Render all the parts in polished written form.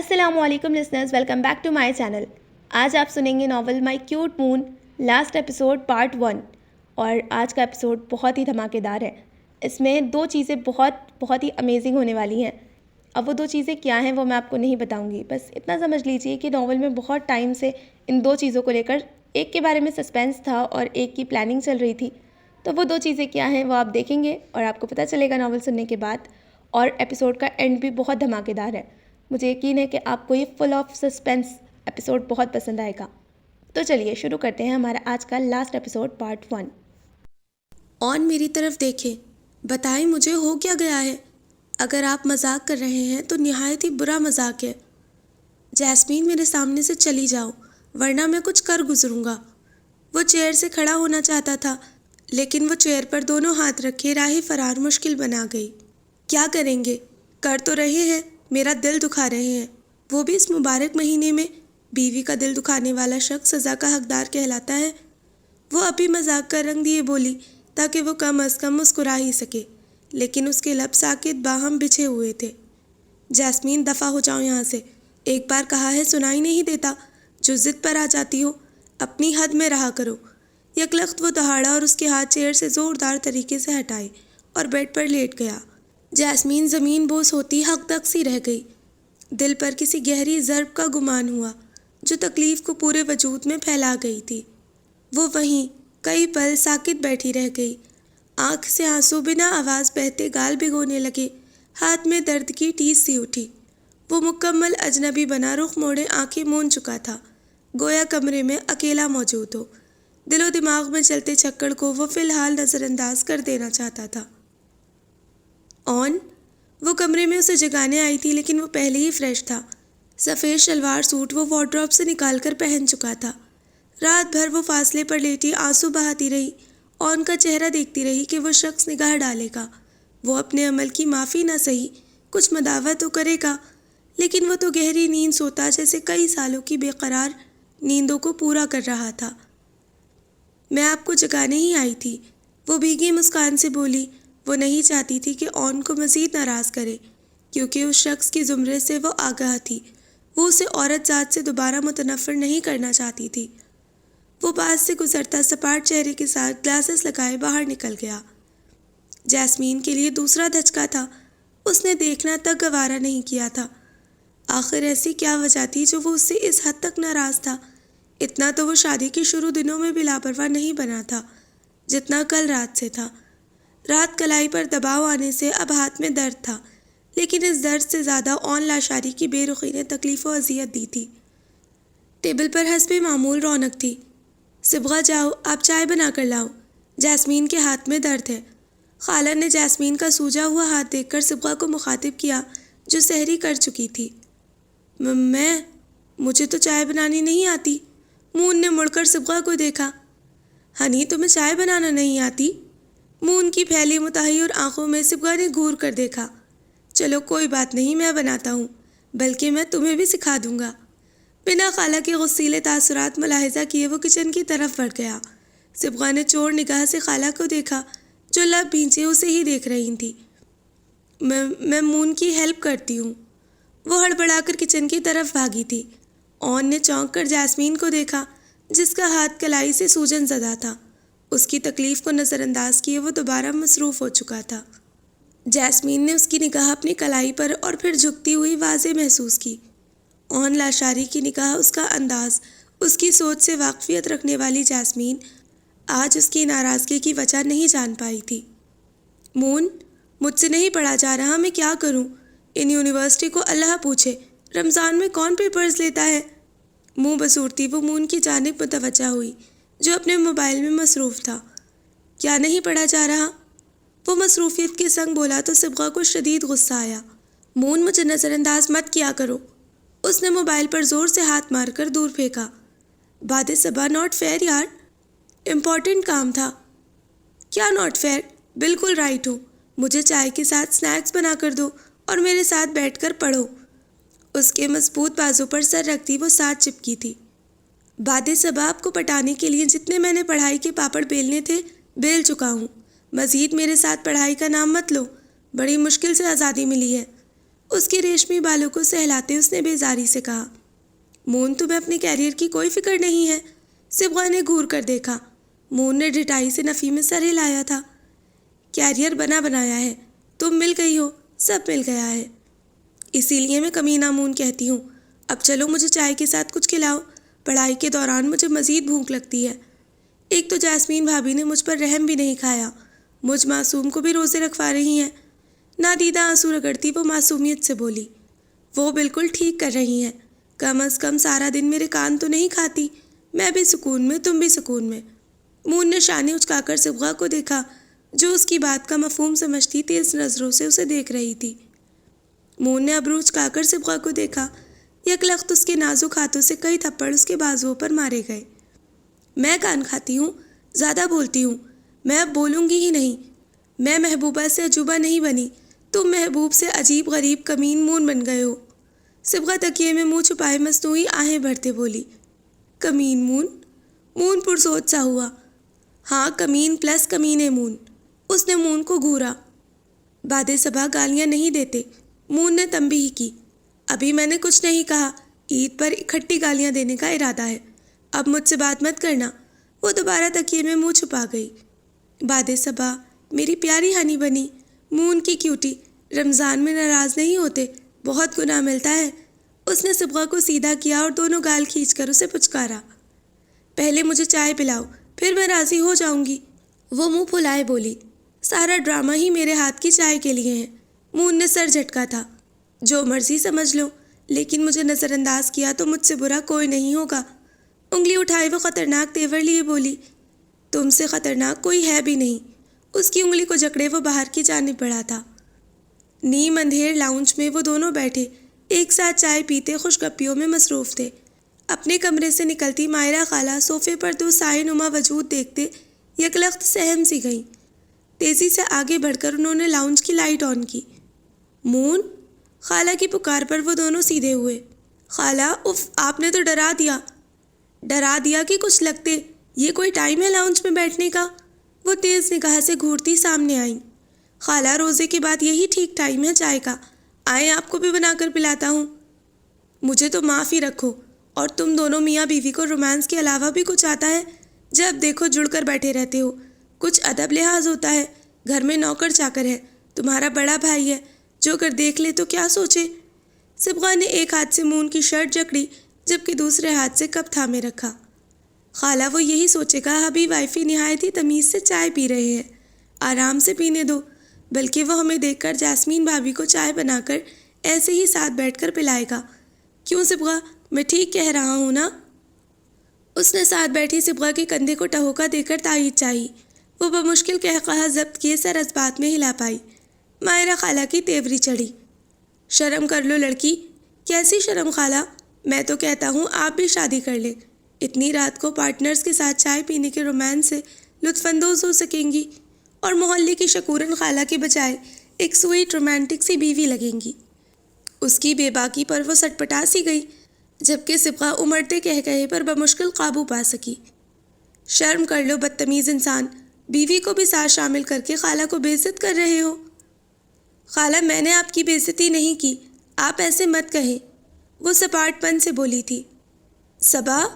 السلام علیکم listeners, welcome back to my channel. آج آپ سنیں گے novel my cute Moon last episode part 1، اور آج کا ایپیسوڈ بہت ہی دھماکے دار ہے۔ اس میں دو چیزیں بہت ہی امیزنگ ہونے والی ہیں۔ اب وہ دو چیزیں کیا ہیں وہ میں آپ کو نہیں بتاؤں گی، بس اتنا سمجھ لیجئے کہ ناول میں بہت ٹائم سے ان دو چیزوں کو لے کر ایک کے بارے میں سسپینس تھا اور ایک کی پلاننگ چل رہی تھی۔ تو وہ دو چیزیں کیا ہیں وہ آپ دیکھیں گے اور آپ کو پتہ چلے گا ناول سننے کے بعد، اور ایپیسوڈ کا اینڈ بھی بہت دھماکے دار ہے۔ مجھے یقین ہے کہ آپ کو یہ فل آف سسپینس ایپیسوڈ بہت پسند آئے گا۔ تو چلیے شروع کرتے ہیں ہمارا آج کا لاسٹ ایپیسوڈ پارٹ 1۔ آن میری طرف دیکھیں، بتائیں مجھے ہو کیا گیا ہے؟ اگر آپ مذاق کر رہے ہیں تو نہایت ہی برا مذاق ہے۔ جیسمین میرے سامنے سے چلی جاؤ ورنہ میں کچھ کر گزروں گا۔ وہ چیئر سے کھڑا ہونا چاہتا تھا لیکن وہ چیئر پر دونوں ہاتھ رکھے راہ فرار مشکل بنا گئی۔ کیا کریں گے؟ کر تو رہے ہیں، میرا دل دکھا رہے ہیں، وہ بھی اس مبارک مہینے میں۔ بیوی کا دل دکھانے والا شخص سزا کا حقدار کہلاتا ہے۔ وہ ابھی مذاق کا رنگ دیے بولی تاکہ وہ کم از کم مسکرا ہی سکے، لیکن اس کے لب ساکت باہم بچھے ہوئے تھے۔ جیسمین دفع ہو جاؤ یہاں سے، ایک بار کہا ہے سنائی نہیں دیتا، جو ضد پر آ جاتی ہو، اپنی حد میں رہا کرو۔ یکلخت وہ دہاڑا اور اس کے ہاتھ چیئر سے زوردار طریقے سے ہٹائے اور بیڈ پر لیٹ گیا۔ جیسمین زمین بوس ہوتی حق تک سی رہ گئی۔ دل پر کسی گہری ضرب کا گمان ہوا جو تکلیف کو پورے وجود میں پھیلا گئی تھی۔ وہ وہیں کئی پل ساکت بیٹھی رہ گئی۔ آنکھ سے آنسو بنا آواز بہتے گال بھگونے لگے، ہاتھ میں درد کی ٹیس سی اٹھی۔ وہ مکمل اجنبی بنا رخ موڑے آنکھیں مون چکا تھا، گویا کمرے میں اکیلا موجود ہو۔ دل و دماغ میں چلتے چکر کو وہ فی الحال نظر انداز کر دینا چاہتا تھا۔ آن وہ کمرے میں اسے جگانے آئی تھی لیکن وہ پہلے ہی فریش تھا۔ سفید شلوار سوٹ وہ وارڈروب سے نکال کر پہن چکا تھا۔ رات بھر وہ فاصلے پر لیٹی آنسو بہاتی رہی، آن کا چہرہ دیکھتی رہی کہ وہ شخص نگاہ ڈالے گا، وہ اپنے عمل کی معافی نہ سہی کچھ مداوع تو کرے گا، لیکن وہ تو گہری نیند سوتا جیسے کئی سالوں کی بے قرار نیندوں کو پورا کر رہا تھا۔ میں آپ کو جگانے ہی آئی تھی، وہ بھیگی مسکان سے بولی۔ وہ نہیں چاہتی تھی کہ آن کو مزید ناراض کرے، کیونکہ اس شخص کی زمرے سے وہ آگاہ تھی۔ وہ اسے عورت ذات سے دوبارہ متنفر نہیں کرنا چاہتی تھی۔ وہ پاس سے گزرتا سپاٹ چہرے کے ساتھ گلاسز لگائے باہر نکل گیا۔ جیسمین کے لیے دوسرا دھچکا تھا، اس نے دیکھنا تک گوارا نہیں کیا تھا۔ آخر ایسی کیا وجہ تھی جو وہ اس سے اس حد تک ناراض تھا؟ اتنا تو وہ شادی کے شروع دنوں میں بھی لاپرواہ نہیں بنا تھا جتنا کل رات سے تھا۔ رات کلائی پر دباؤ آنے سے اب ہاتھ میں درد تھا، لیکن اس درد سے زیادہ آن لاشاری کی بے رخی نے تکلیف و اذیت دی تھی۔ ٹیبل پر حسب معمول رونق تھی۔ صبغہ جاؤ، آپ چائے بنا کر لاؤ، جیسمین کے ہاتھ میں درد ہے۔ خالہ نے جیسمین کا سوجا ہوا ہاتھ دیکھ کر صبغہ کو مخاطب کیا جو سحری کر چکی تھی۔ مجھے تو چائے بنانی نہیں آتی۔ مون نے مڑ کر صبغہ کو دیکھا۔ ہنی تمہیں چائے بنانا نہیں آتی؟ مون کی پھیلی متحیر آنکھوں میں صبغہ نے گھور کر دیکھا۔ چلو کوئی بات نہیں، میں بناتا ہوں، بلکہ میں تمہیں بھی سکھا دوں گا۔ بنا خالہ کے غصیلے تاثرات ملاحظہ کیے وہ کچن کی طرف بڑھ گیا۔ صبغہ نے چور نگاہ سے خالہ کو دیکھا جو لب بھینچے اسے ہی دیکھ رہی تھی۔ میں مون کی ہیلپ کرتی ہوں۔ وہ ہڑبڑا کر کچن کی طرف بھاگی تھی۔ آن نے چونک کر جیسمین کو دیکھا جس کا ہاتھ کلائی سے سوجن زدہ تھا۔ اس کی تکلیف کو نظر انداز کیے وہ دوبارہ مصروف ہو چکا تھا۔ جیسمین نے اس کی نگاہ اپنی کلائی پر اور پھر جھکتی ہوئی واضح محسوس کی۔ آن لاشاری کی نگاہ، اس کا انداز، اس کی سوچ سے واقفیت رکھنے والی جیسمین آج اس کی ناراضگی کی وجہ نہیں جان پائی تھی۔ مون، مجھ سے نہیں پڑھا جا رہا، میں کیا کروں؟ ان یونیورسٹی کو اللہ پوچھے، رمضان میں کون پیپرز لیتا ہے؟ منہ بسورتی وہ مون کی جانب متوجہ ہوئی جو اپنے موبائل میں مصروف تھا۔ کیا نہیں پڑھا جا رہا؟ وہ مصروفیت کے سنگ بولا تو صبغہ کو شدید غصہ آیا۔ مون، مجھے نظر انداز مت کیا کرو۔ اس نے موبائل پر زور سے ہاتھ مار کر دور پھینکا۔ بعد صبح ناٹ فیئر یار، امپورٹنٹ کام تھا۔ کیا ناٹ فیئر؟ بالکل رائٹ ہو، مجھے چائے کے ساتھ سنیکس بنا کر دو اور میرے ساتھ بیٹھ کر پڑھو۔ اس کے مضبوط بازو پر سر رکھتی وہ ساتھ چپکی تھی۔ بعد صبح آپ کو پٹانے کے لیے جتنے میں نے پڑھائی کے پاپڑ بیلنے تھے بیل چکا ہوں، مزید میرے ساتھ پڑھائی کا نام مت لو، بڑی مشکل سے آزادی ملی ہے۔ اس کے ریشمی بالوں کو سہلاتے اس نے بیزاری سے کہا۔ مون، تمہیں اپنے کیریئر کی کوئی فکر نہیں ہے؟ صبغہ نے گھور کر دیکھا۔ مون نے ڈٹائی سے نفی میں سر ہلایا تھا۔ کیریئر بنا بنایا ہے، تم مل گئی ہو، سب مل گیا ہے۔ اسی لیے میں کمینہ مون کہتی ہوں۔ اب چلو مجھے چائے کے ساتھ کچھ کھلاؤ، پڑھائی کے دوران مجھے مزید بھوک لگتی ہے۔ ایک تو جاسمین بھابھی نے مجھ پر رحم بھی نہیں کھایا، مجھ معصوم کو بھی روزے رکھوا رہی ہیں۔ نادیدہ آنسو رگڑتی وہ معصومیت سے بولی، وہ بالکل ٹھیک کر رہی ہیں، کم از کم سارا دن میرے کان تو نہیں کھاتی، میں بھی سکون میں، تم بھی سکون میں۔ مون نے شانے اچکا کر صبغہ کو دیکھا، جو اس کی بات کا مفہوم سمجھتی تیز نظروں سے اسے دیکھ رہی تھی۔ مون نے ابرو اچکا کر صبغہ کو دیکھا، یک لخت اس کے نازک ہاتھوں سے کئی تھپڑ اس کے بازوؤں پر مارے گئے۔ میں کان کھاتی ہوں، زیادہ بولتی ہوں، میں اب بولوں گی ہی نہیں۔ میں محبوبہ سے عجوبہ نہیں بنی، تم محبوب سے عجیب غریب کمین مون بن گئے ہو۔ صبغہ تکیے میں منہ چھپائے مصنوعی آہیں بھرتے بولی، کمین مون؟ مون پرسوچ سا ہوا۔ ہاں، کمین پلس کمینے مون۔ اس نے مون کو گھورا۔ باد صبا گالیاں نہیں دیتے، مون نے تنبیہ کی۔ ابھی میں نے کچھ نہیں کہا، عید پر اکٹھی گالیاں دینے کا ارادہ ہے، اب مجھ سے بات مت کرنا۔ وہ دوبارہ تکیے میں منہ چھپا گئی۔ باد صبا، میری پیاری ہنی بنی، مون کی کیوٹی، رمضان میں ناراض نہیں ہوتے، بہت گناہ ملتا ہے۔ اس نے صبغہ کو سیدھا کیا اور دونوں گال کھینچ کر اسے پچکارا۔ پہلے مجھے چائے پلاؤ، پھر میں راضی ہو جاؤں گی۔ وہ منہ پھلائے بولی، سارا ڈرامہ ہی میرے ہاتھ کی چائے کے لیے ہے۔ مون نے سر جھٹکا تھا۔ جو مرضی سمجھ لو، لیکن مجھے نظر انداز کیا تو مجھ سے برا کوئی نہیں ہوگا۔ انگلی اٹھائے وہ خطرناک تیور لیے بولی، تم سے خطرناک کوئی ہے بھی نہیں۔ اس کی انگلی کو جکڑے وہ باہر کی جانب بڑھا تھا۔ نیم اندھیر لاؤنج میں وہ دونوں بیٹھے ایک ساتھ چائے پیتے خوش گپیوں میں مصروف تھے۔ اپنے کمرے سے نکلتی مائرہ خالہ صوفے پر دو سائے نما وجود دیکھتے یکلخت سہم سی گئیں۔ تیزی سے آگے بڑھ کر انہوں نے لاؤنج کی لائٹ آن کی۔ مون؟ خالہ کی پکار پر وہ دونوں سیدھے ہوئے۔ خالہ، اف، آپ نے تو ڈرا دیا۔ ڈرا دیا کہ کچھ لگتے، یہ کوئی ٹائم ہے لاؤنج میں بیٹھنے کا؟ وہ تیز نگاہ سے گھورتی سامنے آئیں۔ خالہ، روزے کے بعد یہی ٹھیک ٹائم ہے چائے کا، آئیں آپ کو بھی بنا کر پلاتا ہوں۔ مجھے تو معاف ہی رکھو، اور تم دونوں میاں بیوی کو رومانس کے علاوہ بھی کچھ آتا ہے؟ جب دیکھو جڑ کر بیٹھے رہتے ہو، کچھ ادب لحاظ ہوتا ہے، گھر میں نوکر چاکر ہے، تمہارا بڑا بھائی ہے، جو کر دیکھ لے تو کیا سوچے؟ صبغہ نے ایک ہاتھ سے مون کی شرٹ جکڑی جبکہ دوسرے ہاتھ سے کپ تھامے رکھا۔ خالہ، وہ یہی سوچے گا ابھی وائفی نہایت ہی تمیز سے چائے پی رہے ہیں، آرام سے پینے دو، بلکہ وہ ہمیں دیکھ کر جاسمین بھابھی کو چائے بنا کر ایسے ہی ساتھ بیٹھ کر پلائے گا۔ کیوں صبغہ، میں ٹھیک کہہ رہا ہوں نا؟ اس نے ساتھ بیٹھی صبغہ کے کندھے کو ٹہوکا دے کر تائید چاہی۔ وہ بمشکل قہقہہ ضبط کیے سر اس بات میں ہلا پائی۔ مائرہ خالہ کی تیوری چڑھی، شرم کر لو لڑکی۔ کیسی شرم خالہ؟ میں تو کہتا ہوں آپ بھی شادی کر لیں، اتنی رات کو پارٹنرز کے ساتھ چائے پینے کے رومانس سے لطف اندوز ہو سکیں گی، اور محلے کی شکورن خالہ کے بجائے ایک سویٹ رومانٹک سی بیوی لگیں گی۔ اس کی بے باکی پر وہ سٹپٹا سی گئی، جبکہ صبغہ امڑتے کہے پر بمشکل قابو پا سکی۔ شرم کر لو بدتمیز انسان، بیوی کو بھی ساتھ شامل کر کے خالہ کو بے عزت کر رہے ہو۔ خالہ، میں نے آپ کی بے عزتی نہیں کی، آپ ایسے مت کہیں، وہ سپاٹ پن سے بولی تھی۔ صبا؟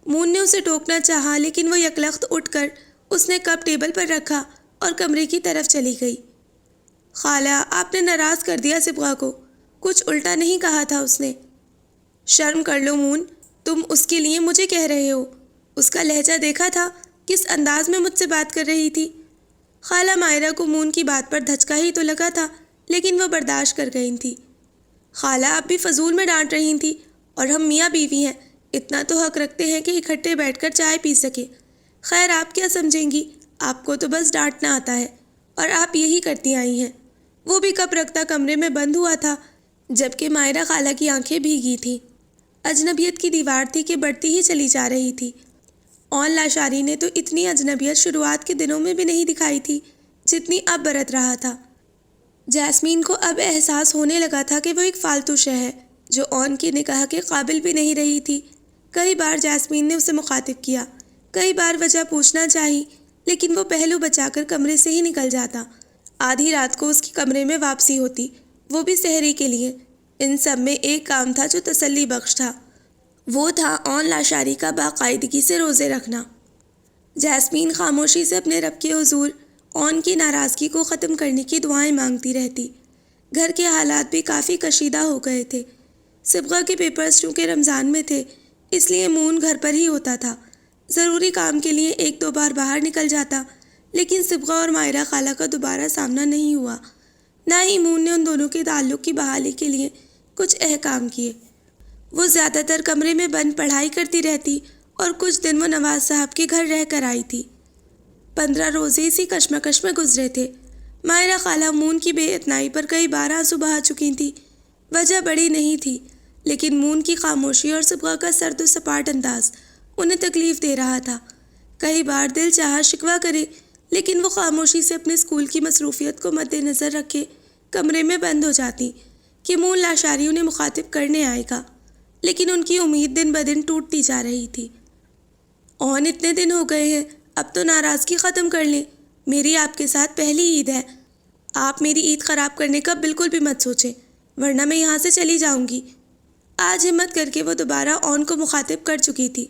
مون نے اسے ٹوکنا چاہا، لیکن وہ یکلخت اٹھ کر اس نے کپ ٹیبل پر رکھا اور کمرے کی طرف چلی گئی۔ خالہ، آپ نے ناراض کر دیا صبغہ کو، کچھ الٹا نہیں کہا تھا اس نے۔ شرم کر لو مون، تم اس کے لیے مجھے کہہ رہے ہو؟ اس کا لہجہ دیکھا تھا، کس انداز میں مجھ سے بات کر رہی تھی۔ خالہ مائرہ کو مون کی بات پر دھچکا ہی تو لگا تھا، لیکن وہ برداشت کر گئی تھی۔ خالہ، آپ بھی فضول میں ڈانٹ رہی تھی، اور ہم میاں بیوی ہیں، اتنا تو حق رکھتے ہیں کہ اکٹھے بیٹھ کر چائے پی سکے۔ خیر، آپ کیا سمجھیں گی، آپ کو تو بس ڈانٹنا آتا ہے، اور آپ یہی کرتی آئی ہیں۔ وہ بھی کپ رکھتا کمرے میں بند ہوا تھا، جبکہ مائرہ خالہ کی آنکھیں بھیگی تھیں۔ اجنبیت کی دیوار تھی کہ بڑھتی ہی چلی جا رہی تھی۔ اون لاشاری نے تو اتنی اجنبیت شروعات کے دنوں میں بھی نہیں دکھائی تھی جتنی اب برت رہا تھا۔ جاسمین کو اب احساس ہونے لگا تھا کہ وہ ایک فالتو شے ہے جو اون کی نکاح کے قابل بھی نہیں رہی تھی۔ کئی بار جاسمین نے اسے مخاطب کیا، کئی بار وجہ پوچھنا چاہی، لیکن وہ پہلو بچا کر کمرے سے ہی نکل جاتا۔ آدھی رات کو اس کی کمرے میں واپسی ہوتی، وہ بھی سحری کے لیے۔ ان سب میں ایک کام تھا جو تسلی بخش تھا، وہ تھا اون لاشاری کا باقاعدگی سے روزے رکھنا۔ جیسمین خاموشی سے اپنے رب کے حضور اون کی ناراضگی کو ختم کرنے کی دعائیں مانگتی رہتی۔ گھر کے حالات بھی کافی کشیدہ ہو گئے تھے۔ صبغہ کے پیپرز چونکہ رمضان میں تھے، اس لیے مون گھر پر ہی ہوتا تھا۔ ضروری کام کے لیے ایک دو بار باہر نکل جاتا، لیکن صبغہ اور مائرہ خالہ کا دوبارہ سامنا نہیں ہوا۔ نہ ہی مون نے ان دونوں کے تعلق کی بحالی کے لیے کچھ احکام کیے۔ وہ زیادہ تر کمرے میں بند پڑھائی کرتی رہتی اور کچھ دن وہ نواز صاحب کے گھر رہ کر آئی تھی۔ 15 روزے اسی کشمکش میں گزرے تھے۔ مائرہ خالہ مون کی بے اتنائی پر کئی بار آنسو بہا چکی تھی۔ وجہ بڑی نہیں تھی، لیکن مون کی خاموشی اور صبغہ کا سرد و سپاٹ انداز انہیں تکلیف دے رہا تھا۔ کئی بار دل چاہا شکوہ کرے، لیکن وہ خاموشی سے اپنے اسکول کی مصروفیت کو مد نظر رکھے کمرے میں بند ہو جاتی کہ مون لاشاری انہیں مخاطب کرنے آئے گا، لیکن ان کی امید دن بدن ٹوٹتی جا رہی تھی۔ اون اتنے دن ہو گئے ہیں، اب تو ناراضگی ختم کر لیں۔ میری آپ کے ساتھ پہلی عید ہے، آپ میری عید خراب کرنے کا بالکل بھی مت سوچیں، ورنہ میں یہاں سے چلی جاؤں گی۔ آج ہمت کر کے وہ دوبارہ اون کو مخاطب کر چکی تھی،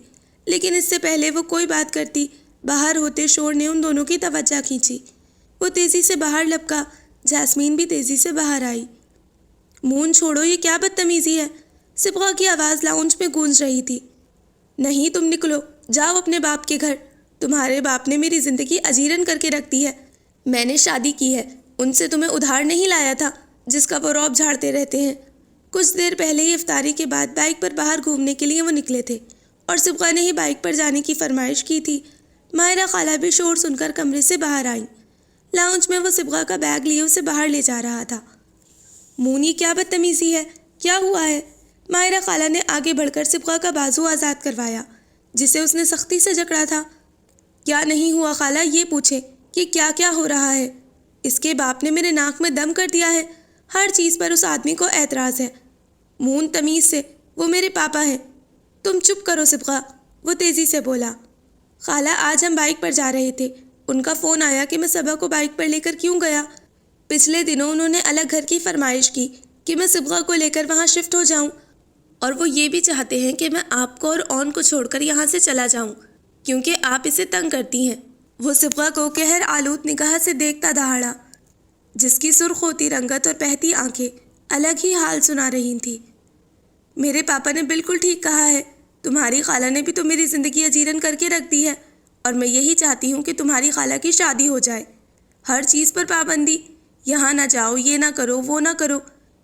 لیکن اس سے پہلے وہ کوئی بات کرتی، باہر ہوتے شور نے ان دونوں کی توجہ کھینچی۔ وہ تیزی سے باہر لپکا، جاسمین بھی تیزی سے باہر آئی۔ مون چھوڑو، یہ کیا بدتمیزی ہے؟ صبغہ کی آواز لاؤنج میں گونج رہی تھی۔ نہیں، تم نکلو، جاؤ اپنے باپ کے گھر۔ تمہارے باپ نے میری زندگی اجیرن کر کے رکھ دی ہے۔ میں نے شادی کی ہے، ان سے تمہیں ادھار نہیں لایا تھا جس کا وہ رعب جھاڑتے رہتے ہیں۔ کچھ دیر پہلے ہی افطاری کے بعد بائک پر باہر گھومنے کے لیے وہ نکلے تھے اور صبغہ نے ہی بائک پر جانے کی فرمائش کی تھی۔ مائرہ خالہ بھی شور سن کر کمرے سے باہر آئیں۔ لاؤنج میں وہ صبغہ کا بیگ لیے اسے باہر لے جا رہا تھا۔ مون، یہ کیا بدتمیزی ہے؟ کیا ہوا ہے؟ مائرہ خالہ نے آگے بڑھ کر صبغہ کا بازو آزاد کروایا جسے اس نے سختی سے جکڑا تھا۔ کیا نہیں ہوا خالہ، یہ پوچھیں کہ کیا کیا ہو رہا ہے؟ اس کے باپ نے میرے ناک میں دم کر دیا ہے۔ ہر چیز پر اس آدمی کو اعتراض ہے۔ مون، تمیز سے، وہ میرے پاپا ہیں۔ تم چپ کرو صبغہ، وہ تیزی سے بولا۔ خالہ، آج ہم بائک پر جا رہے تھے، ان کا فون آیا کہ میں صبا کو بائک پر لے کر کیوں گیا۔ پچھلے دنوں انہوں نے الگ گھر کی فرمائش کی کہ میں صبغہ کو لے کر وہاں شفٹ ہو جاؤں، اور وہ یہ بھی چاہتے ہیں کہ میں آپ کو اور اون کو چھوڑ کر یہاں سے چلا جاؤں کیونکہ آپ اسے تنگ کرتی ہیں۔ وہ صبغہ کو قہر آلود نگاہ سے دیکھتا دہاڑا، جس کی سرخ ہوتی رنگت اور بہتی آنکھیں الگ ہی حال سنا رہی تھیں۔ میرے پاپا نے بالکل ٹھیک کہا ہے، تمہاری خالہ نے بھی تو میری زندگی اجیرن کر کے رکھ دی ہے، اور میں یہی چاہتی ہوں کہ تمہاری خالہ کی شادی ہو جائے۔ ہر چیز پر پابندی، یہاں نہ جاؤ، یہ نہ کرو، وہ نہ کرو۔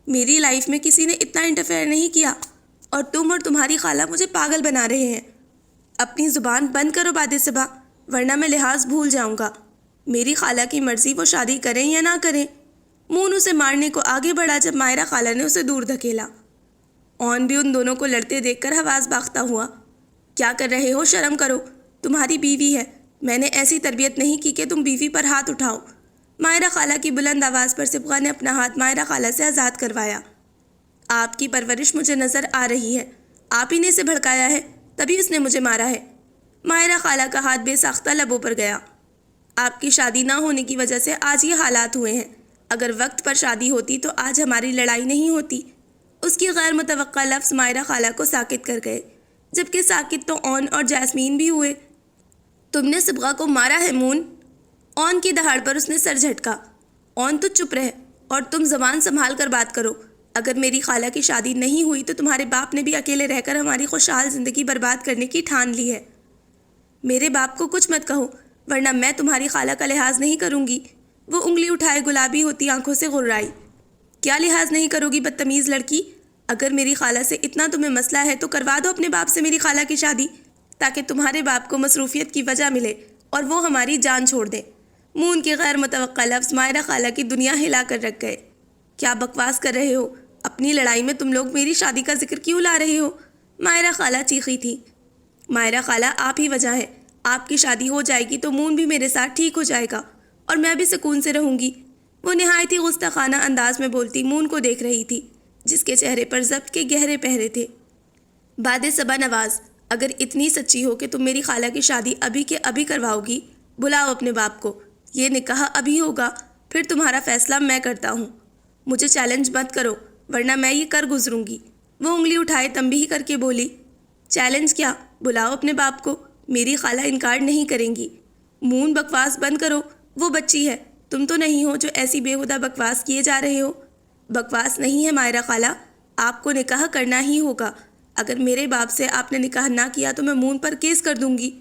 میری لائف میں کسی نے اتنا انٹرفیئر نہیں کیا، اور تم اور تمہاری خالہ مجھے پاگل بنا رہے ہیں۔ اپنی زبان بند کرو باد صبا، ورنہ میں لحاظ بھول جاؤں گا۔ میری خالہ کی مرضی، وہ شادی کریں یا نہ کریں۔ مون اسے مارنے کو آگے بڑھا جب مائرہ خالہ نے اسے دور دھکیلا۔ اون بھی ان دونوں کو لڑتے دیکھ کر حواس باختہ ہوا۔ کیا کر رہے ہو؟ شرم کرو، تمہاری بیوی ہے، میں نے ایسی تربیت نہیں کی کہ تم بیوی پر ہاتھ اٹھاؤ۔ مائرہ خالہ کی بلند آواز پر صبغہ نے اپنا ہاتھ مائرہ خالہ سے آزاد کروایا۔ آپ کی پرورش مجھے نظر آ رہی ہے، آپ ہی نے اسے بھڑکایا ہے، تبھی اس نے مجھے مارا ہے۔ مائرہ خالہ کا ہاتھ بے ساختہ لبوں پر گیا۔ آپ کی شادی نہ ہونے کی وجہ سے آج یہ حالات ہوئے ہیں، اگر وقت پر شادی ہوتی تو آج ہماری لڑائی نہیں ہوتی۔ اس کی غیر متوقع لفظ مائرہ خالہ کو ساکت کر گئے، جبکہ ساکت تو اون اور جاسمین بھی ہوئے۔ تم نے صبغہ کو مارا ہے مون؟ اون کی دہاڑ پر اس نے سر جھٹکا۔ اون، تو چپ رہ اور تم زبان سنبھال کر بات کرو۔ اگر میری خالہ کی شادی نہیں ہوئی تو تمہارے باپ نے بھی اکیلے رہ کر ہماری خوشحال زندگی برباد کرنے کی ٹھان لی ہے۔ میرے باپ کو کچھ مت کہو، ورنہ میں تمہاری خالہ کا لحاظ نہیں کروں گی۔ وہ انگلی اٹھائے گلابی ہوتی آنکھوں سے غرائی۔ کیا لحاظ نہیں کرو گی بدتمیز لڑکی؟ اگر میری خالہ سے اتنا تمہیں مسئلہ ہے تو کروا دو اپنے باپ سے میری خالہ کی شادی، تاکہ تمہارے باپ کو مصروفیت کی وجہ ملے اور وہ ہماری جان چھوڑ دیں۔ مون کے غیر متوقع لفظ مائرہ خالہ کی دنیا ہلا کر رکھ گئے۔ کیا بکواس کر رہے ہو؟ اپنی لڑائی میں تم لوگ میری شادی کا ذکر کیوں لا رہے ہو؟ مائرہ خالہ چیخی تھی۔ مائرہ خالہ، آپ ہی وجہ ہے، آپ کی شادی ہو جائے گی تو مون بھی میرے ساتھ ٹھیک ہو جائے گا اور میں بھی سکون سے رہوں گی۔ وہ نہایت ہی گستاخانہ انداز میں بولتی مون کو دیکھ رہی تھی، جس کے چہرے پر ضبط کے گہرے پہرے تھے۔ باد صبا نواز، اگر اتنی سچی ہو کہ تم میری خالہ کی شادی ابھی کے ابھی کرواؤ گی، بلاؤ اپنے باپ کو، یہ نکاح ابھی ہوگا، پھر تمہارا فیصلہ میں کرتا ہوں۔ مجھے چیلنج مت کرو ورنہ میں یہ کر گزروں گی۔ وہ انگلی اٹھائے تنبیہ کر کے بولی، چیلنج کیا؟ بلاؤ اپنے باپ کو، میری خالہ انکار نہیں کریں گی۔ مون بکواس بند کرو، وہ بچی ہے، تم تو نہیں ہو جو ایسی بےہودہ بکواس کیے جا رہے ہو۔ بکواس نہیں ہے مائرہ خالہ، آپ کو نکاح کرنا ہی ہوگا۔ اگر میرے باپ سے آپ نے نکاح نہ کیا تو میں مون پر کیس کر دوں گی۔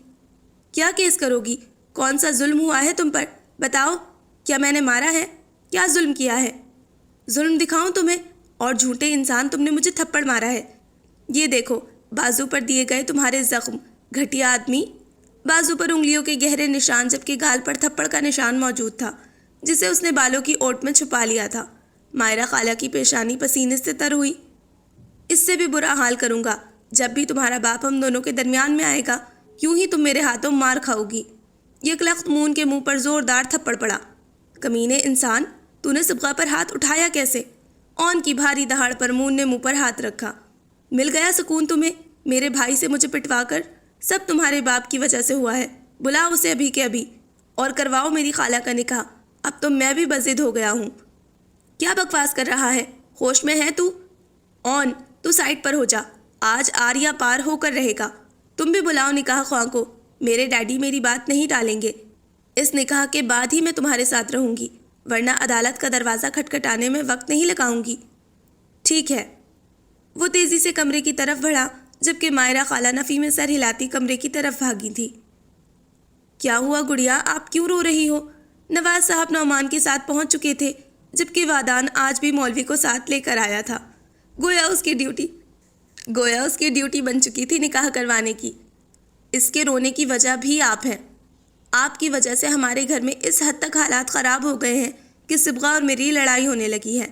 کیا کیس کرو گی؟ کون سا ظلم ہوا ہے تم پر؟ بتاؤ، کیا میں نے مارا ہے؟ کیا ظلم کیا ہے؟ ظلم دکھاؤں تمہیں؟ اور جھوٹے انسان، تم نے مجھے تھپڑ مارا ہے۔ یہ دیکھو بازو پر دیے گئے تمہارے زخم، گھٹیا آدمی۔ بازو پر انگلیوں کے گہرے نشان جبکہ گال پر تھپڑ کا نشان موجود تھا جسے اس نے بالوں کی اوٹ میں چھپا لیا تھا۔ مائرہ خالہ کی پیشانی پسینے سے تر ہوئی۔ اس سے بھی برا حال کروں گا جب بھی تمہارا باپ ہم دونوں کے درمیان میں آئے گا، کیوں ہی تم میرے ہاتھوں مار کھاؤ گی۔ یکلخت مون کے منہ پر زوردار تھپڑ پڑا۔ کمینے انسان، تو نے صبغہ پر ہاتھ اٹھایا کیسے؟ اون کی بھاری دہاڑ پر مون نے منہ پر ہاتھ رکھا۔ مل گیا سکون تمہیں میرے بھائی سے مجھے پٹوا کر؟ سب تمہارے باپ کی وجہ سے ہوا ہے۔ بلاؤ اسے ابھی کے ابھی اور کرواؤ میری خالہ کا نکاح۔ اب تو میں بھی بضد ہو گیا ہوں۔ کیا بکواس کر رہا ہے؟ ہوش میں ہے تو؟ اون، تو سائڈ پر ہو جا، آج آر یا پار ہو کر رہے گا۔ تم بھی بلاؤ نکاح خواہ کو، میرے ڈیڈی میری بات نہیں ٹالیں گے۔ اس نکاح کے بعد ہی میں تمہارے ساتھ رہوں گی، ورنہ عدالت کا دروازہ کھٹکھٹانے میں وقت نہیں لگاؤں گی۔ ٹھیک ہے۔ وہ تیزی سے کمرے کی طرف بڑھا جبکہ مائرہ خالہ نفی میں سر ہلاتی کمرے کی طرف بھاگی تھی۔ کیا ہوا گڑیا، آپ کیوں رو رہی ہو؟ نواز صاحب نعمان کے ساتھ پہنچ چکے تھے جبکہ وادان آج بھی مولوی کو ساتھ لے کر آیا تھا۔ گویا اس کی ڈیوٹی بن چکی تھی نکاح کروانے کی۔ اس کے رونے کی وجہ بھی آپ ہیں۔ آپ کی وجہ سے ہمارے گھر میں اس حد تک حالات خراب ہو گئے ہیں کہ صبغہ اور میری لڑائی ہونے لگی ہے۔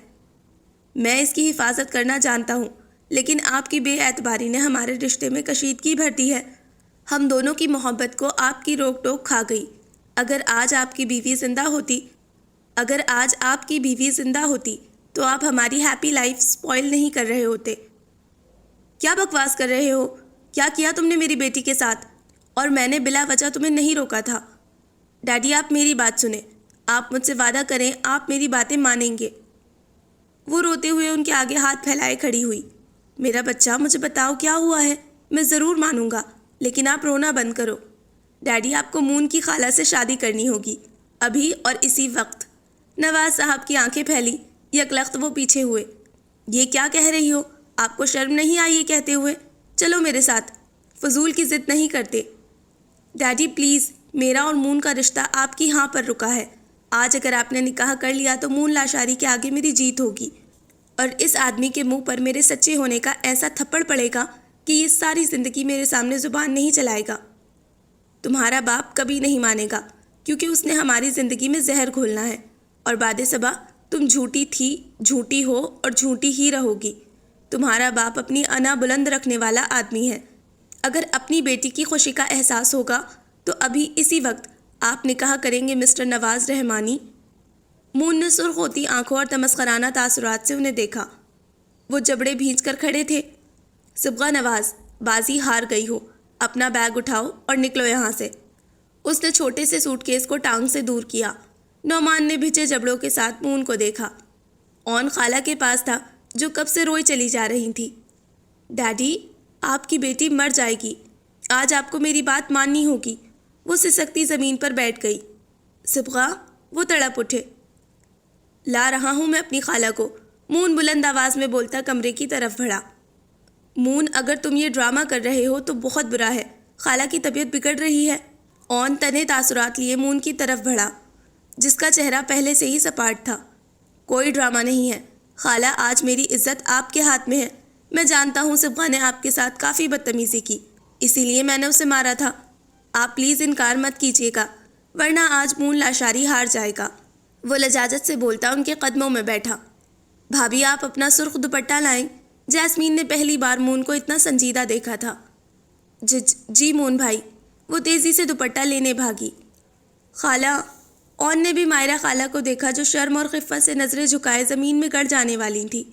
میں اس کی حفاظت کرنا جانتا ہوں، لیکن آپ کی بے اعتباری نے ہمارے رشتے میں کشیدگی بھر دی ہے۔ ہم دونوں کی محبت کو آپ کی روک ٹوک کھا گئی۔ اگر آج آپ کی بیوی زندہ ہوتی تو آپ ہماری ہیپی لائف سپوائل نہیں کر رہے ہوتے۔ کیا بکواس کر رہے ہو؟ کیا کیا تم نے میری بیٹی کے ساتھ؟ اور میں نے بلا وجہ تمہیں نہیں روکا تھا۔ ڈیڈی، آپ میری بات سنیں، آپ مجھ سے وعدہ کریں آپ میری باتیں مانیں گے۔ وہ روتے ہوئے ان کے آگے ہاتھ پھیلائے کھڑی ہوئی۔ میرا بچہ، مجھے بتاؤ کیا ہوا ہے، میں ضرور مانوں گا، لیکن آپ رونا بند کرو۔ ڈیڈی، آپ کو مون کی خالہ سے شادی کرنی ہوگی، ابھی اور اسی وقت۔ نواز صاحب کی آنکھیں پھیلی، یکلخت وہ پیچھے ہوئے۔ یہ کیا کہہ رہی ہو؟ آپ کو شرم نہیں آئی یہ کہتے ہوئے؟ چلو میرے ساتھ، فضول کی ضد نہیں کرتے۔ ڈیڈی پلیز، میرا اور مون کا رشتہ آپ کی ہاں پر رکا ہے۔ آج اگر آپ نے نکاح کر لیا تو مون لاشاری کے آگے میری جیت ہوگی، اور اس آدمی کے منہ پر میرے سچے ہونے کا ایسا تھپڑ پڑے گا کہ یہ ساری زندگی میرے سامنے زبان نہیں چلائے گا۔ تمہارا باپ کبھی نہیں مانے گا، کیونکہ اس نے ہماری زندگی میں زہر گھولنا ہے، اور بعد صبح تم جھوٹی تھی، جھوٹی ہو اور جھوٹی ہی رہو گی۔ تمہارا باپ اپنی انا بلند رکھنے والا آدمی ہے۔ اگر اپنی بیٹی کی خوشی کا احساس ہوگا تو ابھی اسی وقت آپ نکاح کریں گے مسٹر نواز رحمانی۔ مون نے سرخ ہوتی آنکھوں اور تمسخرانہ تاثرات سے انہیں دیکھا۔ وہ جبڑے بھینچ کر کھڑے تھے۔ صبغہ نواز، بازی ہار گئی ہو، اپنا بیگ اٹھاؤ اور نکلو یہاں سے۔ اس نے چھوٹے سے سوٹ کیس کو ٹانگ سے دور کیا۔ نعمان نے بھیجے جبڑوں کے ساتھ مون کو دیکھا۔ اون خالہ کے پاس تھا جو کب سے روئی چلی جا رہی تھی۔ ڈیڈی، آپ کی بیٹی مر جائے گی، آج آپ کو میری بات ماننی ہوگی۔ وہ سسکتی زمین پر بیٹھ گئی۔ صبغہ، وہ تڑپ اٹھے۔ لا رہا ہوں میں اپنی خالہ کو، مون بلند آواز میں بولتا کمرے کی طرف بڑھا۔ مون، اگر تم یہ ڈرامہ کر رہے ہو تو بہت برا ہے، خالہ کی طبیعت بگڑ رہی ہے۔ اون تنے تاثرات لیے مون کی طرف بڑھا، جس کا چہرہ پہلے سے ہی سپاٹ تھا۔ کوئی ڈرامہ نہیں ہے خالہ، آج میری عزت آپ کے ہاتھ میں ہے۔ میں جانتا ہوں صبغہ نے آپ کے ساتھ کافی بدتمیزی کی، اسی لیے میں نے اسے مارا تھا۔ آپ پلیز انکار مت کیجیے گا، ورنہ آج مون لاشاری ہار جائے گا۔ وہ لجاجت سے بولتا ان کے قدموں میں بیٹھا۔ بھابھی، آپ اپنا سرخ دوپٹہ لائیں۔ جیسمین نے پہلی بار مون کو اتنا سنجیدہ دیکھا تھا۔ جی مون بھائی۔ وہ تیزی سے دوپٹہ لینے بھاگی۔ خالہ، اون نے بھی مائرہ خالہ کو دیکھا جو شرم اور خفت سے نظریں جھکائے زمین میں گڑ جانے والی تھی۔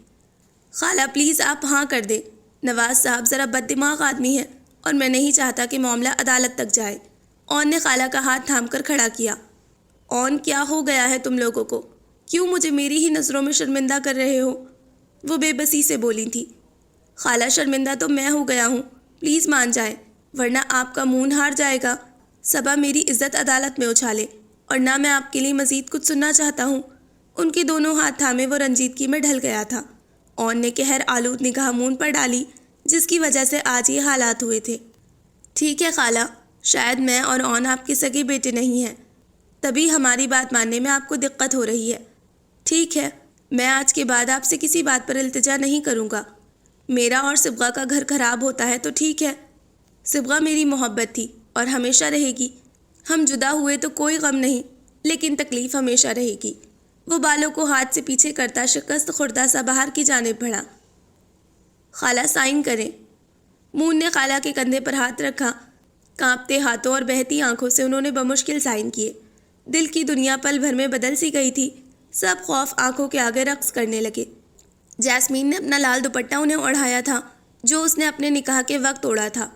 خالہ پلیز آپ ہاں کر دیں، نواز صاحب ذرا بد دماغ آدمی ہے اور میں نہیں چاہتا کہ معاملہ عدالت تک جائے۔ اون نے خالہ کا ہاتھ تھام کر کھڑا کیا۔ اون، کیا ہو گیا ہے تم لوگوں کو؟ کیوں مجھے میری ہی نظروں میں شرمندہ کر رہے ہو؟ وہ بے بسی سے بولی تھی۔ خالہ شرمندہ تو میں ہو گیا ہوں، پلیز مان جائیں ورنہ آپ کا منہ ہار جائے گا۔ صبا میری عزت عدالت میں اچھالے اور نہ میں آپ کے لیے مزید کچھ سننا چاہتا ہوں۔ ان کے دونوں ہاتھ تھامے وہ رنجیدگی میں ڈھل گیا تھا۔ اون نے قہر آلود نگاہ مون پر ڈالی جس کی وجہ سے آج یہ حالات ہوئے تھے۔ ٹھیک ہے خالہ، شاید میں اور اون آپ کے سگے بیٹے نہیں ہیں، تبھی ہماری بات ماننے میں آپ کو دقت ہو رہی ہے۔ ٹھیک ہے، میں آج کے بعد آپ سے کسی بات پر التجا نہیں کروں گا۔ میرا اور صبغہ کا گھر خراب ہوتا ہے تو ٹھیک ہے، صبغہ میری محبت تھی اور ہمیشہ رہے گی۔ ہم جدا ہوئے تو کوئی غم نہیں، لیکن تکلیف ہمیشہ رہے گی۔ وہ بالوں کو ہاتھ سے پیچھے کرتا شکست خوردہ سا باہر کی جانب بڑھا۔ خالہ سائن کریں۔ مون نے خالہ کے کندھے پر ہاتھ رکھا۔ کانپتے ہاتھوں اور بہتی آنکھوں سے انہوں نے بمشکل سائن کیے۔ دل کی دنیا پل بھر میں بدل سی گئی تھی۔ سب خوف آنکھوں کے آگے رقص کرنے لگے۔ جیسمین نے اپنا لال دوپٹہ انہیں اوڑھایا تھا جو اس نے اپنے نکاح کے وقت اوڑھا تھا۔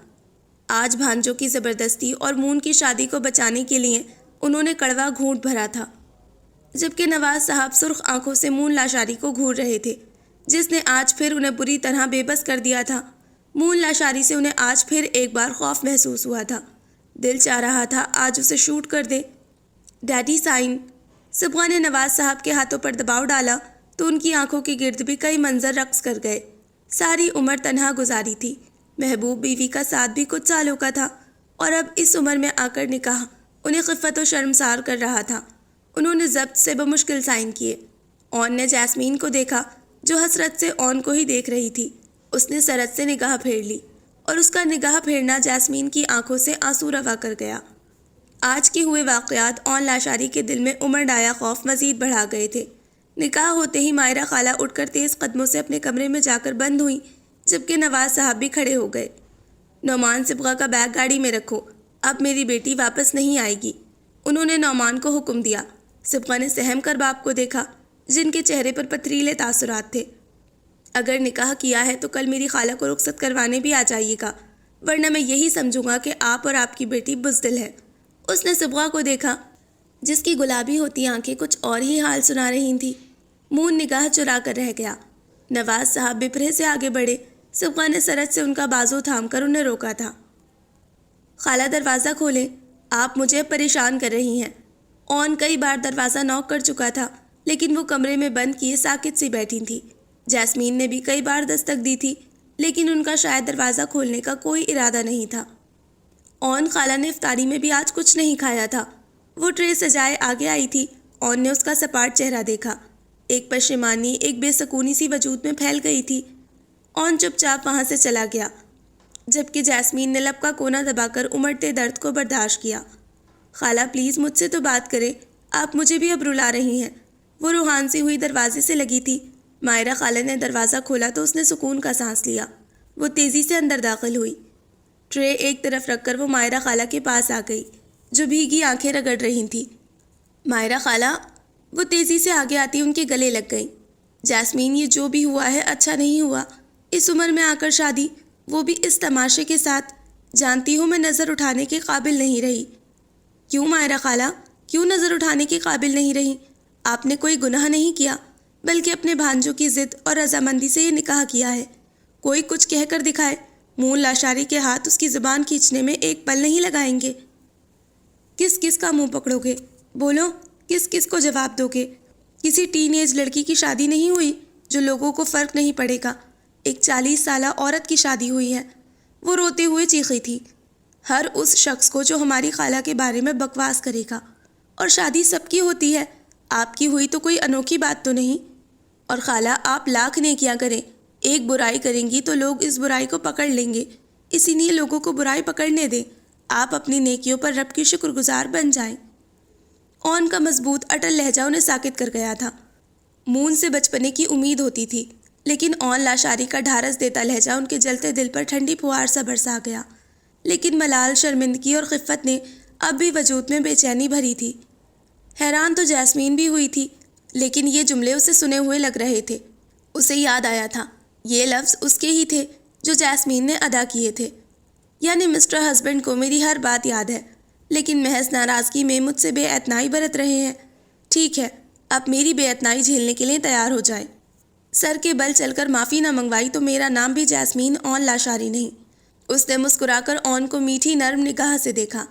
آج بھانجوں کی زبردستی اور مون کی شادی کو بچانے کے لیے انہوں نے کڑوا گھونٹ بھرا تھا، جبکہ نواز صاحب سرخ آنکھوں سے مون لاشاری کو گھور رہے تھے جس نے آج پھر انہیں بری طرح بے بس کر دیا تھا۔ مون لاشاری سے انہیں آج پھر ایک بار خوف محسوس ہوا تھا۔ دل چاہ رہا تھا آج اسے شوٹ کر دے۔ Daddy sign. صبغہ نے نواز صاحب کے ہاتھوں پر دباؤ ڈالا تو ان کی آنکھوں کے گرد بھی کئی منظر رقص کر گئے۔ ساری عمر تنہا گزاری تھی۔ محبوب بیوی کا ساتھ بھی کچھ سالوں کا تھا اور اب اس عمر میں آ کر نکاح انہیں خفت و شرمسار کر رہا تھا۔ انہوں نے ضبط سے بمشکل سائن کیے۔ اون نے جیسمین کو دیکھا جو حسرت سے اون کو ہی دیکھ رہی تھی۔ اس نے سرت سے نگاہ پھیر لی اور اس کا نگاہ پھیرنا جیسمین کی آنکھوں سے آنسو روا کر گیا۔ آج کے ہوئے واقعات اون لاشاری کے دل میں امڑ آیا خوف مزید بڑھا گئے تھے۔ نکاح ہوتے ہی مائرہ خالہ اٹھ کر تیز قدموں سے اپنے کمرے میں جا کر بند ہوئی، جبکہ نواز صاحب بھی کھڑے ہو گئے۔ نعمان صبغہ کا بیگ گاڑی میں رکھو، اب میری بیٹی واپس نہیں آئے گی، انہوں نے نعمان کو حکم دیا۔ صبغہ نے سہم کر باپ کو دیکھا جن کے چہرے پر پتھریلے تاثرات تھے۔ اگر نکاح کیا ہے تو کل میری خالہ کو رخصت کروانے بھی آ جائیے گا، ورنہ میں یہی سمجھوں گا کہ آپ اور آپ کی بیٹی بزدل ہے۔ اس نے صبغہ کو دیکھا جس کی گلابی ہوتی آنکھیں کچھ اور ہی حال سنا رہی تھیں۔ مون نگاہ چرا کر رہ گیا۔ نواز صاحب بپرے سے آگے بڑھے۔ صبغہ نے سرت سے ان کا بازو تھام کر انہیں روکا تھا۔ خالہ دروازہ کھولیں، آپ مجھے پریشان کر رہی ہیں۔ اون کئی بار دروازہ نوک کر چکا تھا لیکن وہ کمرے میں بند کیے ساکت سی بیٹھی تھی۔ جیسمین نے بھی کئی بار دستک دی تھی لیکن ان کا شاید دروازہ کھولنے کا کوئی ارادہ نہیں تھا۔ اون خالہ نے افطاری میں بھی آج کچھ نہیں کھایا تھا۔ وہ ٹرے سجائے آگے آئی تھی۔ اون نے اس کا سپاٹ چہرہ دیکھا۔ ایک پشیمانی، ایک بے سکونی سی وجود میں پھیل گئی تھی۔ اون چپ چاپ وہاں سے چلا گیا جبکہ جیسمین نے لب کا کونا دبا کر امڑتے درد کو برداشت کیا۔ خالہ پلیز مجھ سے تو بات کریں، آپ مجھے بھی اب رلا رہی ہیں۔ وہ روحان سی ہوئی دروازے سے لگی تھی۔ مائرہ خالہ نے دروازہ کھولا تو اس نے سکون کا سانس لیا۔ وہ تیزی سے اندر داخل ہوئی۔ ٹرے ایک طرف رکھ کر وہ مائرہ خالہ کے پاس آ گئی جو بھیگی آنکھیں رگڑ رہی تھی۔ مائرہ خالہ، وہ تیزی سے آگے آتی ان کے گلے لگ گئی۔ جیسمین، یہ جو بھی ہوا ہے اچھا نہیں ہوا، اس عمر میں آ کر شادی، وہ بھی اس تماشے کے ساتھ، جانتی ہوں میں نظر اٹھانے کے قابل نہیں رہی۔ کیوں مائرہ خالہ، کیوں نظر اٹھانے کے قابل نہیں رہی؟ آپ نے کوئی گناہ نہیں کیا بلکہ اپنے بھانجوں کی ضد اور رضامندی سے یہ نکاح کیا ہے۔ کوئی کچھ کہہ کر دکھائے، مون لاشاری کے ہاتھ اس کی زبان کھینچنے میں ایک پل نہیں لگائیں گے۔ کس کس کا منہ پکڑو گے؟ بولو، کس کس کو جواب دو گے؟ کسی ٹین ایج لڑکی کی شادی نہیں ہوئی جو لوگوں کو فرق نہیں پڑے گا، ایک 40 سالہ عورت کی شادی ہوئی ہے۔ وہ روتے ہوئے چیخی تھی۔ ہر اس شخص کو جو ہماری خالہ کے بارے میں بکواس کرے گا، اور شادی سب کی ہوتی ہے، آپ کی ہوئی تو کوئی انوکھی بات تو نہیں۔ اور خالہ، آپ لاکھ نیکیاں کریں، ایک برائی کریں گی تو لوگ اس برائی کو پکڑ لیں گے، اسی لیے لوگوں کو برائی پکڑنے دیں، آپ اپنی نیکیوں پر رب کی شکر گزار بن جائیں۔ اون کا مضبوط اٹل لہجہ انہیں ساکت کر گیا تھا۔ مون سے بچپنے کی امید ہوتی تھی لیکن اون لاشاری کا ڈھارس دیتا لہجہ ان کے جلتے دل پر ٹھنڈی پھوار سا برسا گیا۔ لیکن ملال، شرمندگی اور خفت نے اب بھی وجود میں بے چینی بھری تھی۔ حیران تو جیسمین بھی ہوئی تھی لیکن یہ جملے اسے سنے ہوئے لگ رہے تھے۔ اسے یاد آیا تھا یہ لفظ اس کے ہی تھے جو جیسمین نے ادا کیے تھے، یعنی مسٹر ہسبینڈ کو میری ہر بات یاد ہے لیکن محض ناراضگی میں مجھ سے بے اعتنائی برت رہے ہیں۔ ٹھیک ہے، اب میری بے اتنائی جھیلنے کے لیے تیار ہو جائیں۔ سر کے بل چل کر معافی نہ منگوائی تو میرا نام بھی جیسمین اون لاشاری نہیں۔ اس نے مسکرا کر اون کو میٹھی نرم نگاہ سے دیکھا۔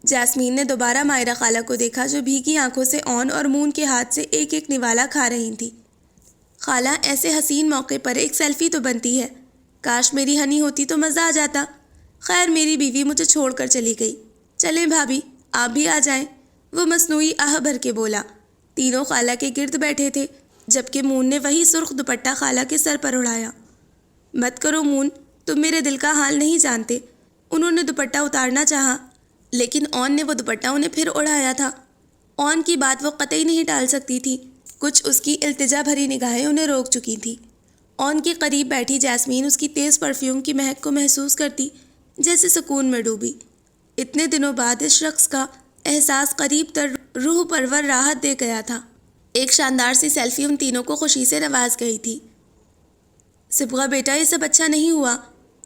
جیسمین نے دوبارہ مائرہ خالہ کو دیکھا جو بھیگی آنکھوں سے اون اور مون کے ہاتھ سے ایک ایک نوالا کھا رہی تھی۔ خالہ، ایسے حسین موقع پر ایک سیلفی تو بنتی ہے۔ کاش میری ہنی ہوتی تو مزہ آ جاتا۔ خیر میری بیوی مجھے چھوڑ کر چلی گئی۔ چلیں بھابھی، آپ بھی آ جائیں، وہ مصنوعی آہ بھر کے بولا۔ تینوں خالہ کے گرد بیٹھے تھے جبکہ مون نے وہی سرخ دوپٹہ خالہ کے سر پر اڑایا۔ مت کرو مون، تم میرے دل کا حال نہیں جانتے۔ انہوں نے دوپٹہ اتارنا چاہا لیکن اون نے وہ دوپٹہ انہیں پھر اڑایا تھا۔ اون کی بات وہ قطعی نہیں ٹال سکتی تھی، کچھ اس کی التجا بھری نگاہیں انہیں روک چکی تھی۔ اون کے قریب بیٹھی جیسمین اس کی تیز پرفیوم کی مہک کو محسوس کرتی جیسے سکون میں ڈوبی۔ اتنے دنوں بعد اس شخص کا احساس قریب تر روح پرور راحت دے گیا تھا۔ ایک شاندار سی سیلفی ان تینوں کو خوشی سے نواز گئی تھی۔ صبغہ بیٹا، یہ سب اچھا نہیں ہوا۔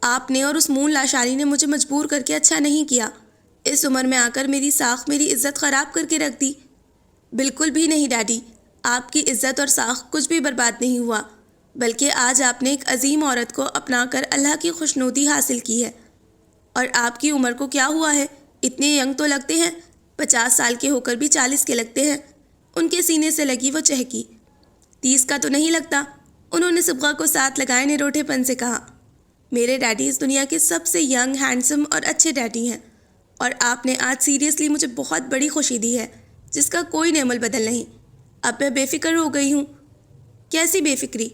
آپ نے اور اس مون لاشاری نے مجھے مجبور کر کے اچھا نہیں کیا۔ اس عمر میں آ کر میری ساکھ، میری عزت خراب کر کے رکھ دی۔ بالکل بھی نہیں ڈیڈی، آپ کی عزت اور ساکھ کچھ بھی برباد نہیں ہوا، بلکہ آج آپ نے ایک عظیم عورت کو اپنا کر اللہ کی خوشنودی حاصل کی ہے۔ اور آپ کی عمر کو کیا ہوا ہے؟ اتنے ینگ تو لگتے ہیں، 50 سال کے ہو کر بھی 40 کے لگتے ہیں۔ ان کے سینے سے لگی وہ چہکی۔ 30 کا تو نہیں لگتا، انہوں نے صبغہ کو ساتھ لگائے نروٹھے پن سے کہا۔ میرے ڈیڈی اس دنیا کے سب سے ینگ، ہینڈسم اور اچھے ڈیڈی ہیں، اور آپ نے آج سیریسلی مجھے بہت بڑی خوشی دی ہے جس کا کوئی نعمل بدل نہیں۔ اب میں بے فکر ہو گئی ہوں۔ کیسی بے فکری؟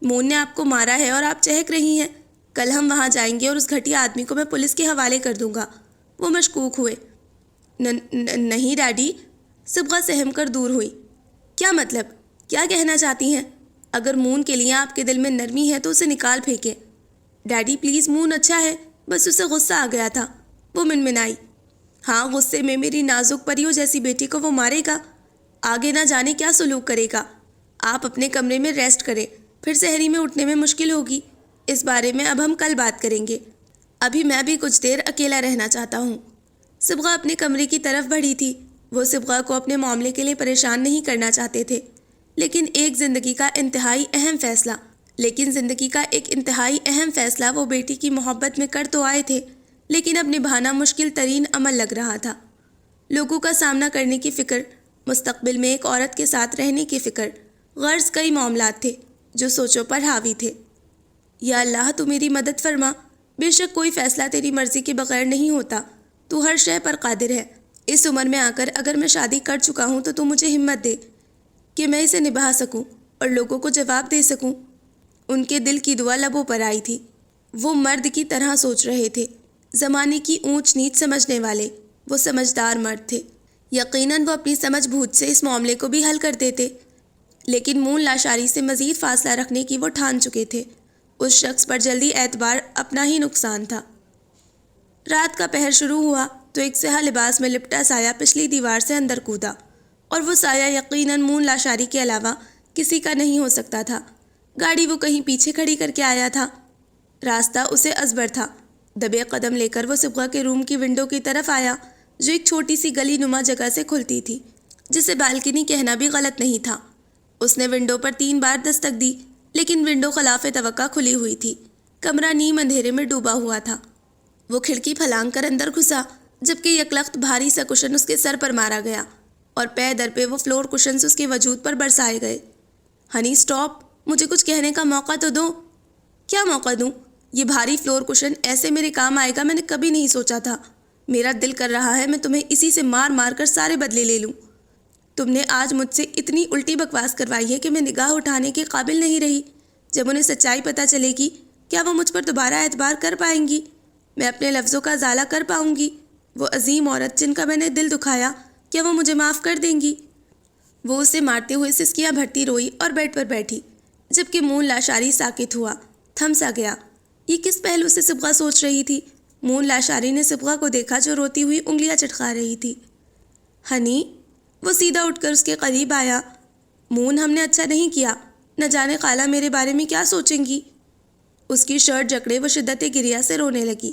مون نے آپ کو مارا ہے اور آپ چہک رہی ہیں۔ کل ہم وہاں جائیں گے اور اس گھٹیا آدمی کو میں پولیس کے حوالے کر دوں گا۔ وہ مشکوک ہوئے۔ نہیں ڈیڈی، صبغہ سہم کر دور ہوئی۔ کیا مطلب؟ کیا کہنا چاہتی ہیں؟ اگر مون کے لیے آپ کے دل میں نرمی ہے تو اسے نکال پھینکیں۔ ڈیڈی پلیز، مون اچھا ہے، بس اسے غصہ آ گیا تھا، وہ منمنائی۔ ہاں، غصے میں میری نازک پریوں جیسی بیٹی کو وہ مارے گا، آگے نہ جانے کیا سلوک کرے گا۔ آپ اپنے کمرے میں ریسٹ کریں، پھر سحری میں اٹھنے میں مشکل ہوگی۔ اس بارے میں اب ہم کل بات کریں گے، ابھی میں بھی کچھ دیر اکیلا رہنا چاہتا ہوں۔ صبغہ اپنے کمرے کی طرف بڑھی تھی۔ وہ صبغہ کو اپنے معاملے کے لیے پریشان نہیں کرنا چاہتے تھے، لیکن ایک زندگی کا انتہائی اہم فیصلہ وہ بیٹی کی محبت میں کر تو آئے تھے، لیکن اب نبھانا مشکل ترین عمل لگ رہا تھا۔ لوگوں کا سامنا کرنے کی فکر، مستقبل میں ایک عورت کے ساتھ رہنے کی فکر، غرض کئی معاملات تھے جو سوچوں پر حاوی تھے۔ یا اللہ، تو میری مدد فرما۔ بے شک کوئی فیصلہ تیری مرضی کے بغیر نہیں ہوتا، تو ہر شے پر قادر ہے۔ اس عمر میں آ کر اگر میں شادی کر چکا ہوں تو مجھے ہمت دے کہ میں اسے نبھا سکوں اور لوگوں کو جواب دے سکوں۔ ان کے دل کی دعا لبوں پر آئی تھی۔ وہ مرد کی طرح سوچ رہے تھے، زمانے کی اونچ نیچ سمجھنے والے، وہ سمجھدار مرد تھے۔ یقیناً وہ اپنی سمجھ بوجھ سے اس معاملے کو بھی حل کر دیتے، لیکن مون لاشاری سے مزید فاصلہ رکھنے کی وہ ٹھان چکے تھے۔ اس شخص پر جلدی اعتبار اپنا ہی نقصان تھا۔ رات کا پہر شروع ہوا تو ایک سیاہ لباس میں لپٹا سایہ پچھلی دیوار سے اندر کودا، اور وہ سایہ یقیناً مون لاشاری کے علاوہ کسی کا نہیں ہو سکتا تھا۔ گاڑی وہ کہیں پیچھے کھڑی کر کے آیا تھا۔ راستہ اسے ازبر تھا۔ دبے قدم لے کر وہ صبغہ کے روم کی ونڈو کی طرف آیا جو ایک چھوٹی سی گلی نما جگہ سے کھلتی تھی، جسے بالکنی کہنا بھی غلط نہیں تھا۔ اس نے ونڈو پر 3 بار دستک دی، لیکن ونڈو خلاف توقع کھلی ہوئی تھی۔ کمرہ نیم اندھیرے میں ڈوبا ہوا تھا۔ وہ کھڑکی پھلانگ کر اندر گھسا، جبکہ یکلخت بھاری سا کشن اس کے سر پر مارا گیا اور پے در پہ وہ فلور کشنز اس کے وجود پر برسائے گئے۔ ہنی سٹاپ، مجھے کچھ کہنے کا موقع تو دو۔ کیا موقع دوں؟ یہ بھاری فلور کشن ایسے میرے کام آئے گا میں نے کبھی نہیں سوچا تھا۔ میرا دل کر رہا ہے میں تمہیں اسی سے مار مار کر سارے بدلے لے لوں۔ تم نے آج مجھ سے اتنی الٹی بکواس کروائی ہے کہ میں نگاہ اٹھانے کے قابل نہیں رہی۔ جب انہیں سچائی پتہ چلے گی، کیا وہ مجھ پر دوبارہ اعتبار کر پائیں گی؟ میں اپنے لفظوں کا ازالہ کر پاؤں گی؟ وہ عظیم عورت جن کا میں نے دل دکھایا، کیا وہ مجھے معاف کر دیں گی؟ وہ اسے مارتے ہوئے سسکیاں بھرتی روئی اور بیڈ پر بیٹھی، جبکہ مون لاشاری ساکت ہوا، تھم سا گیا۔ یہ کس پہلو سے صبغہ سوچ رہی تھی؟ مون لاشاری نے صبغہ کو دیکھا جو روتی ہوئی انگلیاں چٹکا رہی تھی۔ ہنی، وہ سیدھا اٹھ کر اس کے قریب آیا۔ مون، ہم نے اچھا نہیں کیا، نہ جانے خالہ میرے بارے میں کیا سوچیں گی۔ اس کی شرٹ جکڑے وہ شدت گریہ سے رونے لگی۔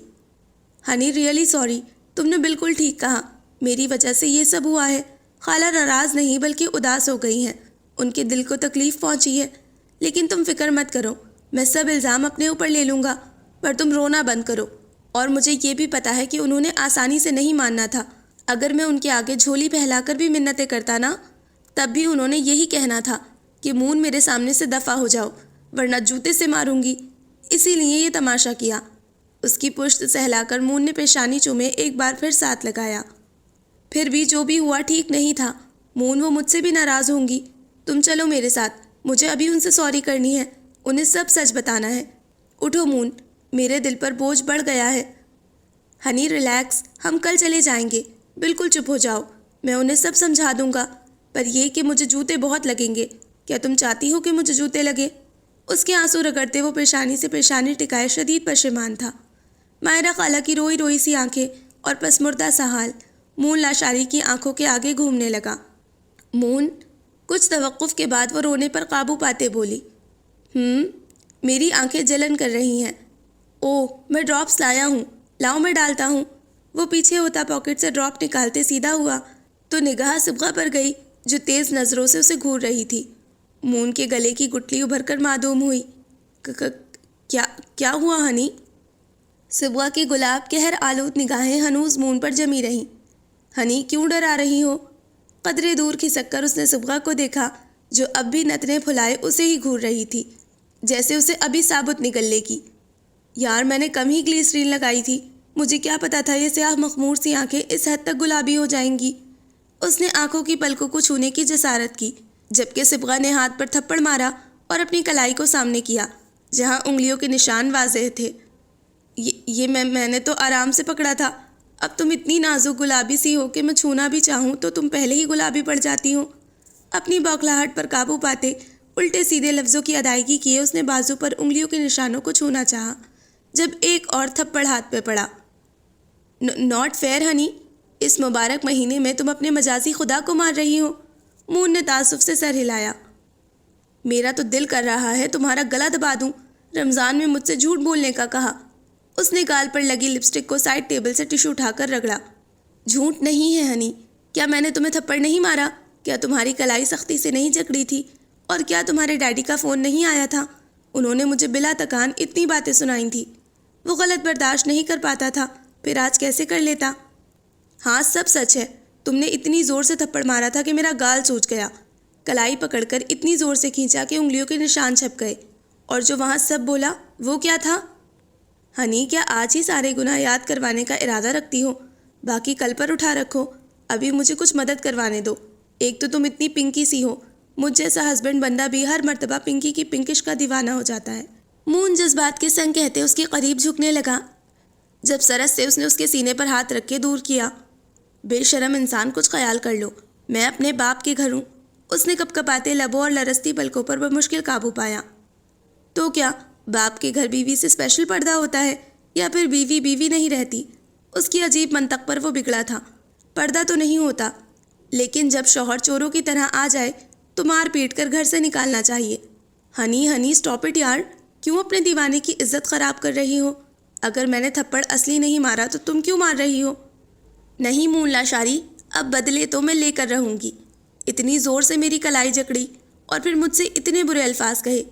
ہنی، ریئلی سوری، تم نے بالکل ٹھیک کہا، میری وجہ سے یہ سب ہوا ہے۔ خالہ ناراض نہیں بلکہ اداس ہو گئی ہیں۔ ان کے دل کو تکلیف پہنچی ہے، لیکن تم فکر مت کرو، میں سب الزام اپنے اوپر لے لوں گا، پر تم رونا بند کرو۔ اور مجھے یہ بھی پتہ ہے کہ انہوں نے آسانی سے نہیں ماننا تھا۔ اگر میں ان کے آگے جھولی پہلا کر بھی منتیں کرتا نا، تب بھی انہوں نے یہی کہنا تھا کہ مون میرے سامنے سے دفع ہو جاؤ ورنہ جوتے سے ماروں گی، اسی لیے یہ تماشا کیا۔ اس کی پشت سہلا کر مون نے پیشانی چومے ایک بار پھر ساتھ لگایا۔ پھر بھی جو بھی ہوا ٹھیک نہیں تھا، مون وہ مجھ سے بھی ناراض ہوں گی۔ تم چلو میرے ساتھ، مجھے ابھی ان سے سوری کرنی ہے، انہیں سب سچ بتانا ہے۔ اٹھو مون، میرے دل پر بوجھ بڑھ گیا ہے۔ ہنی ریلیکس، ہم کل چلے جائیں گے، بالکل چپ ہو جاؤ، میں انہیں سب سمجھا دوں گا، پر یہ کہ مجھے جوتے بہت لگیں گے۔ کیا تم چاہتی ہو کہ مجھے جوتے لگے؟ اس کے آنسو رگڑتے وہ پیشانی سے پیشانی ٹکائے شدید پشیمان تھا۔ مائرہ خالہ کی روئی روئی سی آنکھیں اور پسمردہ سا حال مون لاشاری کی آنکھوں کے آگے گھومنے لگا۔ مون، کچھ توقف کے بعد وہ رونے پر قابو پاتے بولی، میری آنکھیں جلن کر رہی ہیں۔ اوہ، میں ڈراپس لایا ہوں، لاؤ میں ڈالتا ہوں۔ وہ پیچھے ہوتا پاکٹ سے ڈراپ نکالتے سیدھا ہوا تو نگاہ صبغہ پر گئی جو تیز نظروں سے اسے گھور رہی تھی۔ مون کے گلے کی گٹلی ابھر کر معدوم ہوئی۔ کیا ہوا ہنی؟ صبغہ کی گلاب کہر آلود نگاہیں ہنوز مون پر جمی رہیں۔ ہنی، کیوں ڈرا رہی ہو؟ قدرے دور کھسک کر اس نے صبغہ کو دیکھا جو اب بھی نتنے پھلائے اسے ہی گھور رہی تھی، جیسے اسے ابھی ثابت نکل لے گی۔ یار، میں نے کم ہی گلیسرین لگائی تھی، مجھے کیا پتا تھا یہ سیاہ مخمور سی آنکھیں اس حد تک گلابی ہو جائیں گی۔ اس نے آنکھوں کی پلکوں کو چھونے کی جسارت کی، جبکہ صبغہ نے ہاتھ پر تھپڑ مارا اور اپنی کلائی کو سامنے کیا جہاں انگلیوں کے نشان واضح تھے۔ یہ میں نے تو آرام سے پکڑا تھا، اب تم اتنی نازک گلابی سی ہو کہ میں چھونا بھی چاہوں تو تم پہلے ہی گلابی پڑ جاتی ہو۔ اپنی بوکھلاہٹ پر قابو پاتے الٹے سیدھے لفظوں کی ادائیگی کیے اس نے بازو پر انگلیوں کے نشانوں کو چھونا چاہا، جب ایک اور تھپڑ ہاتھ پہ پڑا۔ ناٹ فیئر ہنی، اس مبارک مہینے میں تم اپنے مجازی خدا کو مار رہی ہو۔ مون نے تعصب سے سر ہلایا۔ میرا تو دل کر رہا ہے تمہارا گلا دبا دوں، رمضان میں مجھ سے جھوٹ بولنے کا کہا۔ اس نے گال پر لگی لپسٹک کو سائڈ ٹیبل سے ٹشو اٹھا کر رگڑا۔ جھوٹ نہیں ہے ہنی، کیا میں نے تمہیں تھپڑ نہیں مارا؟ کیا تمہاری کلائی سختی سے نہیں جکڑی تھی؟ اور کیا تمہارے ڈیڈی کا فون نہیں آیا تھا؟ انہوں نے مجھے بلا تکان اتنی باتیں سنائی تھیں۔ وہ غلط برداشت نہیں کر پاتا تھا، پھر آج کیسے کر لیتا؟ ہاں، سب سچ ہے، تم نے اتنی زور سے تھپڑ مارا تھا کہ میرا گال سوج گیا، کلائی پکڑ کر اتنی زور سے کھینچا کہ انگلیوں کے نشان چھپ گئے، اور جو وہاں سب بولا وہ کیا تھا؟ ہنی، کیا آج ہی سارے گناہ یاد کروانے کا ارادہ رکھتی ہو؟ باقی کل پر اٹھا رکھو، ابھی مجھے کچھ مدد کروانے دو۔ ایک تو تم اتنی پنکی سی ہو، مجھ جیسا ہسبینڈ بندہ بھی ہر مرتبہ پنکی کی پنکش کا دیوانہ ہو جاتا ہے۔ مون جذبات کے سنگ کہتے اس کے قریب جھکنے لگا، جب سرس سے اس نے اس کے سینے پر ہاتھ رکھ کے دور کیا۔ بے شرم انسان، کچھ خیال کر لو، میں اپنے باپ کے گھر ہوں۔ اس نے کپکپاتے لبوں اور لرزتی پلکوں پر بمشکل قابو پایا۔ تو کیا باپ کے گھر بیوی سے اسپیشل پردہ ہوتا ہے، یا پھر بیوی بیوی نہیں رہتی؟ اس کی عجیب منطق پر وہ بگڑا تھا۔ پردہ تو نہیں ہوتا، لیکن جب شوہر چوروں کی طرح آ جائے تو مار پیٹ کر گھر سے نکالنا چاہیے۔ ہنی اسٹاپ اٹ یار، کیوں اپنے دیوانے کی عزت خراب کر رہی ہو؟ اگر میں نے تھپڑ اصلی نہیں مارا تو تم کیوں مار رہی ہو؟ نہیں مون لاشاری، اب بدلے تو میں لے کر رہوں گی۔ اتنی زور سے میری کلائی جکڑی اور پھر مجھ سے اتنے برے الفاظ کہے۔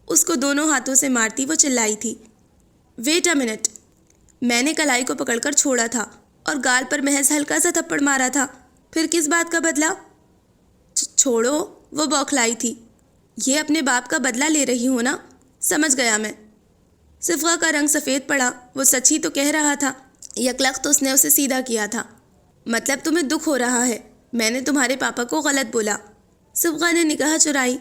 اس کو دونوں ہاتھوں سے مارتی وہ چلائی تھی، ویٹ اے منٹ، میں نے کلائی کو پکڑ کر چھوڑا تھا اور گال پر محض ہلکا سا تھپڑ مارا تھا، پھر کس بات کا بدلہ؟ چھوڑو، وہ بوکھلائی تھی۔ یہ اپنے باپ کا بدلہ لے رہی ہو نا؟ سمجھ گیا میں۔ صفغہ کا رنگ سفید پڑا، وہ سچ ہی تو کہہ رہا تھا۔ یکلخت اس نے اسے سیدھا کیا تھا۔ مطلب تمہیں دکھ ہو رہا ہے، میں نے تمہارے پاپا کو غلط بولا؟ صفغہ نے نگاہ چرائی،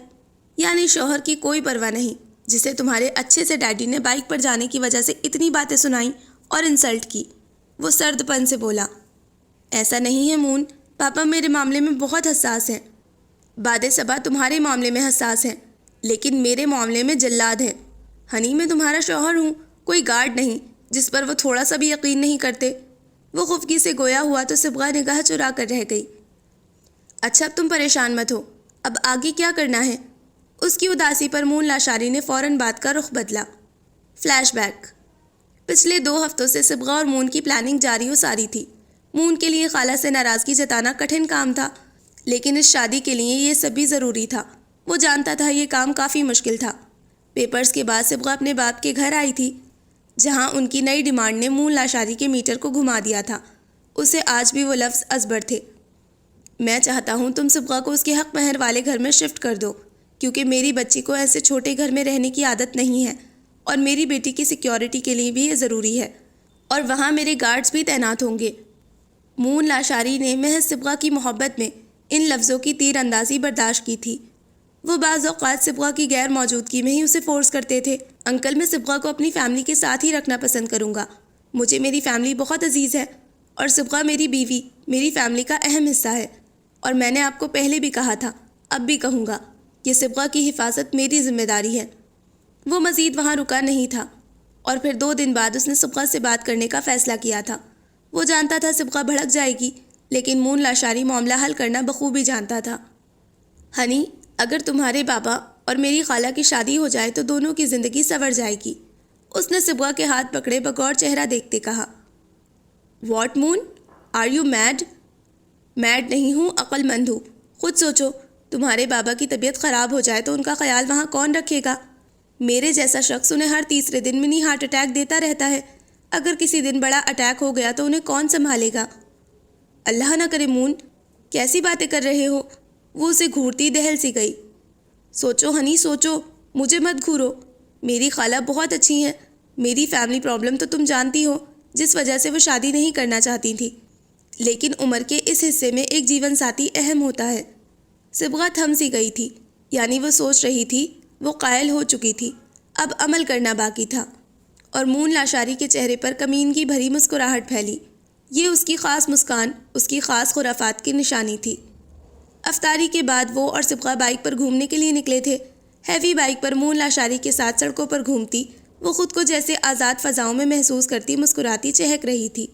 یعنی شوہر کی کوئی پرواہ نہیں، جسے تمہارے اچھے سے ڈیڈی نے بائک پر جانے کی وجہ سے اتنی باتیں سنائیں اور انسلٹ کی۔ وہ سرد پن سے بولا، ایسا نہیں ہے مون، پاپا میرے معاملے میں بہت حساس ہیں۔ باد صبا تمہارے معاملے میں حساس ہیں، لیکن میرے معاملے میں جلاد ہیں۔ ہنی، میں تمہارا شوہر ہوں، کوئی گارڈ نہیں جس پر وہ تھوڑا سا بھی یقین نہیں کرتے۔ وہ خفگی سے گویا ہوا تو صبغہ نگاہ چرا کر رہ گئی۔ اچھا، اب تم پریشان مت ہو، اب آگے کیا کرنا ہے؟ اس کی اداسی پر مون لاشاری نے فوراً بات کا رخ بدلا۔ Flashback. پچھلے 2 ہفتوں سے صبغہ اور مون کی پلاننگ جاری و ساری تھی۔ مون کے لیے خالہ سے ناراضگی جتانا کٹھن کام تھا، لیکن اس شادی کے لیے یہ سب بھی ضروری تھا۔ وہ جانتا تھا یہ کام کافی مشکل تھا۔ پیپرز کے بعد صبغہ اپنے باپ کے گھر آئی تھی، جہاں ان کی نئی ڈیمانڈ نے مون لاشاری کے میٹر کو گھما دیا تھا۔ اسے آج بھی وہ لفظ ازبر تھے۔ میں چاہتا ہوں تم صبغہ کو اس کے حق مہر والے گھر میں شفٹ کر دو، کیونکہ میری بچی کو ایسے چھوٹے گھر میں رہنے کی عادت نہیں ہے، اور میری بیٹی کی سیکیورٹی کے لیے بھی یہ ضروری ہے، اور وہاں میرے گارڈز بھی تعینات ہوں گے۔ مون لاشاری نے محض صبغہ کی محبت میں ان لفظوں کی تیر اندازی برداشت کی تھی۔ وہ بعض اوقات صبغہ کی غیر موجودگی میں ہی اسے فورس کرتے تھے۔ انکل، میں صبغہ کو اپنی فیملی کے ساتھ ہی رکھنا پسند کروں گا۔ مجھے میری فیملی بہت عزیز ہے، اور صبغہ میری بیوی، میری فیملی کا اہم حصہ ہے، اور میں نے آپ کو پہلے بھی کہا تھا، اب بھی کہوں گا کہ صبغہ کی حفاظت میری ذمہ داری ہے۔ وہ مزید وہاں رکا نہیں تھا، اور پھر 2 دن بعد اس نے صبغہ سے بات کرنے کا فیصلہ کیا تھا۔ وہ جانتا تھا صبغہ بھڑک جائے گی، لیکن مون لاشاری معاملہ حل کرنا بخوبی جانتا تھا۔ ہنی، اگر تمہارے بابا اور میری خالہ کی شادی ہو جائے تو دونوں کی زندگی سنور جائے گی۔ اس نے صبغہ کے ہاتھ پکڑے بغور چہرہ دیکھتے کہا۔ What Moon, are you mad? Mad نہیں ہوں، عقل مند ہوں۔ خود سوچو، تمہارے بابا کی طبیعت خراب ہو جائے تو ان کا خیال وہاں کون رکھے گا؟ میرے جیسا شخص انہیں ہر تیسرے دن منی ہارٹ اٹیک دیتا رہتا ہے۔ اگر کسی دن بڑا اٹیک ہو گیا تو انہیں کون سنبھالے گا؟ اللہ نہ کرے مون، کیسی باتیں کر رہے ہو؟ وہ اسے گھورتی دہل سی گئی۔ سوچو ہنی، سوچو، مجھے مت گھورو۔ میری خالہ بہت اچھی ہیں۔ میری فیملی پرابلم تو تم جانتی ہو، جس وجہ سے وہ شادی نہیں کرنا چاہتی تھی، لیکن عمر کے اس حصے میں ایک جیون ساتھی اہم ہوتا ہے۔ صبغہ تھم سی گئی تھی، یعنی وہ سوچ رہی تھی، وہ قائل ہو چکی تھی، اب عمل کرنا باقی تھا، اور مون لاشاری کے چہرے پر کمینگی بھری مسکراہٹ پھیلی۔ یہ اس کی خاص مسکان، اس کی خاص خرافات کی نشانی تھی۔ افطاری کے بعد وہ اور صبغہ بائک پر گھومنے کے لیے نکلے تھے۔ ہیوی بائک پر مون لاشاری کے ساتھ سڑکوں پر گھومتی، وہ خود کو جیسے آزاد فضاؤں میں محسوس کرتی مسکراتی چہک رہی تھی۔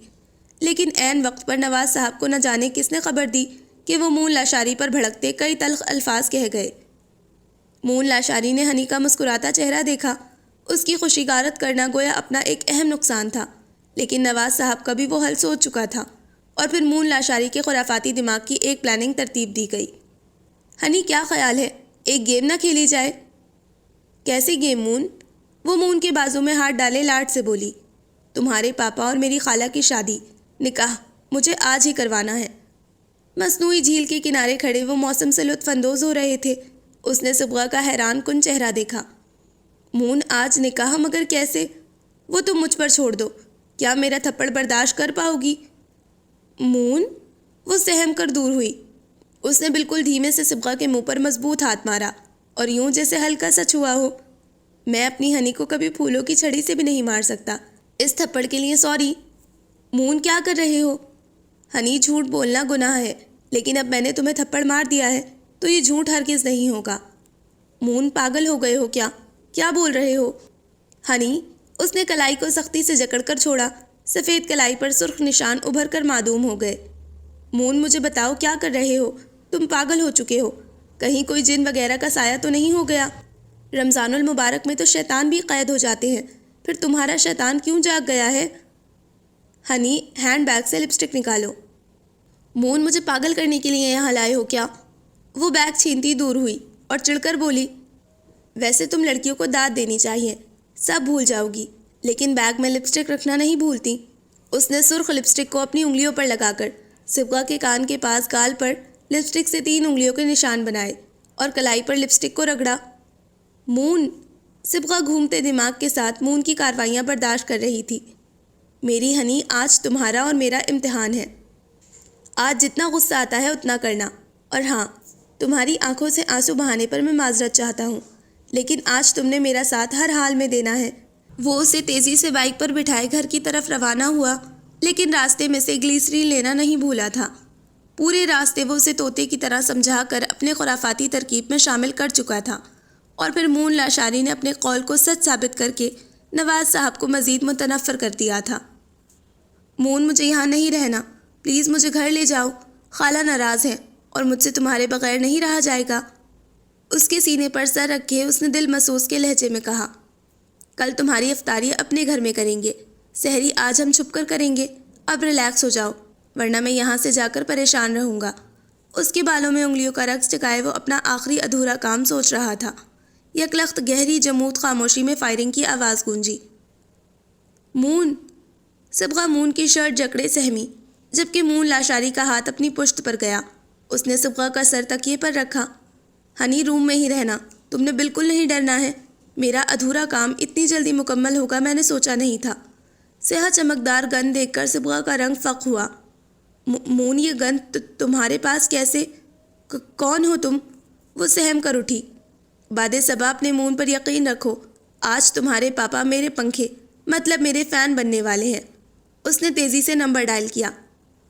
لیکن عین وقت پر نواز صاحب کو نہ جانے کس نے خبر دی کہ وہ مون لاشاری پر بھڑکتے کئی تلخ الفاظ کہہ گئے۔ مون لاشاری نے ہنی کا مسکراتا چہرہ دیکھا۔ اس کی خوشی غارت کرنا گویا اپنا ایک اہم نقصان تھا، لیکن نواز صاحب کا بھی وہ حل سوچ چکا تھا، اور پھر مون لاشاری کے خرافاتی دماغ کی ایک پلاننگ ترتیب دی گئی۔ ہنی، کیا خیال ہے، ایک گیم نہ کھیلی جائے؟ کیسی گیم مون؟ وہ مون کے بازو میں ہاتھ ڈالے لاڈ سے بولی۔ تمہارے پاپا اور میری خالہ کی شادی، نکاح مجھے آج ہی کروانا ہے۔ مصنوعی جھیل کے کنارے کھڑے وہ موسم سے لطف اندوز ہو رہے تھے۔ اس نے صبغہ کا حیران کن چہرہ دیکھا۔ مون، آج نکاح؟ مگر کیسے؟ وہ تم مجھ پر چھوڑ دو، کیا میرا تھپڑ برداشت کر پاؤ گی؟ مون، وہ سہم کر دور ہوئی۔ اس نے بالکل دھیمے سے صبغہ کے منہ پر مضبوط ہاتھ مارا، اور یوں جیسے ہلکا سا چھوا ہو۔ میں اپنی ہنی کو کبھی پھولوں کی چھڑی سے بھی نہیں مار سکتا، اس تھپڑ کے لیے سوری۔ مون، کیا کر رہے ہو؟ ہنی، جھوٹ بولنا گناہ ہے، لیکن اب میں نے تمہیں تھپڑ مار دیا ہے تو یہ جھوٹ ہرگز نہیں ہوگا۔ مون، پاگل ہو گئے ہو کیا؟ کیا بول رہے ہو؟ ہنی، اس نے کلائی کو سختی سے جکڑ کر چھوڑا۔ سفید کلائی پر سرخ نشان ابھر کر معدوم ہو گئے۔ مون، مجھے بتاؤ کیا کر رہے ہو؟ تم پاگل ہو چکے ہو، کہیں کوئی جن وغیرہ کا سایہ تو نہیں ہو گیا؟ رمضان المبارک میں تو شیطان بھی قید ہو جاتے ہیں، پھر تمہارا شیطان کیوں جاگ گیا ہے؟ ہنی، ہینڈ بیگ سے لپسٹک نکالو۔ مون، مجھے پاگل کرنے کے لیے یہاں لائے ہو کیا؟ وہ بیگ چھینتی دور ہوئی اور چڑھ کر بولی، ویسے تم لڑکیوں کو داد دینی چاہیے، سب بھول جاؤ گی، لیکن بیگ میں لپسٹک رکھنا نہیں بھولتی۔ اس نے سرخ لپسٹک کو اپنی انگلیوں پر لگا کر صبغہ کے کان کے پاس گال پر لپسٹک سے 3 انگلیوں کے نشان بنائے اور کلائی پر لپسٹک کو رگڑا۔ مون، صبغہ گھومتے دماغ کے ساتھ مون کی کاروائیاں برداشت کر رہی تھی۔ میری ہنی، آج تمہارا اور میرا امتحان ہے۔ آج جتنا غصہ آتا ہے اتنا کرنا، اور ہاں، تمہاری آنکھوں سے آنسو بہانے پر میں معذرت چاہتا ہوں، لیکن آج تم نے میرا ساتھ ہر حال میں دینا ہے۔ وہ اسے تیزی سے بائک پر بٹھائے گھر کی طرف روانہ ہوا، لیکن راستے میں سے گلیسرین لینا نہیں بھولا تھا۔ پورے راستے وہ اسے طوطے کی طرح سمجھا کر اپنے خرافاتی ترکیب میں شامل کر چکا تھا، اور پھر مون لاشاری نے اپنے قول کو سچ ثابت کر کے نواز صاحب کو مزید متنفر کر دیا تھا۔ مون، مجھے یہاں نہیں رہنا، پلیز مجھے گھر لے جاؤ، خالہ ناراض ہیں اور مجھ سے تمہارے بغیر نہیں رہا جائے گا۔ اس کے سینے پر سر رکھے اس نے دل محسوس کے لہجے میں کہا، کل تمہاری افطاری اپنے گھر میں کریں گے، سحری آج ہم چھپ کر کریں گے، اب ریلیکس ہو جاؤ، ورنہ میں یہاں سے جا کر پریشان رہوں گا۔ اس کے بالوں میں انگلیوں کا رقص ٹکائے وہ اپنا آخری ادھورا کام سوچ رہا تھا۔ یکلخت گہری جمود خاموشی میں فائرنگ کی آواز گونجی۔ مون! صبغہ مون کی شرٹ جکڑے سہمی، جبکہ مون لاشاری کا ہاتھ اپنی پشت پر گیا۔ اس نے صبغہ کا سر تکیے پر رکھا۔ ہنی، روم میں ہی رہنا، تم نے بالکل نہیں ڈرنا ہے۔ میرا ادھورا کام اتنی جلدی مکمل ہوگا میں نے سوچا نہیں تھا۔ سیاہ چمکدار گن دیکھ کر صبغہ کا رنگ فق ہوا۔ مون، یہ گن تمہارے پاس کیسے؟ کون ہو تم؟ وہ سہم کر اٹھی۔ باد صبا، اپنے مون پر یقین رکھو، آج تمہارے پاپا میرے پنکھے مطلب میرے فین بننے والے ہیں۔ اس نے تیزی سے نمبر ڈائل کیا۔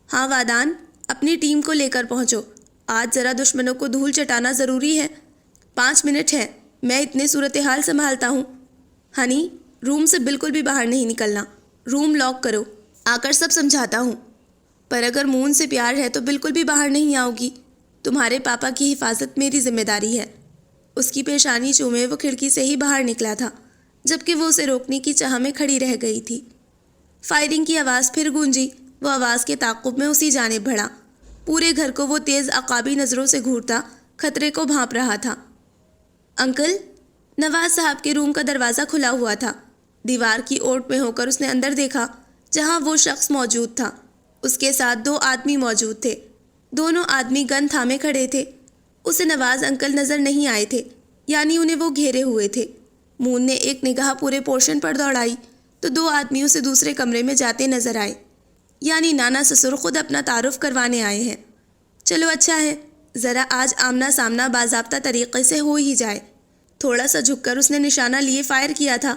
ہاں وادان، اپنی ٹیم کو لے کر پہنچو، آج ذرا دشمنوں کو دھول چٹانا ضروری ہے۔ 5 منٹ ہے، میں اتنے صورتحال سنبھالتا ہوں۔ ہنی، روم سے بالکل بھی باہر نہیں نکلنا، روم لاک کرو، آ کر سب سمجھاتا ہوں۔ پر اگر مون سے پیار ہے تو بالکل بھی باہر نہیں آؤ گی، تمہارے پاپا کی حفاظت میری ذمہ داری ہے۔ اس کی پیشانی چومے وہ کھڑکی سے ہی باہر نکلا تھا، جبکہ وہ اسے روکنے کی چاہ میں کھڑی رہ گئی تھی۔ فائرنگ کی آواز پھر گونجی۔ وہ آواز کے تعاقب میں اسی جانب بڑھا۔ پورے گھر کو وہ تیز عقابی نظروں سے گھورتا خطرے کو بھانپ رہا تھا۔ انکل! نواز صاحب کے روم کا دروازہ کھلا ہوا تھا۔ دیوار کی اوٹ میں ہو کر اس نے اندر دیکھا، جہاں وہ شخص موجود تھا۔ اس کے ساتھ 2 آدمی موجود تھے۔ دونوں آدمی گن تھامے کھڑے تھے۔ اسے نواز انکل نظر نہیں آئے تھے، یعنی انہیں وہ گھیرے ہوئے تھے۔ مون نے ایک نگاہ پورے پورشن پر دوڑائی تو 2 آدمی اسے دوسرے کمرے میں جاتے نظر آئے، یعنی نانا سسر خود اپنا تعارف کروانے آئے ہیں۔ چلو اچھا ہے، ذرا آج آمنا سامنا باضابطہ طریقے سے ہو ہی جائے۔ تھوڑا سا جھک کر اس نے نشانہ لیے فائر کیا تھا۔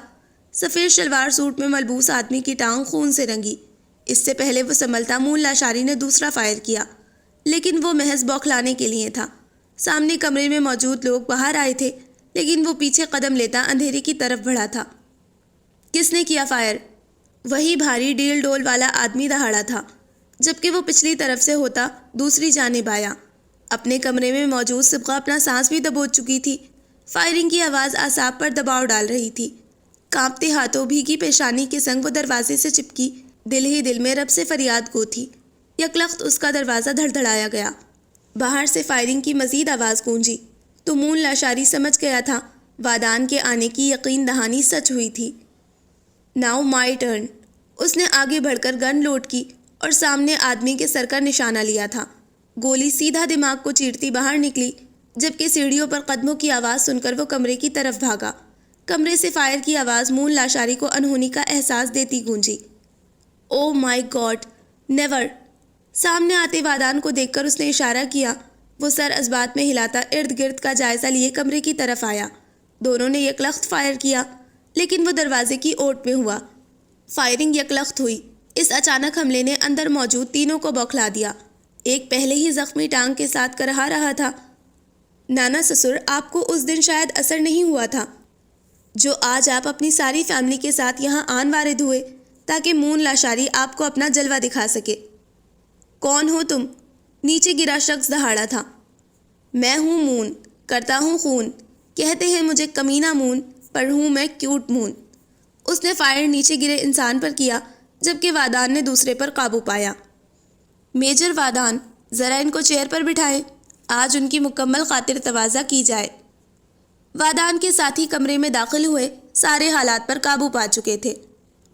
سفید شلوار سوٹ میں ملبوس آدمی کی ٹانگ خون سے رنگی۔ اس سے پہلے وہ سنبھلتا مون لاشاری نے دوسرا فائر کیا، لیکن وہ محض بوکھلانے کے لیے تھا۔ سامنے کمرے میں موجود لوگ باہر آئے تھے، لیکن وہ پیچھے قدم لیتا اندھیرے کی طرف بڑھا تھا۔ کس نے کیا فائر؟ وہی بھاری ڈیل ڈول والا آدمی دہاڑا تھا، جبکہ وہ پچھلی طرف سے ہوتا دوسری جانب آیا۔ اپنے کمرے میں موجود صبغہ اپنا سانس بھی دبوچ چکی تھی۔ فائرنگ کی آواز اعصاب پر دباؤ ڈال رہی تھی۔ کانپتے ہاتھوں بھیگی پیشانی کے سنگ وہ دروازے سے چپکی، دل ہی دل میں رب سے فریاد گو تھی۔ یکلخت اس کا دروازہ دھڑدھڑایا گیا۔ باہر سے فائرنگ کی مزید آواز گونجی تو مون لاشاری سمجھ گیا تھا وادان کے آنے کی یقین دہانی سچ ہوئی تھی۔ Now my turn. اس نے آگے بڑھ کر گن لوڈ کی اور سامنے آدمی کے سر کا نشانہ لیا تھا۔ گولی سیدھا دماغ کو چیرتی باہر نکلی، جبکہ سیڑھیوں پر قدموں کی آواز سن کر وہ کمرے کی طرف بھاگا۔ کمرے سے فائر کی آواز مون لاشاری کو انہونی کا احساس دیتی گونجی۔ او مائی گاڈ، نیور! سامنے آتے وادان کو دیکھ کر اس نے اشارہ کیا۔ وہ سر ازبات میں ہلاتا ارد گرد کا جائزہ لیے کمرے کی طرف آیا۔ دونوں نے یکلخت فائر کیا، لیکن وہ دروازے کی اوٹ میں ہوا۔ فائرنگ یکلخت ہوئی۔ اس اچانک حملے نے اندر موجود تینوں کو بوکھلا دیا۔ ایک پہلے ہی زخمی ٹانگ کے ساتھ کرہا رہا تھا۔ نانا سسر، آپ کو اس دن شاید اثر نہیں ہوا تھا جو آج آپ اپنی ساری فیملی کے ساتھ یہاں آن وارد ہوئے، تاکہ مون لاشاری آپ کو اپنا جلوہ دکھا سکے۔ کون ہو تم؟ نیچے گرا شخص دہاڑا تھا۔ میں ہوں مون، کرتا ہوں خون، کہتے ہیں مجھے کمینہ مون، پر ہوں میں کیوٹ مون۔ اس نے فائر نیچے گرے انسان پر کیا، جبکہ وادان نے دوسرے پر قابو پایا۔ میجر وادان، ذرا ان کو چیئر پر بٹھائیں، آج ان کی مکمل خاطر تواضع کی جائے۔ وادان کے ساتھی کمرے میں داخل ہوئے، سارے حالات پر قابو پا چکے تھے۔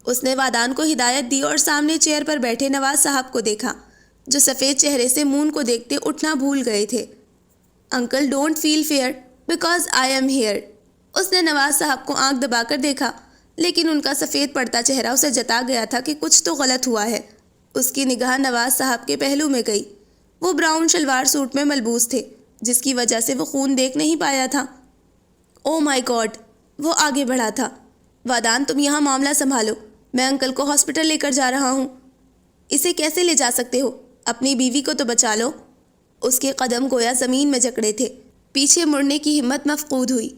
اس نے وادان کو ہدایت دی اور سامنے چیئر پر بیٹھے نواز صاحب کو دیکھا، جو سفید چہرے سے مون کو دیکھتے اٹھنا بھول گئے تھے۔ Uncle don't feel fear because I am here. اس نے نواز صاحب کو آنکھ دبا کر دیکھا، لیکن ان کا سفید پڑتا چہرہ اسے جتا گیا تھا کہ کچھ تو غلط ہوا ہے۔ اس کی نگاہ نواز صاحب کے پہلو میں گئی۔ وہ براؤن شلوار سوٹ میں ملبوس تھے، جس کی وجہ سے وہ خون دیکھ نہیں پایا تھا۔ او مائی گاڈ! وہ آگے بڑھا تھا۔ وادان، تم یہاں معاملہ سنبھالو، میں انکل کو ہاسپٹل لے کر جا رہا ہوں۔ اسے کیسے لے جا سکتے ہو؟ اپنی بیوی کو تو بچا لو۔ اس کے قدم گویا زمین میں جکڑے تھے، پیچھے مڑنے کی ہمت مفقود ہوئی۔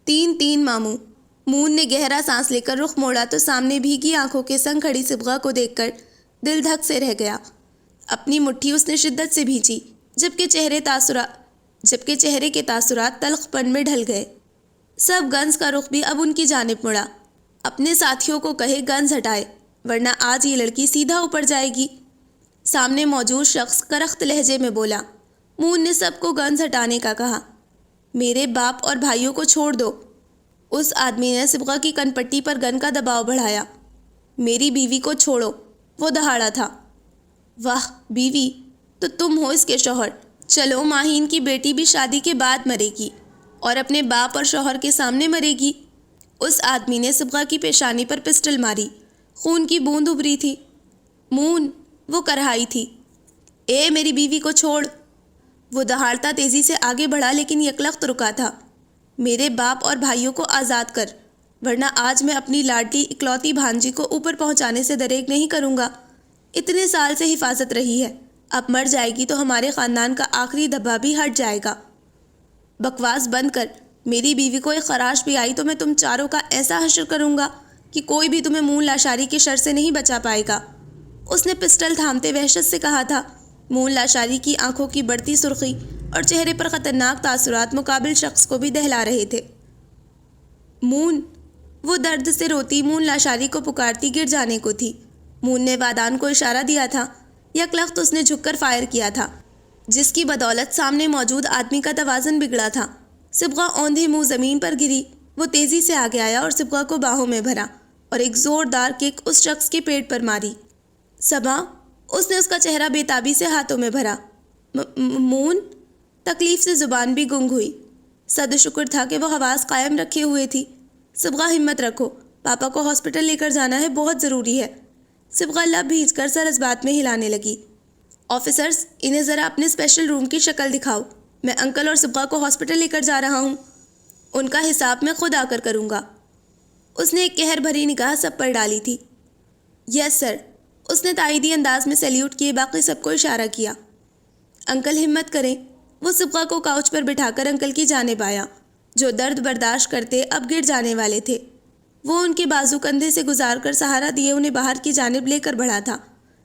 3 ماموں۔ مون نے گہرا سانس لے کر رخ موڑا تو سامنے بھیگی آنکھوں کے سنگ کھڑی صبغہ کو دیکھ کر دل دھک سے رہ گیا۔ اپنی مٹھی اس نے شدت سے بھینچی، جبکہ چہرے کے تاثرات تلخ پن میں ڈھل گئے۔ سب گنز کا رخ بھی اب ان کی جانب مڑا۔ اپنے ساتھیوں کو کہے گنز ہٹائے، ورنہ آج یہ لڑکی سیدھا اوپر جائے گی۔ سامنے موجود شخص کرخت لہجے میں بولا، مون نے سب کو گنز ہٹانے کا کہا۔ میرے باپ اور بھائیوں کو چھوڑ دو۔ اس آدمی نے صبغہ کی کن پٹی پر گن کا دباؤ بڑھایا۔ میری بیوی کو چھوڑو، وہ دہاڑا تھا۔ واہ بیوی، تو تم ہو اس کے شوہر۔ چلو ماہین کی بیٹی بھی شادی کے بعد مرے گی اور اپنے باپ اور شوہر کے سامنے مرے گی۔ اس آدمی نے صبغہ کی پیشانی پر پسٹل ماری۔ خون کی بوند ابری تھی۔ مون، وہ کرہائی تھی۔ اے میری بیوی کو چھوڑ۔ وہ دہاڑتا تیزی سے آگے بڑھا لیکن یکلخت رکا تھا۔ میرے باپ اور بھائیوں کو آزاد کر، ورنہ آج میں اپنی لاڈلی اکلوتی بھانجی کو اوپر پہنچانے سے دریغ نہیں کروں گا۔ اتنے سال سے حفاظت رہی ہے، اب مر جائے گی تو ہمارے خاندان کا آخری دھبا بھی ہٹ جائے گا۔ بکواس بند کر۔ میری بیوی کو ایک خراش بھی آئی تو میں تم چاروں کا ایسا حشر کروں گا کہ کوئی بھی تمہیں مون لاشاری کے شر سے نہیں بچا پائے گا۔ اس نے پسٹل تھامتے وحشت سے کہا تھا۔ مون لاشاری کی آنکھوں کی بڑھتی سرخی اور چہرے پر خطرناک تاثرات مقابل شخص کو بھی دہلا رہے تھے۔ مون، وہ درد سے روتی مون لاشاری کو پکارتی گر جانے کو تھی۔ مون نے وادان کو اشارہ دیا تھا۔ یکلخت اس نے جھک کر فائر کیا تھا، جس کی بدولت سامنے موجود آدمی کا توازن بگڑا تھا۔ صبغہ اوندھے منہ زمین پر گری۔ وہ تیزی سے آگے آیا اور صبغہ کو باہوں میں بھرا اور ایک زوردار کک اس شخص کے پیٹ پر ماری۔ صبا، اس نے اس کا چہرہ بے تابی سے ہاتھوں میں بھرا۔ مون، تکلیف سے زبان بھی گنگ ہوئی۔ صد شکر تھا کہ وہ حواس قائم رکھے ہوئے تھی۔ صبغہ ہمت رکھو، پاپا کو ہاسپٹل لے کر جانا ہے، بہت ضروری ہے۔ صبغہ لب بھیج کر سر اس بات میں ہلانے لگی۔ آفیسرز، انہیں ذرا اپنے اسپیشل روم کی شکل دکھاؤ، میں انکل اور صبغہ کو ہاسپٹل لے کر جا رہا ہوں، ان کا حساب میں خود آ کر کروں گا۔ اس نے ایک قہر بھری نگاہ سب پر ڈالی تھی۔ یس سر، اس نے تائیدی انداز میں سیلیوٹ کیے باقی سب کو اشارہ کیا۔ انکل ہمت کریں۔ وہ صبغہ کو کاؤچ پر بٹھا کر انکل کی جانب آیا، جو درد برداشت کرتے اب گر جانے والے تھے۔ وہ ان کے بازو کندھے سے گزار کر سہارا دیے انہیں باہر کی جانب لے کر بڑھا تھا۔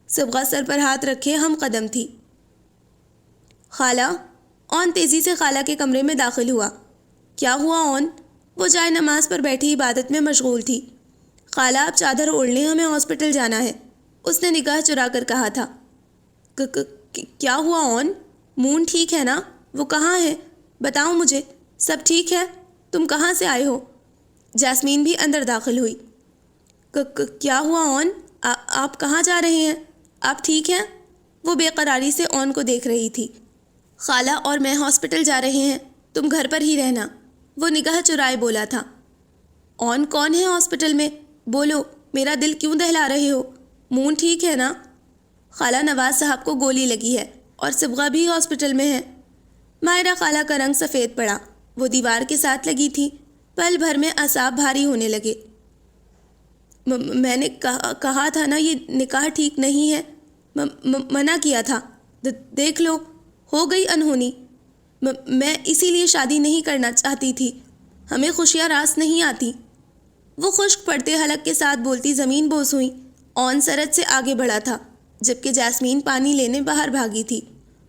صبغہ سر پر ہاتھ رکھے ہم قدم تھی۔ خالہ، اون تیزی سے خالہ کے کمرے میں داخل ہوا۔ کیا ہوا اون؟ وہ جائے نماز پر بیٹھی عبادت میں مشغول تھی۔ خالہ، آپ چادر اوڑھ لیں، ہمیں ہاسپٹل جانا ہے، اس نے نگاہ چرا کر کہا تھا۔ کیا ہوا اون؟ مون ٹھیک ہے نا؟ وہ کہاں ہے؟ بتاؤ مجھے، سب ٹھیک ہے؟ تم کہاں سے آئے ہو؟ جاسمین بھی اندر داخل ہوئی۔ کیا ہوا اون؟ آپ کہاں جا رہے ہیں؟ آپ ٹھیک ہیں؟ وہ بے قراری سے اون کو دیکھ رہی تھی۔ خالہ اور میں ہاسپٹل جا رہے ہیں، تم گھر پر ہی رہنا، وہ نگاہ چرائے بولا تھا۔ اون کون ہے ہاسپٹل میں؟ بولو، میرا دل کیوں دہلا رہے ہو؟ مون ٹھیک ہے نا؟ خالہ، نواز صاحب کو گولی لگی ہے اور صبغہ بھی ہاسپٹل میں ہے۔ مائرہ خالہ کا رنگ سفید پڑا، وہ دیوار کے ساتھ لگی تھی، پل بھر میں اعصاب بھاری ہونے لگے۔ میں نے کہا تھا نا یہ نکاح ٹھیک نہیں ہے، منع کیا تھا، دیکھ لو، ہو گئی انہونی۔ میں اسی لیے شادی نہیں کرنا چاہتی تھی، ہمیں خوشیاں راس نہیں آتی۔ وہ خشک پڑتے حلق کے ساتھ بولتی زمین بوس ہوئی۔ اون سرد سے آگے بڑھا تھا، جبکہ جاسمین پانی لینے باہر بھاگی تھی۔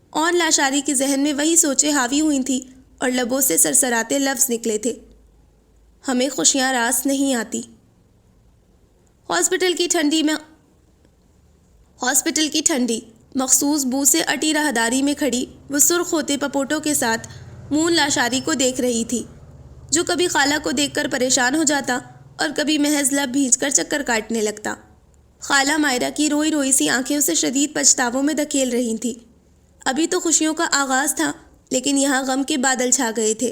اون لاشاری کے ذہن میں وہی سوچیں حاوی ہوئی تھی اور لبوں سے سرسراتے لفظ نکلے تھے، ہمیں خوشیاں راس نہیں آتی۔ ہاسپٹل کی ٹھنڈی مخصوص بو سے اٹی راہداری میں کھڑی وہ سرخ ہوتے پپوٹوں کے ساتھ مون لاشاری کو دیکھ رہی تھی، جو کبھی خالہ کو دیکھ کر پریشان ہو جاتا اور کبھی محض لب بھیج کر چکر کاٹنے لگتا۔ خالہ مائرہ کی روئی روئی سی آنکھیں اسے شدید پچھتاووں میں دھکیل رہی تھیں۔ ابھی تو خوشیوں کا آغاز تھا، لیکن یہاں غم کے بادل چھا گئے تھے۔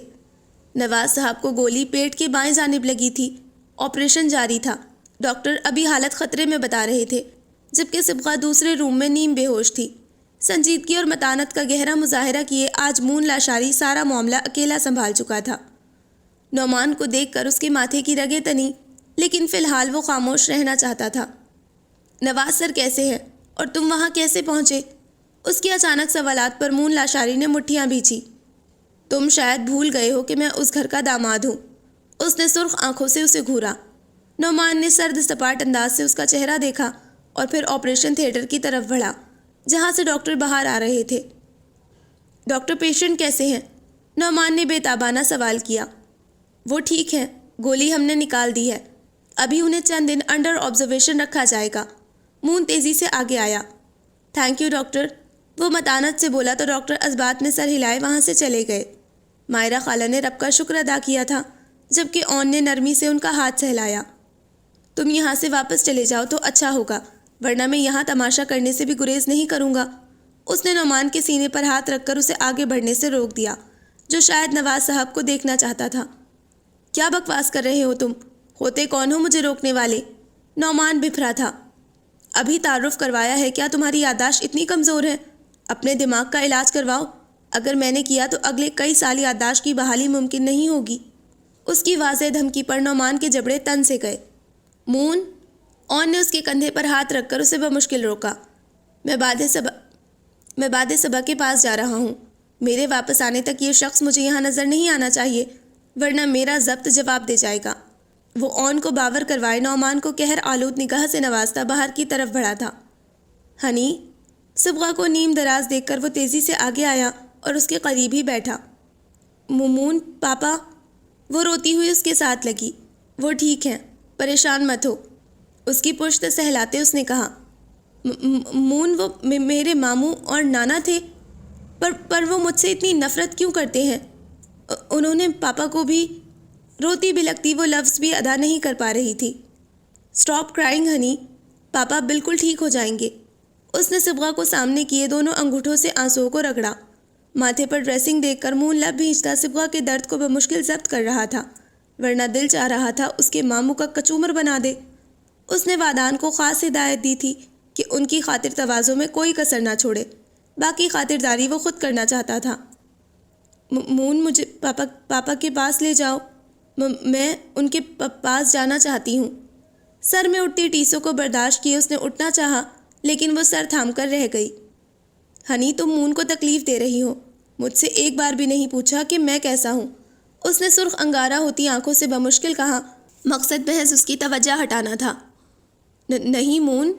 نواز صاحب کو گولی پیٹ کے بائیں جانب لگی تھی، آپریشن جاری تھا، ڈاکٹر ابھی حالت خطرے میں بتا رہے تھے، جبکہ صبغہ دوسرے روم میں نیم بے ہوش تھی۔ سنجیدگی اور متانت کا گہرا مظاہرہ کیے آج مون لاشاری سارا معاملہ اکیلا سنبھال چکا تھا۔ نعمان کو دیکھ کر اس کے ماتھے کی رگیں تنی، لیکن فی الحال وہ خاموش رہنا چاہتا تھا۔ نواز سر کیسے ہیں اور تم وہاں کیسے پہنچے؟ اس کے اچانک سوالات پر مون لاشاری نے مٹھیاں بھیچی۔ تم شاید بھول گئے ہو کہ میں اس گھر کا داماد ہوں، اس نے سرخ آنکھوں سے اسے گھورا۔ نعمان نے سرد سپاٹ انداز سے اس کا چہرہ دیکھا اور پھر آپریشن تھیٹر کی طرف بڑھا، جہاں سے ڈاکٹر باہر آ رہے تھے۔ ڈاکٹر پیشنٹ کیسے ہیں؟ نعمان نے بے تابانہ سوال کیا۔ وہ ٹھیک ہیں، گولی ہم نے نکال دی ہے، ابھی انہیں چند دن انڈر آبزرویشن رکھا جائے گا۔ مون تیزی سے آگے آیا۔ تھینک یو ڈاکٹر، وہ متانت سے بولا تو ڈاکٹر اسبات میں سر ہلائے وہاں سے چلے گئے۔ مائرہ خالہ نے رب کا شکر ادا کیا تھا، جبکہ اون نے نرمی سے ان کا ہاتھ سہلایا۔ تم یہاں سے واپس چلے جاؤ تو اچھا ہوگا، ورنہ میں یہاں تماشا کرنے سے بھی گریز نہیں کروں گا۔ اس نے نعمان کے سینے پر ہاتھ رکھ کر اسے آگے بڑھنے سے روک دیا، جو شاید نواز صاحب کو دیکھنا چاہتا تھا۔ کیا بکواس کر رہے ہو تم؟ ہوتے کون ہو مجھے روکنے والے؟ نعمان بفرا تھا۔ ابھی تعارف کروایا ہے، کیا تمہاری یادداشت اتنی کمزور ہے؟ اپنے دماغ کا علاج کرواؤ، اگر میں نے کیا تو اگلے کئی سال یادداشت کی بحالی ممکن نہیں ہوگی۔ اس کی واضح دھمکی پر نعمان کے جبڑے تن سے گئے۔ مون، اون نے اس کے کندھے پر ہاتھ رکھ کر اسے بمشکل روکا۔ میں بعد صبح کے پاس جا رہا ہوں۔ میرے واپس آنے تک یہ شخص مجھے یہاں نظر نہیں آنا چاہیے، ورنہ میرا ضبط جواب دے جائے گا۔ وہ اون کو باور کروائے نعمان کو قہر آلود نگاہ سے نوازتا باہر کی طرف بڑھا تھا۔ ہنی، صبغہ کو نیم دراز دیکھ کر وہ تیزی سے آگے آیا اور اس کے قریب ہی بیٹھا۔ مون، پاپا۔ وہ روتی ہوئی اس کے ساتھ لگی۔ وہ ٹھیک ہیں، پریشان مت ہو۔ اس کی پشت سہلاتے اس نے کہا۔ مون، وہ میرے ماموں اور نانا تھے، پر وہ مجھ سے اتنی نفرت کیوں کرتے ہیں؟ انہوں نے پاپا کو بھی… روتی بلکتی وہ لفظ بھی ادا نہیں کر پا رہی تھی۔ اسٹاپ کرائنگ ہنی، پاپا بالکل ٹھیک ہو جائیں گے۔ اس نے صبغہ کو سامنے کیے دونوں انگوٹھوں سے آنسوؤں کو رگڑا۔ ماتھے پر ڈریسنگ دیکھ کر مون لب بھینچتا صبغہ کے درد کو بمشکل ضبط کر رہا تھا، ورنہ دل چاہ رہا تھا اس کے ماموں کا کچومر بنا دے۔ اس نے وادان کو خاص ہدایت دی تھی کہ ان کی خاطر تواضع میں کوئی کسر نہ چھوڑے، باقی خاطرداری وہ خود کرنا چاہتا تھا۔ مون، مجھے پاپا کے پاس لے جاؤ، میں ان کے پاس جانا چاہتی ہوں۔ سر میں اٹھتی ٹیسوں کو برداشت کیے اس نے اٹھنا چاہا، لیکن وہ سر تھام کر رہ گئی۔ ہنی، تم مون کو تکلیف دے رہی ہو، مجھ سے ایک بار بھی نہیں پوچھا کہ میں کیسا ہوں۔ اس نے سرخ انگارہ ہوتی آنکھوں سے بمشکل کہا، مقصد محض اس کی توجہ ہٹانا تھا۔ نہیں مون،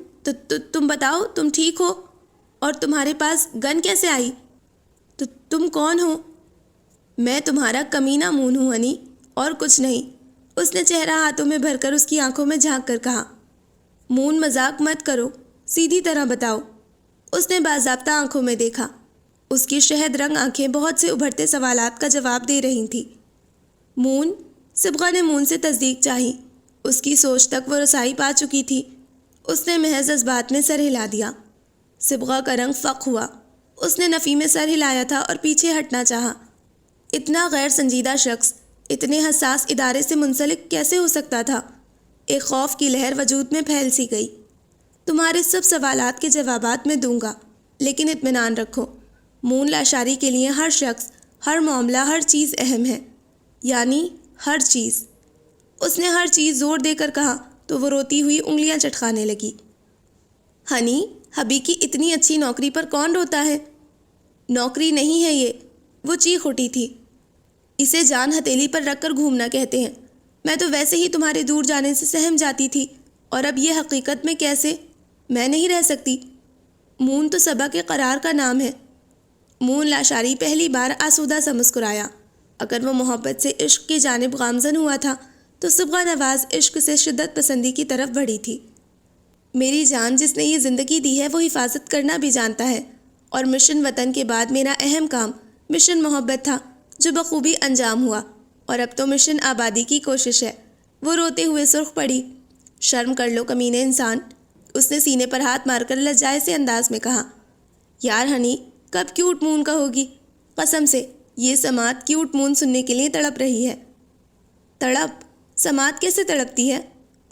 تم بتاؤ، تم ٹھیک ہو؟ اور تمہارے پاس گن کیسے آئی؟ تم کون ہو؟ میں تمہارا کمینہ مون ہوں ہنی، اور کچھ نہیں۔ اس نے چہرہ ہاتھوں میں بھر کر اس کی آنکھوں میں جھانک کر کہا۔ مون، مذاق مت کرو، سیدھی طرح بتاؤ۔ اس نے باضابطہ آنکھوں میں دیکھا۔ اس کی شہد رنگ آنکھیں بہت سے ابھرتے سوالات کا جواب دے رہی تھیں۔ مون، صبغہ نے مون سے تصدیق چاہی۔ اس کی سوچ تک وہ رسائی پا چکی تھی۔ اس نے محض اس بات میں سر ہلا دیا۔ صبغہ کا رنگ فق ہوا۔ اس نے نفی میں سر ہلایا تھا اور پیچھے ہٹنا چاہا۔ اتنا غیر سنجیدہ شخص اتنے حساس ادارے سے منسلک کیسے ہو سکتا تھا؟ ایک خوف کی لہر وجود میں پھیل سی گئی۔ تمہارے سب سوالات کے جوابات میں دوں گا، لیکن اطمینان رکھو، مون لاشاری کے لیے ہر شخص، ہر معاملہ، ہر چیز اہم ہے، یعنی ہر چیز۔ اس نے ہر چیز زور دے کر کہا تو وہ روتی ہوئی انگلیاں چٹکانے لگی۔ ہنی، حبی کی اتنی اچھی نوکری پر کون روتا ہے؟ نوکری نہیں ہے یہ، وہ چیخ اٹھی تھی۔ اسے جان ہتھیلی پر رکھ کر گھومنا کہتے ہیں۔ میں تو ویسے ہی تمہارے دور جانے سے سہم جاتی تھی، اور اب یہ حقیقت میں کیسے؟ میں نہیں رہ سکتی۔ مون تو صبا کے قرار کا نام ہے۔ مون لاشاری پہلی بار آسودہ سا مسکرایا۔ اگر وہ محبت سے عشق کی جانب گامزن ہوا تھا تو صبغہ نواز عشق سے شدت پسندی کی طرف بڑھی تھی۔ میری جان، جس نے یہ زندگی دی ہے وہ حفاظت کرنا بھی جانتا ہے، اور مشن وطن کے بعد میرا اہم کام مشن محبت تھا، جو بخوبی انجام ہوا، اور اب تو مشن آبادی کی کوشش ہے۔ وہ روتے ہوئے سرخ پڑی۔ شرم کر لو کمینے انسان، اس نے سینے پر ہاتھ مار کر لجائے سے انداز میں کہا۔ یار ہنی، کب کیوٹ مون کا ہوگی؟ قسم سے یہ سماعت کیوٹ مون سننے کے لیے تڑپ رہی ہے۔ تڑپ؟ سماعت کیسے تڑپتی ہے؟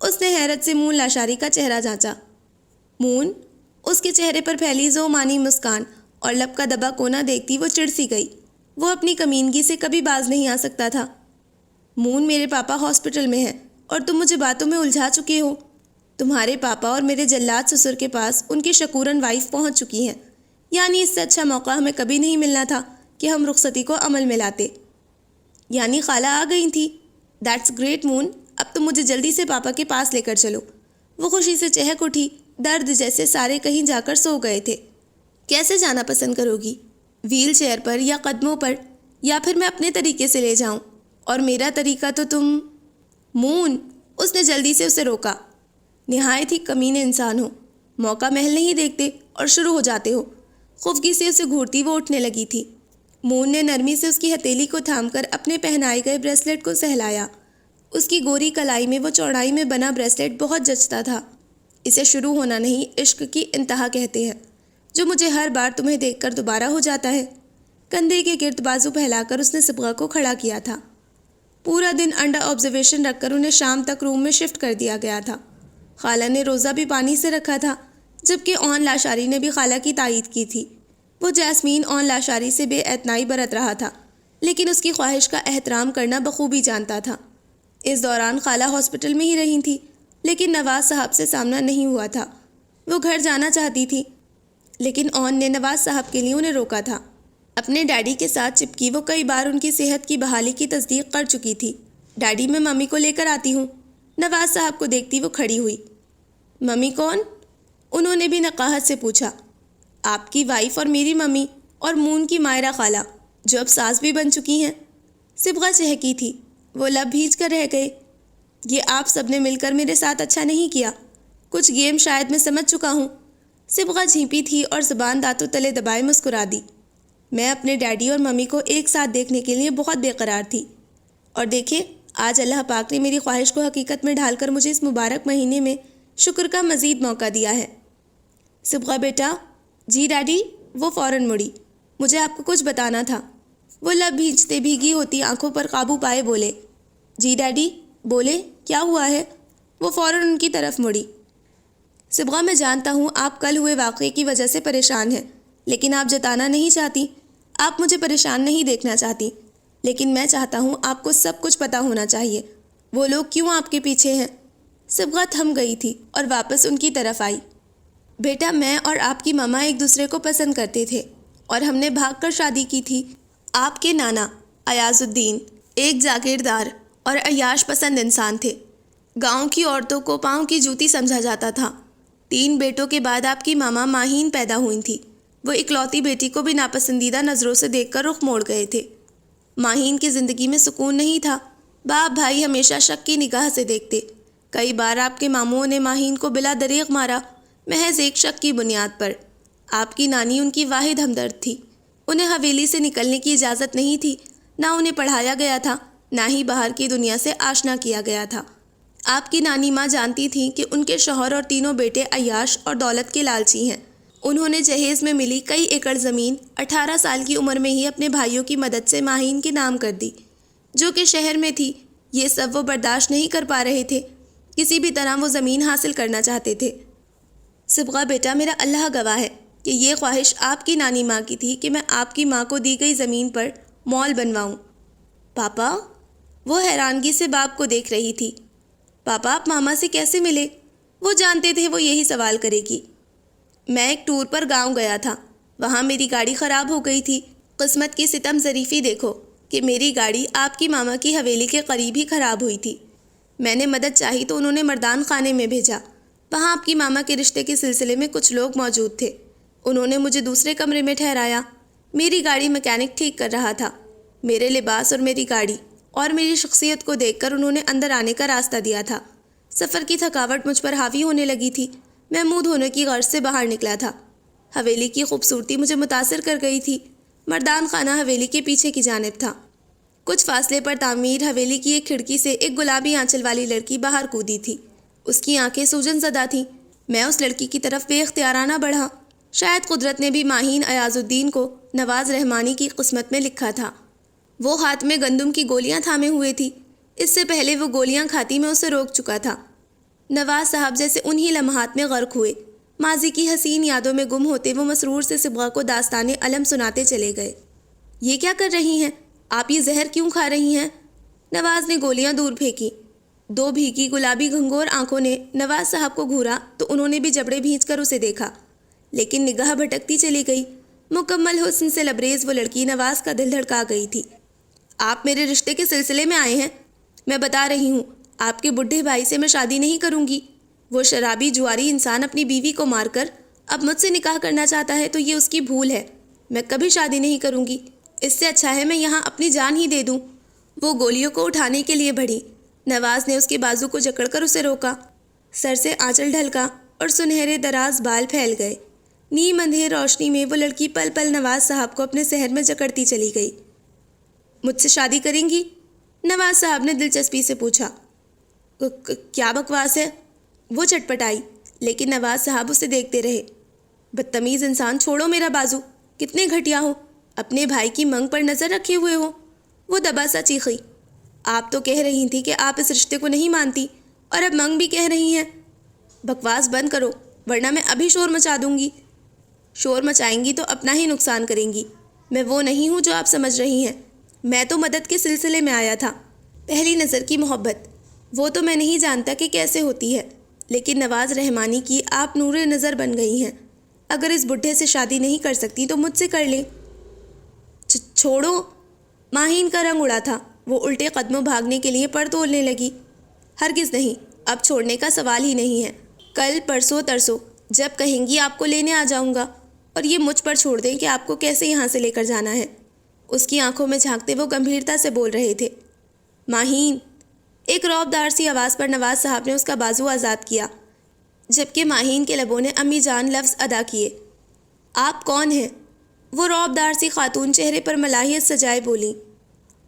اس نے حیرت سے مون لاشاری کا چہرہ جانچا۔ مون، اس کے چہرے پر پھیلی ذومانی مسکان اور لب کا دبا کونا دیکھتی وہ چڑ سی گئی۔ وہ اپنی کمینگی سے کبھی باز نہیں آ سکتا تھا۔ مون، میرے پاپا ہاسپٹل میں ہیں اور تم مجھے باتوں میں الجھا چکے ہو۔ تمہارے پاپا اور میرے جلاد سسر کے پاس ان کی شکورن وائف پہنچ چکی ہیں، یعنی اس سے اچھا موقع ہمیں کبھی نہیں ملنا تھا کہ ہم رخصتی کو عمل میں لاتے۔ یعنی خالہ آ گئی تھی؟ دیٹس گریٹ مون، اب تم مجھے جلدی سے پاپا کے پاس لے کر چلو۔ وہ خوشی سے چہک اٹھی، درد جیسے سارے کہیں جا کر سو گئے تھے۔ کیسے جانا پسند کرو گی؟ ویل چیئر پر یا قدموں پر، یا پھر میں اپنے طریقے سے لے جاؤں؟ اور میرا طریقہ تو تم… مون، اس نے جلدی سے اسے روکا۔ نہایت ہی کمینے انسان ہو، موقع محل نہیں دیکھتے اور شروع ہو جاتے ہو۔ خفگی سے اسے گھورتی وہ اٹھنے لگی تھی۔ مون نے نرمی سے اس کی ہتھیلی کو تھام کر اپنے پہنائے گئے بریسلیٹ کو سہلایا۔ اس کی گوری کلائی میں وہ چوڑائی میں بنا بریسلیٹ بہت جچتا تھا۔ اسے شروع ہونا نہیں، عشق کی انتہا کہتے ہیں، جو مجھے ہر بار تمہیں دیکھ کر دوبارہ ہو جاتا ہے۔ کندھے کے گرد بازو پھیلا کر اس نے صبغہ کو کھڑا کیا تھا۔ پورا دن انڈر آبزرویشن رکھ کر انہیں شام تک روم میں شفٹ کر دیا گیا تھا۔ خالہ نے روزہ بھی پانی سے رکھا تھا، جبکہ اون لاشاری نے بھی خالہ کی تائید کی تھی۔ وہ جیسمین اون لاشاری سے بے اعتنائی برت رہا تھا، لیکن اس کی خواہش کا احترام کرنا بخوبی جانتا تھا۔ اس دوران خالہ ہاسپٹل میں ہی رہی تھی، لیکن نواز صاحب سے سامنا نہیں ہوا تھا۔ وہ گھر جانا چاہتی تھی، لیکن اون نے نواز صاحب کے لیے انہیں روکا تھا۔ اپنے ڈیڈی کے ساتھ چپکی وہ کئی بار ان کی صحت کی بحالی کی تصدیق کر چکی تھی۔ ڈیڈی، میں ممی کو لے کر آتی ہوں۔ نواز صاحب کو دیکھتی وہ کھڑی ہوئی۔ ممی کون؟ انہوں نے بھی نقاہت سے پوچھا۔ آپ کی وائف اور میری ممی، اور مون کی مائرہ خالہ، جو اب ساس بھی بن چکی ہیں۔ صبغہ چہکی تھی، وہ لب بھیج کر رہ گئے۔ یہ آپ سب نے مل کر میرے ساتھ اچھا نہیں کیا۔ کچھ گیم شاید میں سمجھ چکا ہوں۔ صبغہ جھینپی تھی اور زبان دانتوں تلے دبائے مسکرا دی۔ میں اپنے ڈیڈی اور ممی کو ایک ساتھ دیکھنے کے لیے بہت بے قرار تھی، اور دیکھیں آج اللہ پاک نے میری خواہش کو حقیقت میں ڈھال کر مجھے اس مبارک مہینے میں شکر کا مزید موقع دیا ہے۔ صبغہ بیٹا۔ جی ڈیڈی۔ وہ فوراً مڑی۔ مجھے آپ کو کچھ بتانا تھا۔ وہ لب بھیجتے بھیگی ہوتی آنکھوں پر قابو پائے بولے۔ جی ڈیڈی، بولے، کیا ہوا ہے؟ وہ فوراً ان کی طرف مڑی۔ صبغہ، میں جانتا ہوں آپ کل ہوئے واقعے کی وجہ سے پریشان ہیں، لیکن آپ جتانا نہیں چاہتی۔ آپ مجھے پریشان نہیں دیکھنا چاہتی، لیکن میں چاہتا ہوں آپ کو سب کچھ پتہ ہونا چاہیے۔ وہ لوگ کیوں آپ کے پیچھے ہیں؟ صبغہ تھم گئی تھی اور واپس ان کی طرف آئی۔ بیٹا، میں اور آپ کی ماما ایک دوسرے کو پسند کرتے تھے، اور ہم نے بھاگ کر شادی کی تھی۔ آپ کے نانا ایاز الدین ایک جاگیردار اور عیاش پسند انسان تھے۔ گاؤں کی عورتوں کو پاؤں کی جوتی سمجھا جاتا تھا۔ 3 بیٹوں کے بعد آپ کی ماما ماہین پیدا ہوئی تھی۔ وہ اکلوتی بیٹی کو بھی ناپسندیدہ نظروں سے دیکھ کر رخ موڑ گئے تھے۔ ماہین کی زندگی میں سکون نہیں تھا۔ باپ بھائی ہمیشہ شک کی نگاہ سے دیکھتے۔ کئی بار آپ کے ماموں نے ماہین کو بلا دریغ مارا، محض ایک شک کی بنیاد پر۔ آپ کی نانی ان کی واحد ہمدرد تھی۔ انہیں حویلی سے نکلنے کی اجازت نہیں تھی، نہ انہیں پڑھایا گیا تھا، نہ ہی باہر کی دنیا سے آشنا کیا گیا تھا۔ آپ کی نانی ماں جانتی تھیں کہ ان کے شوہر اور تینوں بیٹے عیاش اور دولت کے لالچی ہیں۔ انہوں نے جہیز میں ملی کئی ایکڑ زمین 18 سال کی عمر میں ہی اپنے بھائیوں کی مدد سے ماہین کے نام کر دی، جو کہ شہر میں تھی۔ یہ سب وہ برداشت نہیں کر پا رہے تھے۔ کسی بھی طرح وہ زمین حاصل کرنا چاہتے تھے۔ صبغہ بیٹا، میرا اللہ گواہ ہے کہ یہ خواہش آپ کی نانی ماں کی تھی کہ میں آپ کی ماں کو دی گئی زمین پر مال بنواؤں۔ پاپا؟ وہ حیرانگی سے باپ کو دیکھ رہی تھی۔ پاپا، آپ ماما سے کیسے ملے؟ وہ جانتے تھے وہ یہی سوال کرے گی۔ میں ایک ٹور پر گاؤں گیا تھا، وہاں میری گاڑی خراب ہو گئی تھی۔ قسمت کی ستم ظریفی دیکھو کہ میری گاڑی آپ کی ماما کی حویلی کے قریب ہی خراب ہوئی تھی۔ میں نے مدد چاہی تو انہوں نے مردان خانے میں بھیجا۔ وہاں آپ کی ماما کے رشتے کے سلسلے میں کچھ لوگ موجود تھے۔ انہوں نے مجھے دوسرے کمرے میں ٹھہرایا۔ میری گاڑی میکینک ٹھیک کر رہا تھا۔ میرے لباس اور میری گاڑی اور میری شخصیت کو دیکھ کر انہوں نے اندر آنے کا راستہ دیا تھا۔ سفر کی تھکاوٹ مجھ پر حاوی ہونے لگی تھی۔ میں منہ دھونے کی غرض سے باہر نکلا تھا۔ حویلی کی خوبصورتی مجھے متاثر کر گئی تھی۔ مردان خانہ حویلی کے پیچھے کی جانب تھا۔ کچھ فاصلے پر تعمیر حویلی کی ایک کھڑکی سے ایک گلابی آنچل والی لڑکی باہر کودی تھی۔ اس کی آنکھیں سوجن زدہ تھیں۔ میں اس لڑکی کی طرف بے اختیارانہ بڑھا۔ شاید قدرت نے بھی ماہین ایاز الدین کو نواز رحمانی کی قسمت میں لکھا تھا۔ وہ ہاتھ میں گندم کی گولیاں تھامے ہوئے تھی۔ اس سے پہلے وہ گولیاں کھاتی میں اسے روک چکا تھا۔ نواز صاحب جیسے انہی لمحات میں غرق ہوئے۔ ماضی کی حسین یادوں میں گم ہوتے وہ مسرور سے صبغہ کو داستان علم سناتے چلے گئے۔ یہ کیا کر رہی ہیں آپ؟ یہ زہر کیوں کھا رہی ہیں؟ نواز نے گولیاں دور پھینکی۔ 2 بھیگی گلابی گھنگور آنکھوں نے نواز صاحب کو گھورا تو انہوں نے بھی جبڑے بھینچ کر اسے دیکھا، لیکن نگاہ بھٹکتی چلی گئی۔ مکمل حسن سے لبریز وہ لڑکی نواز کا دل دھڑکا گئی تھی۔ آپ میرے رشتے کے سلسلے میں آئے ہیں؟ میں بتا رہی ہوں، آپ کے بڈھے بھائی سے میں شادی نہیں کروں گی۔ وہ شرابی جواری انسان اپنی بیوی کو مار کر اب مجھ سے نکاح کرنا چاہتا ہے تو یہ اس کی بھول ہے۔ میں کبھی شادی نہیں کروں گی۔ اس سے اچھا ہے میں یہاں اپنی جان ہی دے دوں۔ وہ گولیوں کو اٹھانے کے لیے بڑھی۔ نواز نے اس کے بازو کو جکڑ کر اسے روکا۔ سر سے آنچل ڈھلکا اور سنہرے دراز بال پھیل گئے۔ نیم اندھیر روشنی میں وہ لڑکی پل پل نواز صاحب کو اپنے سحر میں جکڑتی چلی گئی۔ مجھ سے شادی کریں گی؟ نواز صاحب نے دلچسپی سے پوچھا۔ کیا بکواس ہے؟ وہ چٹپٹائی، لیکن نواز صاحب اسے دیکھتے رہے۔ بدتمیز انسان، چھوڑو میرا بازو، کتنے گھٹیا ہو، اپنے بھائی کی منگ پر نظر رکھے ہوئے ہو۔ وہ دبا سا چیخی۔ آپ تو کہہ رہی تھی کہ آپ اس رشتے کو نہیں مانتی، اور اب منگ بھی کہہ رہی ہیں۔ بکواس بند کرو ورنہ میں ابھی شور مچا دوں گی۔ شور مچائیں گی تو اپنا ہی نقصان کریں گی۔ میں وہ نہیں ہوں جو آپ سمجھ رہی ہیں۔ میں تو مدد کے سلسلے میں آیا تھا۔ پہلی نظر کی محبت، وہ تو میں نہیں جانتا کہ کیسے ہوتی ہے، لیکن نواز رحمانی کی آپ نور نظر بن گئی ہیں۔ اگر اس بڈھے سے شادی نہیں کر سکتی تو مجھ سے کر لیں۔ چھوڑو۔ ماہین کا رنگ اڑا تھا، وہ الٹے قدموں بھاگنے کے لیے پر تولنے لگی۔ ہرگز نہیں، اب چھوڑنے کا سوال ہی نہیں ہے۔ کل پرسوں ترسوں جب کہیں گی آپ کو لینے آ جاؤں گا، اور یہ مجھ پر چھوڑ دیں کہ آپ کو کیسے یہاں سے لے کر جانا ہے۔ اس کی آنکھوں میں جھانکتے وہ گمبھیرتا سے بول رہے تھے۔ ماہین! ایک رعبدار سی آواز پر نواز صاحب نے اس کا بازو آزاد کیا، جبکہ ماہین کے لبوں نے امی جان لفظ ادا کیے۔ آپ کون ہیں؟ وہ رعبدار سی خاتون چہرے پر ملاحت سجائے بولی۔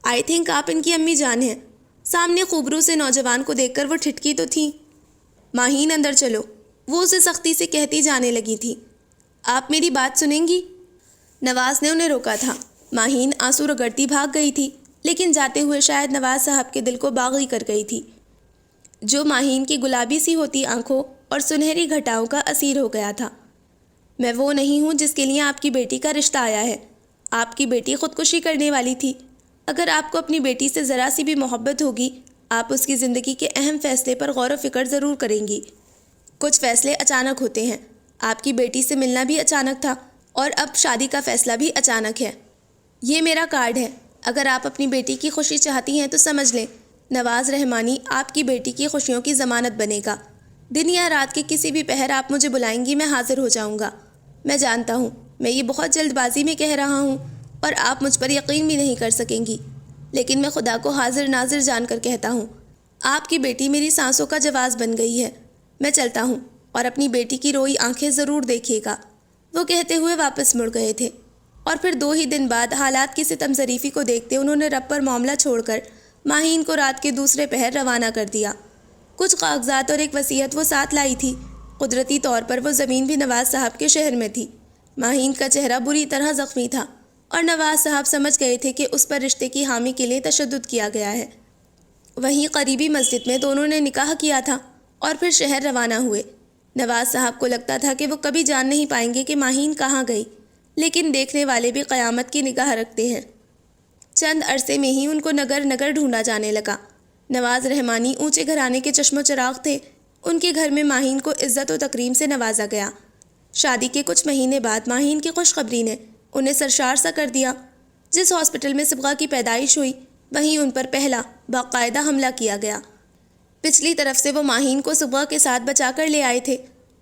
آئی تھنک آپ ان کی امی جان ہیں۔ سامنے خوبرو سے نوجوان کو دیکھ کر وہ ٹھٹکی تو تھی۔ ماہین اندر چلو، وہ اسے سختی سے کہتی جانے لگی تھی۔ آپ میری بات سنیں گی؟ نواز نے انہیں روکا تھا۔ ماہین آنسو رگڑتی بھاگ گئی تھی، لیکن جاتے ہوئے شاید نواز صاحب کے دل کو باغی کر گئی تھی، جو ماہین کی گلابی سی ہوتی آنکھوں اور سنہری گھٹاؤں کا اسیر ہو گیا تھا۔ میں وہ نہیں ہوں جس کے لیے آپ کی بیٹی کا رشتہ آیا ہے۔ آپ کی بیٹی خودکشی کرنے والی تھی۔ اگر آپ کو اپنی بیٹی سے ذرا سی بھی محبت ہوگی، آپ اس کی زندگی کے اہم فیصلے پر غور و فکر ضرور کریں گی۔ کچھ فیصلے اچانک ہوتے ہیں۔ آپ کی بیٹی سے ملنا بھی اچانک تھا، اور اب شادی کا فیصلہ بھی اچانک ہے۔ یہ میرا کارڈ ہے۔ اگر آپ اپنی بیٹی کی خوشی چاہتی ہیں تو سمجھ لیں، نواز رحمانی آپ کی بیٹی کی خوشیوں کی ضمانت بنے گا۔ دن یا رات کے کسی بھی پہر آپ مجھے بلائیں گی، میں حاضر ہو جاؤں گا۔ میں جانتا ہوں میں یہ بہت جلد بازی میں کہہ رہا ہوں، اور آپ مجھ پر یقین بھی نہیں کر سکیں گی، لیکن میں خدا کو حاضر ناظر جان کر کہتا ہوں، آپ کی بیٹی میری سانسوں کا جواز بن گئی ہے۔ میں چلتا ہوں، اور اپنی بیٹی کی روئی آنکھیں ضرور دیکھیے گا۔ وہ کہتے ہوئے واپس مڑ گئے تھے، اور پھر 2 ہی دن بعد حالات کی ستم ظریفی کو دیکھتے انہوں نے رب پر معاملہ چھوڑ کر ماہین کو رات کے دوسرے پہر روانہ کر دیا۔ کچھ کاغذات اور ایک وصیت وہ ساتھ لائی تھی۔ قدرتی طور پر وہ زمین بھی نواز صاحب کے شہر میں تھی۔ ماہین کا چہرہ بری طرح زخمی تھا، اور نواز صاحب سمجھ گئے تھے کہ اس پر رشتے کی حامی کے لیے تشدد کیا گیا ہے۔ وہیں قریبی مسجد میں دونوں نے نکاح کیا تھا، اور پھر شہر روانہ ہوئے۔ نواز صاحب کو لگتا تھا کہ وہ کبھی جان نہیں پائیں گے کہ ماہین کہاں گئی، لیکن دیکھنے والے بھی قیامت کی نگاہ رکھتے ہیں۔ چند عرصے میں ہی ان کو نگر نگر ڈھونڈا جانے لگا۔ نواز رحمانی اونچے گھرانے کے چشم و چراغ تھے۔ ان کے گھر میں ماہین کو عزت و تکریم سے نوازا گیا۔ شادی کے کچھ مہینے بعد ماہین کی خوشخبری نے انہیں سرشار سا کر دیا۔ جس ہاسپٹل میں صبغہ کی پیدائش ہوئی، وہیں ان پر پہلا باقاعدہ حملہ کیا گیا۔ پچھلی طرف سے وہ ماہین کو صبغہ کے ساتھ بچا کر لے آئے تھے،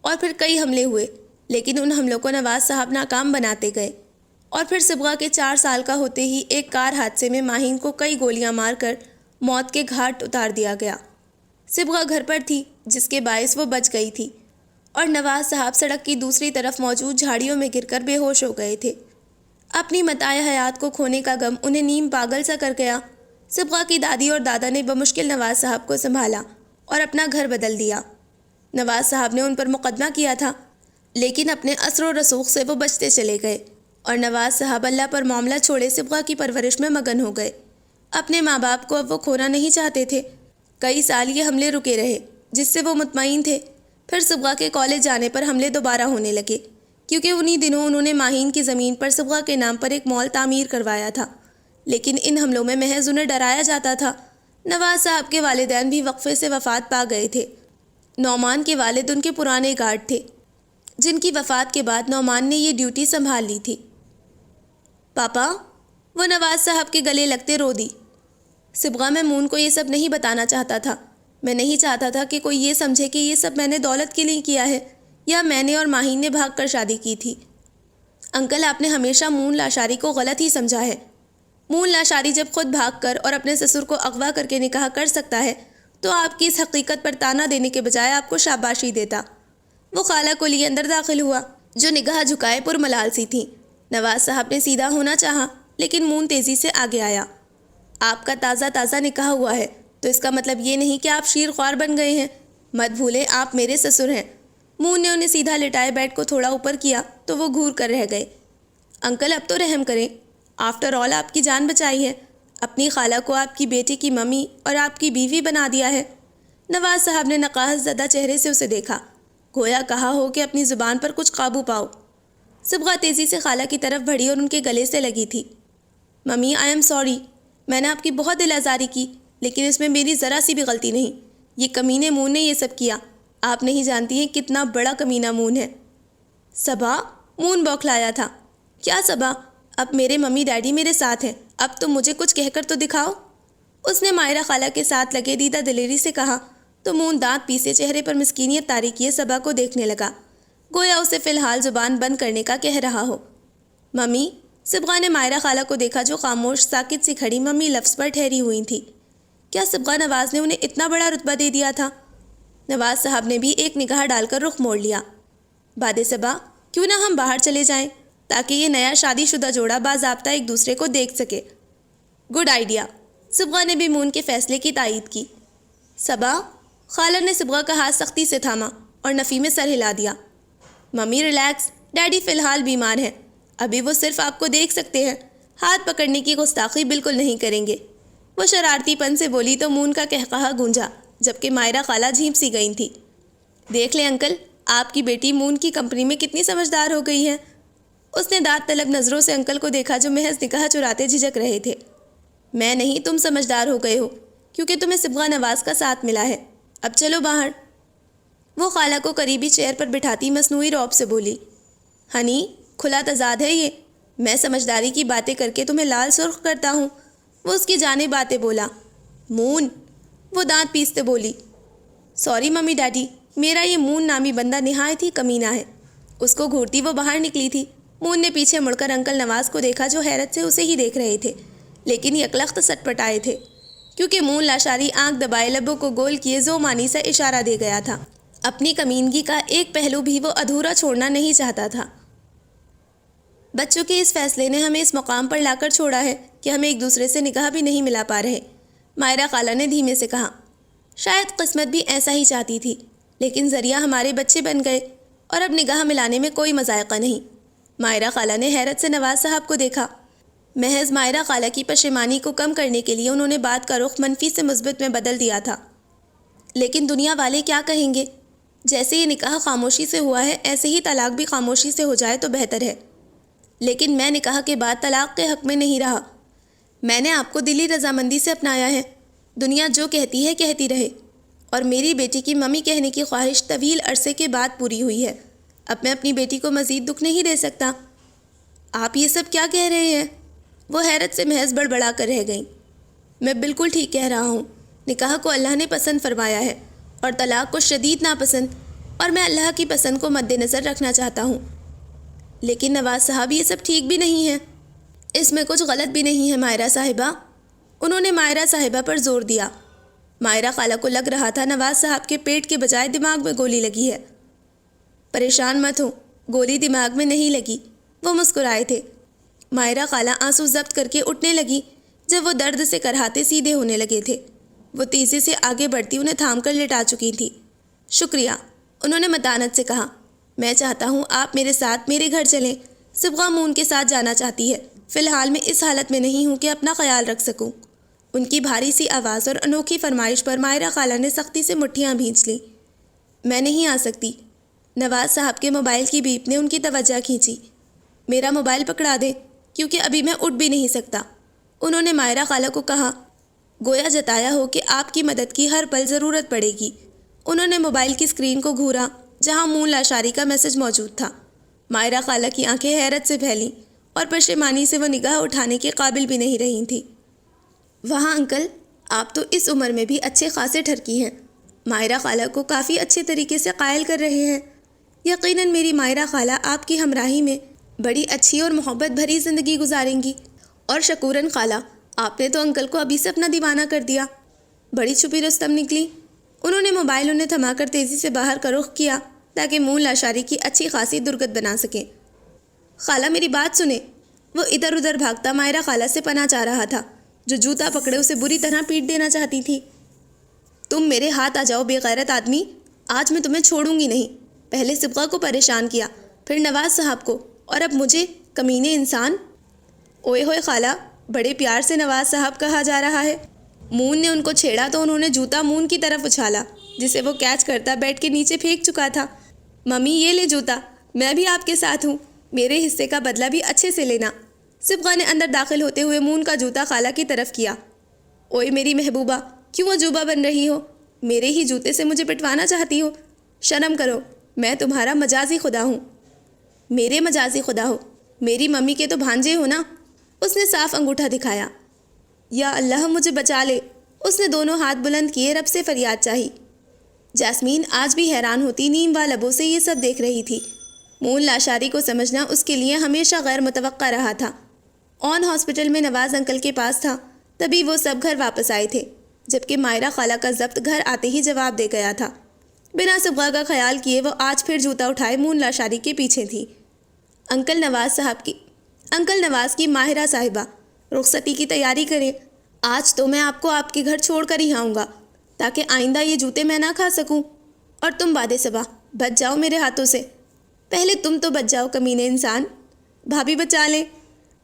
اور پھر کئی حملے ہوئے، لیکن ان حملوں کو نواز صاحب ناکام بناتے گئے۔ اور پھر صبغہ کے 4 سال کا ہوتے ہی ایک کار حادثے میں ماہین کو کئی گولیاں مار کر موت کے گھاٹ اتار دیا گیا۔ صبغہ گھر پر تھی، جس کے باعث وہ بچ گئی تھی، اور نواز صاحب سڑک کی دوسری طرف موجود جھاڑیوں میں گر کر بے ہوش ہو گئے تھے۔ اپنی متاع حیات کو کھونے کا غم انہیں نیم پاگل سا کر گیا۔ صبغہ کی دادی اور دادا نے بمشکل نواز صاحب کو سنبھالا اور اپنا گھر بدل دیا۔ نواز صاحب نے ان پر مقدمہ کیا تھا، لیکن اپنے اثر و رسوخ سے وہ بچتے چلے گئے، اور نواز صاحب اللہ پر معاملہ چھوڑے صبغہ کی پرورش میں مگن ہو گئے۔ اپنے ماں باپ کو اب وہ کھونا نہیں چاہتے تھے۔ کئی سال یہ حملے رکے رہے، جس سے وہ مطمئن تھے۔ پھر صبغہ کے کالج جانے پر حملے دوبارہ ہونے لگے، کیونکہ انہی دنوں انہوں نے ماہین کی زمین پر صبغہ کے نام پر ایک مال تعمیر کروایا تھا۔ لیکن ان حملوں میں محض انہیں ڈرایا جاتا تھا۔ نواز صاحب کے والدین بھی وقفے سے وفات پا گئے تھے۔ نعمان کے والد ان کے پرانے گارڈ تھے، جن کی وفات کے بعد نعمان نے یہ ڈیوٹی سنبھال لی تھی۔ پاپا، وہ نواز صاحب کے گلے لگتے رو دی۔ صبغہ میمون کو یہ سب نہیں بتانا چاہتا تھا۔ میں نہیں چاہتا تھا کہ کوئی یہ سمجھے کہ یہ سب میں نے دولت کے لیے کیا ہے، یا میں نے اور ماہین نے بھاگ کر شادی کی تھی۔ انکل، آپ نے ہمیشہ مون لاشاری کو غلط ہی سمجھا ہے۔ مون لاشاری جب خود بھاگ کر اور اپنے سسر کو اغوا کر کے نکاح کر سکتا ہے، تو آپ کی اس حقیقت پر تانا دینے کے بجائے آپ کو شاباشی دیتا۔ وہ خالہ کو لیے اندر داخل ہوا۔ جو نگاہ جھکائے پرملال سی تھیں۔ نواز صاحب نے سیدھا ہونا چاہا لیکن مون تیزی سے آگے آیا۔ آپ کا تازہ نکاح ہوا ہے تو اس کا مطلب یہ نہیں کہ آپ شیر خوار بن گئے ہیں۔ مت بھولیں آپ میرے سسر ہیں۔ مون نے انہیں سیدھا لٹائے بیڈ کو تھوڑا اوپر کیا تو وہ گھور کر رہ گئے۔ انکل اب تو رحم کریں، آفٹر آل آپ کی جان بچائی ہے، اپنی خالہ کو آپ کی بیٹی کی ممی اور آپ کی بیوی بنا دیا ہے۔ نواز صاحب نے نقاہت زدہ چہرے سے اسے دیکھا، گویا کہا ہو کہ اپنی زبان پر کچھ قابو پاؤ۔ صبغہ تیزی سے خالہ کی طرف بڑھی اور ان کے گلے سے لگی تھی۔ ممی آئی ایم سوری، میں نے آپ کی بہت دل آزاری کی، لیکن اس میں میری ذرا سی بھی غلطی نہیں۔ یہ کمینے مون نے یہ سب کیا، آپ نہیں جانتی ہیں کتنا بڑا کمینہ مون ہے۔ صبا، مون بوکھلایا تھا۔ کیا صبا، اب میرے ممی ڈیڈی میرے ساتھ ہیں، اب تم مجھے کچھ کہہ کر تو دکھاؤ۔ اس نے مائرہ خالہ کے ساتھ لگے دیدہ دلیری سے کہا تو مون دانت پیسے چہرے پر مسکینیت طاری کیے صبا کو دیکھنے لگا، گویا اسے فی الحال زبان بند کرنے کا کہہ رہا ہو۔ ممی، صبغہ نے مائرہ خالہ کو دیکھا جو خاموش ساکت سی کھڑی ممی لفظ پر ٹھہری ہوئی تھی۔ کیا صبغہ نواز نے انہیں اتنا بڑا رتبہ دے دیا تھا؟ نواز صاحب نے بھی ایک نگاہ ڈال کر رخ موڑ لیا۔ باد صبا، کیوں نہ ہم باہر چلے جائیں تاکہ یہ نیا شادی شدہ جوڑا باضابطہ ایک دوسرے کو دیکھ سکے۔ گڈ آئیڈیا، صبغہ نے بھی مون کے فیصلے کی تائید کی۔ صبا، خالہ نے صبغہ کا ہاتھ سختی سے تھاما اور نفی میں سر ہلا دیا۔ ممی ریلیکس، ڈیڈی فی الحال بیمار ہیں، ابھی وہ صرف آپ کو دیکھ سکتے ہیں، ہاتھ پکڑنے کی گستاخی بالکل نہیں کریں گے۔ وہ شرارتی پن سے بولی تو مون کا قہقہا گونجا، جبکہ مائرہ خالہ جھینپ سی گئی تھی۔ دیکھ لیں انکل، آپ کی بیٹی مون کی کمپنی میں کتنی سمجھدار ہو گئی ہے۔ اس نے دانت طلب نظروں سے انکل کو دیکھا جو محض نگاہ چراتے جھجک رہے تھے۔ میں نہیں، تم سمجھدار ہو گئے ہو کیونکہ تمہیں صبغہ نواز کا ساتھ ملا ہے۔ اب چلو باہر۔ وہ خالہ کو قریبی چیئر پر بٹھاتی مصنوعی رعب سے بولی، ہنی، کھلا تضاد ہے یہ، میں سمجھداری کی باتیں کر کے تمہیں لال سرخ کرتا ہوں۔ وہ اس کی جانب باتیں بولا۔ مون، وہ دانت پیستے بولی، سوری ممی ڈیڈی، میرا یہ مون نامی بندہ نہایت ہی کمینہ ہے۔ اس کو گھورتی وہ باہر نکلی تھی۔ مون نے پیچھے مڑ کر انکل نواز کو دیکھا جو حیرت سے اسے ہی دیکھ رہے تھے، لیکن یکلخت سٹ پٹائے تھے کیونکہ مون لاشاری آنکھ دبائے لبوں کو گول کیے زو مانی سا اشارہ دے گیا تھا۔ اپنی کمینگی کا ایک پہلو بھی وہ ادھورا چھوڑنا نہیں چاہتا تھا۔ بچوں کے اس فیصلے نے ہمیں اس مقام پر لا کر چھوڑا ہے کہ ہمیں ایک دوسرے سے نگاہ بھی نہیں ملا پا رہے، مائرہ خالہ نے دھیمے سے کہا۔ شاید قسمت بھی ایسا ہی چاہتی تھی، لیکن ذریعہ ہمارے بچے بن گئے اور اب نگاہ ملانے میں کوئی مذائقہ نہیں۔ مائرہ خالہ نے حیرت سے نواز صاحب کو دیکھا۔ محض مائرہ خالہ کی پشیمانی کو کم کرنے کے لیے انہوں نے بات کا رخ منفی سے مثبت میں بدل دیا تھا۔ لیکن دنیا والے کیا کہیں گے؟ جیسے یہ نکاح خاموشی سے ہوا ہے ایسے ہی طلاق بھی خاموشی سے ہو جائے تو بہتر ہے۔ لیکن میں نکاح کے بعد طلاق کے حق میں نہیں رہا۔ میں نے آپ کو دلی رضامندی سے اپنایا ہے، دنیا جو کہتی ہے کہتی رہے، اور میری بیٹی کی ممی کہنے کی خواہش طویل عرصے کے بعد پوری ہوئی ہے۔ اب میں اپنی بیٹی کو مزید دکھ نہیں دے سکتا۔ آپ یہ سب کیا کہہ رہے ہیں؟ وہ حیرت سے محض بڑبڑا کر رہ گئیں۔ میں بالکل ٹھیک کہہ رہا ہوں، نکاح کو اللہ نے پسند فرمایا ہے اور طلاق کو شدید ناپسند، اور میں اللہ کی پسند کو مد نظر رکھنا چاہتا ہوں۔ لیکن نواز صاحب یہ سب ٹھیک بھی نہیں ہے، اس میں کچھ غلط بھی نہیں ہے مائرہ صاحبہ۔ انہوں نے مائرہ صاحبہ پر زور دیا۔ مائرہ خالہ کو لگ رہا تھا نواز صاحب کے پیٹ کے بجائے دماغ میں گولی لگی ہے۔ پریشان مت ہو، گولی دماغ میں نہیں لگی، وہ مسکرائے تھے۔ مائرہ خالہ آنسو ضبط کر کے اٹھنے لگی جب وہ درد سے کرہاتے سیدھے ہونے لگے تھے۔ وہ تیزی سے آگے بڑھتی انہیں تھام کر لٹا چکی تھی۔ شکریہ، انہوں نے متانت سے کہا۔ میں چاہتا ہوں آپ میرے ساتھ میرے گھر چلیں۔ صبغہ مون کے ساتھ جانا چاہتی ہے، فی الحال میں اس حالت میں نہیں ہوں کہ اپنا خیال رکھ سکوں۔ ان کی بھاری سی آواز اور انوکھی فرمائش پر مائرہ خالہ نے سختی سے مٹھیاں بھینچ لیں۔ میں نہیں آ سکتی۔ نواز صاحب کے موبائل کی بیپ نے ان کی توجہ کھینچی۔ میرا موبائل پکڑا دیں کیونکہ ابھی میں اٹھ بھی نہیں سکتا، انہوں نے مائرہ خالہ کو کہا، گویا جتایا ہو کہ آپ کی مدد کی ہر پل ضرورت پڑے گی۔ انہوں نے موبائل کی اسکرین کو گھورا جہاں مون لاشاری کا میسج موجود تھا۔ مائرہ خالہ کی آنکھیں حیرت سے پھیلیں اور پشیمانی سے وہ نگاہ اٹھانے کے قابل بھی نہیں رہی تھیں۔ وہاں انکل، آپ تو اس عمر میں بھی اچھے خاصے ٹھرکی ہیں، مائرہ خالہ کو کافی اچھے طریقے سے قائل کر رہے ہیں۔ یقیناً میری مائرہ خالہ آپ کی ہمراہی میں بڑی اچھی اور محبت بھری زندگی گزاریں گی، اور شکوراً خالہ، آپ نے تو انکل کو ابھی سے اپنا دیوانہ کر دیا۔ بڑی چھپی رستم نکلی۔ انہوں نے موبائل انہیں تھما کر تیزی سے باہر کا رخ کیا تاکہ مون لاشاری کی اچھی خاصی درگت بنا سکیں۔ خالہ میری بات سنیں۔ وہ ادھر ادھر بھاگتا ماہرہ خالہ سے پناہ چاہ رہا تھا، جو جوتا پکڑے اسے بری طرح پیٹ دینا چاہتی تھی۔ تم میرے ہاتھ آ جاؤ بے غیرت آدمی، آج میں تمہیں چھوڑوں گی نہیں۔ پہلے صبغہ کو پریشان کیا، پھر نواز صاحب کو، اور اب مجھے، کمینے انسان۔ اوئے ہوئے خالہ، بڑے پیار سے نواز صاحب کہا جا رہا ہے۔ مون نے ان کو چھیڑا تو انہوں نے جوتا مون کی طرف اچھالا، جسے وہ کیچ کرتا بیڈ کے نیچے پھینک چکا تھا۔ ممی یہ لے جوتا، میں بھی آپ کے ساتھ ہوں، میرے حصے کا بدلہ بھی اچھے سے لینا۔ صبغہ نے اندر داخل ہوتے ہوئے مون کا جوتا خالہ کی طرف کیا۔ اوئے میری محبوبہ، کیوں عجوبہ بن رہی ہو؟ میرے ہی جوتے سے مجھے پٹوانا چاہتی ہو؟ شرم کرو، میں تمہارا مجازی خدا ہوں۔ میرے مجازی خدا ہو؟ میری ممی کے تو بھانجے ہو نا؟ اس نے صاف انگوٹھا دکھایا۔ یا اللہ مجھے بچا لے۔ اس نے دونوں ہاتھ بلند کیے، رب سے فریاد چاہی۔ جاسمین آج بھی حیران ہوتی نیم و لبوں سے یہ سب دیکھ رہی تھی۔ مون لاشاری کو سمجھنا اس کے لیے ہمیشہ غیر متوقع رہا تھا۔ آن ہاسپٹل میں نواز انکل کے پاس تھا، تبھی وہ سب گھر واپس آئے تھے، جبکہ ماہرہ خالہ کا ضبط گھر آتے ہی جواب دے گیا تھا۔ بنا صبغہ کا خیال کیے وہ آج پھر جوتا اٹھائے مون لاشاری کے پیچھے تھی۔ انکل نواز کی ماہرہ صاحبہ، رخصتی کی تیاری کریں۔ آج تو میں آپ کو آپ کے گھر چھوڑ کر ہی آؤں گا، تاکہ آئندہ یہ جوتے میں نہ کھا سکوں۔ اور تم باد صبا بچ جاؤ میرے ہاتھوں سے۔ پہلے تم تو بچ جاؤ کمینے انسان، بھابھی بچا لیں۔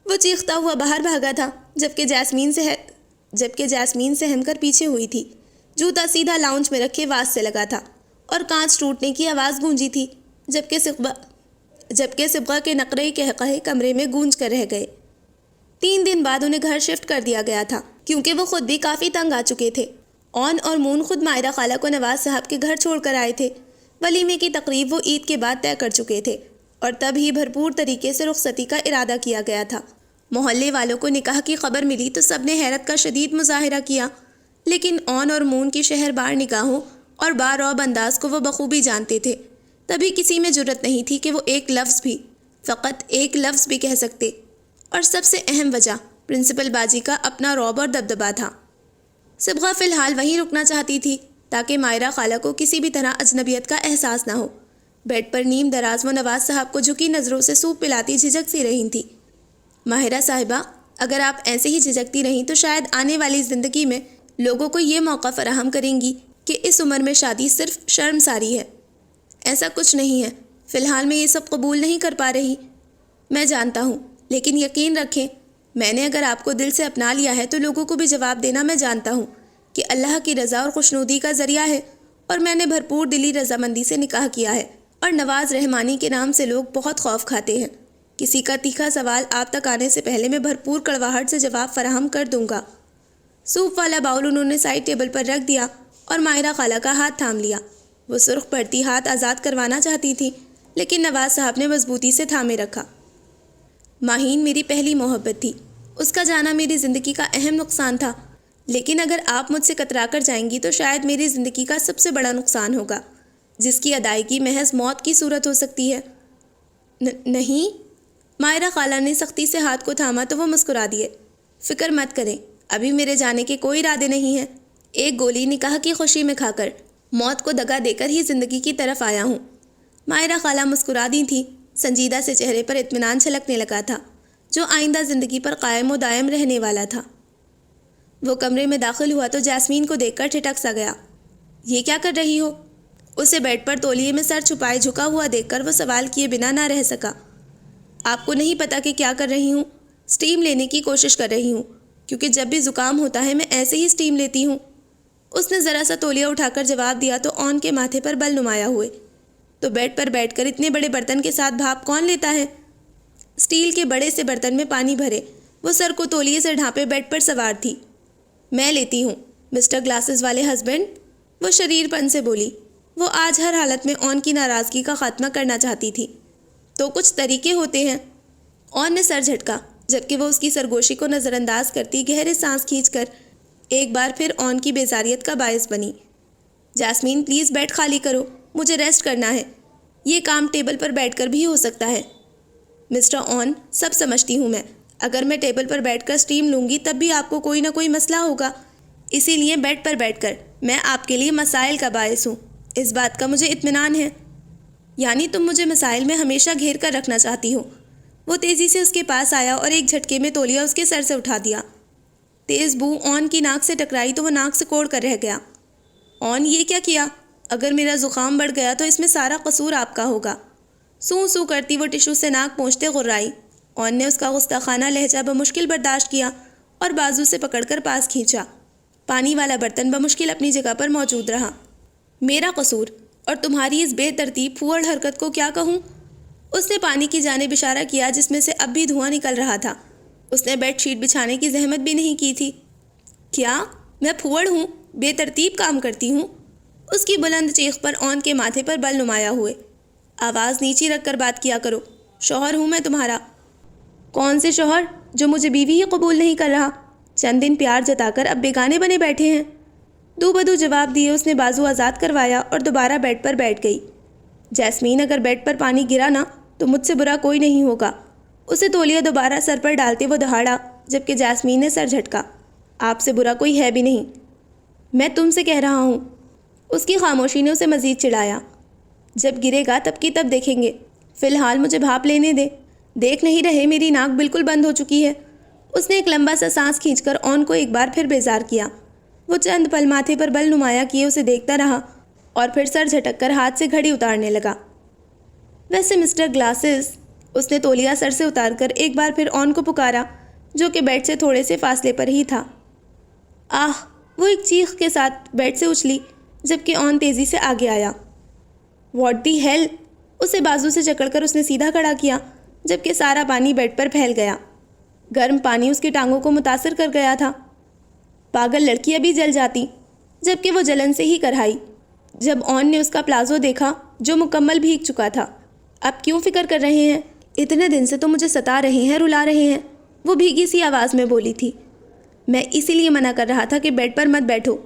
وہ چیختا ہوا باہر بھاگا تھا، جبکہ جاسمین سہم کر پیچھے ہوئی تھی۔ جوتا سیدھا لاؤنج میں رکھے واز سے لگا تھا اور کانچ ٹوٹنے کی آواز گونجی تھی، جبکہ صبغہ کے نقرے قہقہے کمرے میں گونج کر رہ گئے۔ 3 دن بعد انہیں گھر شفٹ کر دیا گیا تھا، کیونکہ وہ خود بھی کافی تنگ آ چکے تھے۔ آن اور مون خود ماہرہ خالہ کو نواز صاحب کے گھر چھوڑ کر آئے تھے۔ ولیمے کی تقریب وہ عید کے بعد طے کر چکے تھے، اور تب ہی بھرپور طریقے سے رخصتی کا ارادہ کیا گیا تھا۔ محلے والوں کو نکاح کی خبر ملی تو سب نے حیرت کا شدید مظاہرہ کیا، لیکن آن اور مون کی شہر بار نکاحوں اور بارعب انداز کو وہ بخوبی جانتے تھے، تبھی کسی میں جرت نہیں تھی کہ وہ فقط ایک لفظ بھی کہہ سکتے۔ اور سب سے اہم وجہ پرنسپل باجی کا اپنا رعب اور دبدبہ تھا۔ صبغہ فی الحال وہیں رکنا چاہتی تھی، تاکہ ماہرہ خالہ کو کسی بھی طرح اجنبیت کا احساس نہ ہو۔ بیڈ پر نیم دراز وہ نواز صاحب کو جھکی نظروں سے سوپ پلاتی جھجک سی رہی تھی۔ ماہرہ صاحبہ، اگر آپ ایسے ہی جھجکتی رہیں تو شاید آنے والی زندگی میں لوگوں کو یہ موقع فراہم کریں گی کہ اس عمر میں شادی صرف شرمساری ہے۔ ایسا کچھ نہیں ہے، فی الحال میں یہ سب قبول نہیں کر پا رہی۔ میں جانتا ہوں، لیکن یقین رکھیں، میں نے اگر آپ کو دل سے اپنا لیا ہے تو لوگوں کو بھی جواب دینا میں جانتا ہوں کہ اللہ کی رضا اور خوشنودی کا ذریعہ ہے، اور میں نے بھرپور دلی رضامندی سے نکاح کیا ہے، اور نواز رحمانی کے نام سے لوگ بہت خوف کھاتے ہیں۔ کسی کا تیکھا سوال آپ تک آنے سے پہلے میں بھرپور کڑواہٹ سے جواب فراہم کر دوں گا۔ سوپ والا باؤل انہوں نے سائڈ ٹیبل پر رکھ دیا اور ماہرہ خالہ کا ہاتھ تھام لیا۔ وہ سرخ پڑتی ہاتھ آزاد کروانا چاہتی تھی، لیکن نواز صاحب نے مضبوطی سے تھامے رکھا۔ ماہین میری پہلی محبت تھی، اس کا جانا میری زندگی کا اہم نقصان تھا، لیکن اگر آپ مجھ سے کترا کر جائیں گی تو شاید میری زندگی کا سب سے بڑا نقصان ہوگا، جس کی ادائیگی محض موت کی صورت ہو سکتی ہے۔ نہیں، ماہرہ خالہ نے سختی سے ہاتھ کو تھاما تو وہ مسکرا دیے۔ فکر مت کریں، ابھی میرے جانے کے کوئی ارادے نہیں ہیں۔ ایک گولی نکاح کی خوشی میں کھا کر موت کو دگا دے کر ہی زندگی کی طرف آیا ہوں۔ ماہرہ خالہ مسکرا دی تھی، سنجیدہ سے چہرے پر اطمینان چھلکنے لگا تھا، جو آئندہ زندگی پر قائم و دائم رہنے والا تھا۔ وہ کمرے میں داخل ہوا تو جاسمین کو دیکھ کر ٹھٹک سا گیا۔ یہ کیا کر رہی ہو؟ اسے بیڈ پر تولیے میں سر چھپائے جھکا ہوا دیکھ کر وہ سوال کیے بنا نہ رہ سکا۔ آپ کو نہیں پتا کہ کیا کر رہی ہوں؟ سٹیم لینے کی کوشش کر رہی ہوں، کیونکہ جب بھی زکام ہوتا ہے میں ایسے ہی سٹیم لیتی ہوں۔ اس نے ذرا سا تولیہ اٹھا کر جواب دیا تو آن کے ماتھے پر بل نمایاں ہوئے۔ تو بیڈ پر بیٹھ کر اتنے بڑے برتن کے ساتھ بھاپ کون لیتا ہے؟ سٹیل کے بڑے سے برتن میں پانی بھرے وہ سر کو تولیے سے ڈھانپے بیڈ پر سوار تھی۔ میں لیتی ہوں، مسٹر گلاسز والے ہسبینڈ، وہ شریر پن سے بولی۔ وہ آج ہر حالت میں آن کی ناراضگی کا خاتمہ کرنا چاہتی تھی۔ تو کچھ طریقے ہوتے ہیں۔ آن نے سر جھٹکا، جبکہ وہ اس کی سرگوشی کو نظر انداز کرتی گہرے سانس کھینچ کر ایک بار پھر آن کی بیزاریت کا باعث بنی۔ جاسمین پلیز بیڈ خالی کرو، مجھے ریسٹ کرنا ہے۔ یہ کام ٹیبل پر بیٹھ کر بھی ہو سکتا ہے۔ مسٹر آن، سب سمجھتی ہوں میں، اگر میں ٹیبل پر بیٹھ کر سٹیم لوں گی تب بھی آپ کو کوئی نہ کوئی مسئلہ ہوگا، اسی لیے بیڈ پر بیٹھ کر میں آپ کے لیے مسائل کا باعث ہوں، اس بات کا مجھے اطمینان ہے۔ یعنی تم مجھے مسائل میں ہمیشہ گھیر کر رکھنا چاہتی ہو۔ وہ تیزی سے اس کے پاس آیا اور ایک جھٹکے میں تولیہ اس کے سر سے اٹھا دیا۔ تیز بو اون کی ناک سے ٹکرائی تو وہ ناک سے کوڑ کر رہ گیا۔ اون، یہ کیا کیا؟ اگر میرا زکام بڑھ گیا تو اس میں سارا قصور آپ کا ہوگا۔ سو سو کرتی وہ ٹشو سے ناک پونچھتے غرائی۔ اون نے اس کا گستاخانہ لہجہ بمشکل برداشت کیا اور بازو سے پکڑ کر پاس کھینچا۔ پانی والا برتن بمشکل اپنی جگہ پر موجود رہا۔ میرا قصور اور تمہاری اس بے ترتیب پھوڑ حرکت کو کیا کہوں؟ اس نے پانی کی جانب اشارہ کیا جس میں سے اب بھی دھواں نکل رہا تھا۔ اس نے بیڈ شیٹ بچھانے کی زحمت بھی نہیں کی تھی۔ کیا میں پھوڑ ہوں؟ بے ترتیب کام کرتی ہوں؟ اس کی بلند چیخ پر اون کے ماتھے پر بل نمایاں ہوئے۔ آواز نیچی رکھ کر بات کیا کرو، شوہر ہوں میں تمہارا۔ کون سے شوہر جو مجھے بیوی ہی قبول نہیں کر رہا؟ چند دن پیار جتا کر اب بیگانے بنے بیٹھے ہیں۔ دو بدو جواب دیے اس نے بازو آزاد کروایا اور دوبارہ بیڈ پر بیٹھ گئی۔ جیسمین، اگر بیڈ پر پانی گرا نا تو مجھ سے برا کوئی نہیں ہوگا۔ اسے تولیہ دوبارہ سر پر ڈالتے وہ دہاڑا، جبکہ جیسمین نے سر جھٹکا۔ آپ سے برا کوئی ہے بھی نہیں، میں تم سے کہہ رہا ہوں۔ اس کی خاموشی نے اسے مزید چڑھایا۔ جب گرے گا تب کی تب دیکھیں گے، فی الحال مجھے بھاپ لینے دے۔ دیکھ نہیں رہے میری ناک بالکل بند ہو چکی ہے؟ اس نے ایک لمبا سا سانس کھینچ کر اون کو ایک بار پھر بیزار کیا۔ وہ چند پل ماتھے پر بل نمایاں کیے اسے دیکھتا رہا اور پھر سر جھٹک کر ہاتھ سے گھڑی اتارنے لگا۔ ویسے مسٹر گلاسز، اس نے تولیہ سر سے اتار کر ایک بار پھر اون کو پکارا جو کہ بیڈ سے تھوڑے سے فاصلے پر ہی تھا۔ آہ! وہ ایک چیخ کے ساتھ بیڈ سے اچھلی جبکہ اون تیزی سے آگے آیا۔ What the hell! اسے بازو سے جکڑ کر اس نے سیدھا کھڑا کیا جبکہ سارا پانی بیڈ پر پھیل گیا۔ گرم پانی اس کی ٹانگوں کو متاثر کر گیا تھا۔ پاگل لڑکی ابھی جل جاتی، جبکہ وہ جلن سے ہی کرہائی جب اون نے اس کا پلازو دیکھا جو مکمل بھیگ چکا تھا۔ اب کیوں فکر کر رہے ہیں؟ اتنے دن سے تو مجھے ستا رہے ہیں، رلا رہے ہیں، وہ بھیگی سی آواز میں بولی تھی۔ میں اسی لیے منع کر رہا تھا کہ بیڈ پر مت بیٹھو،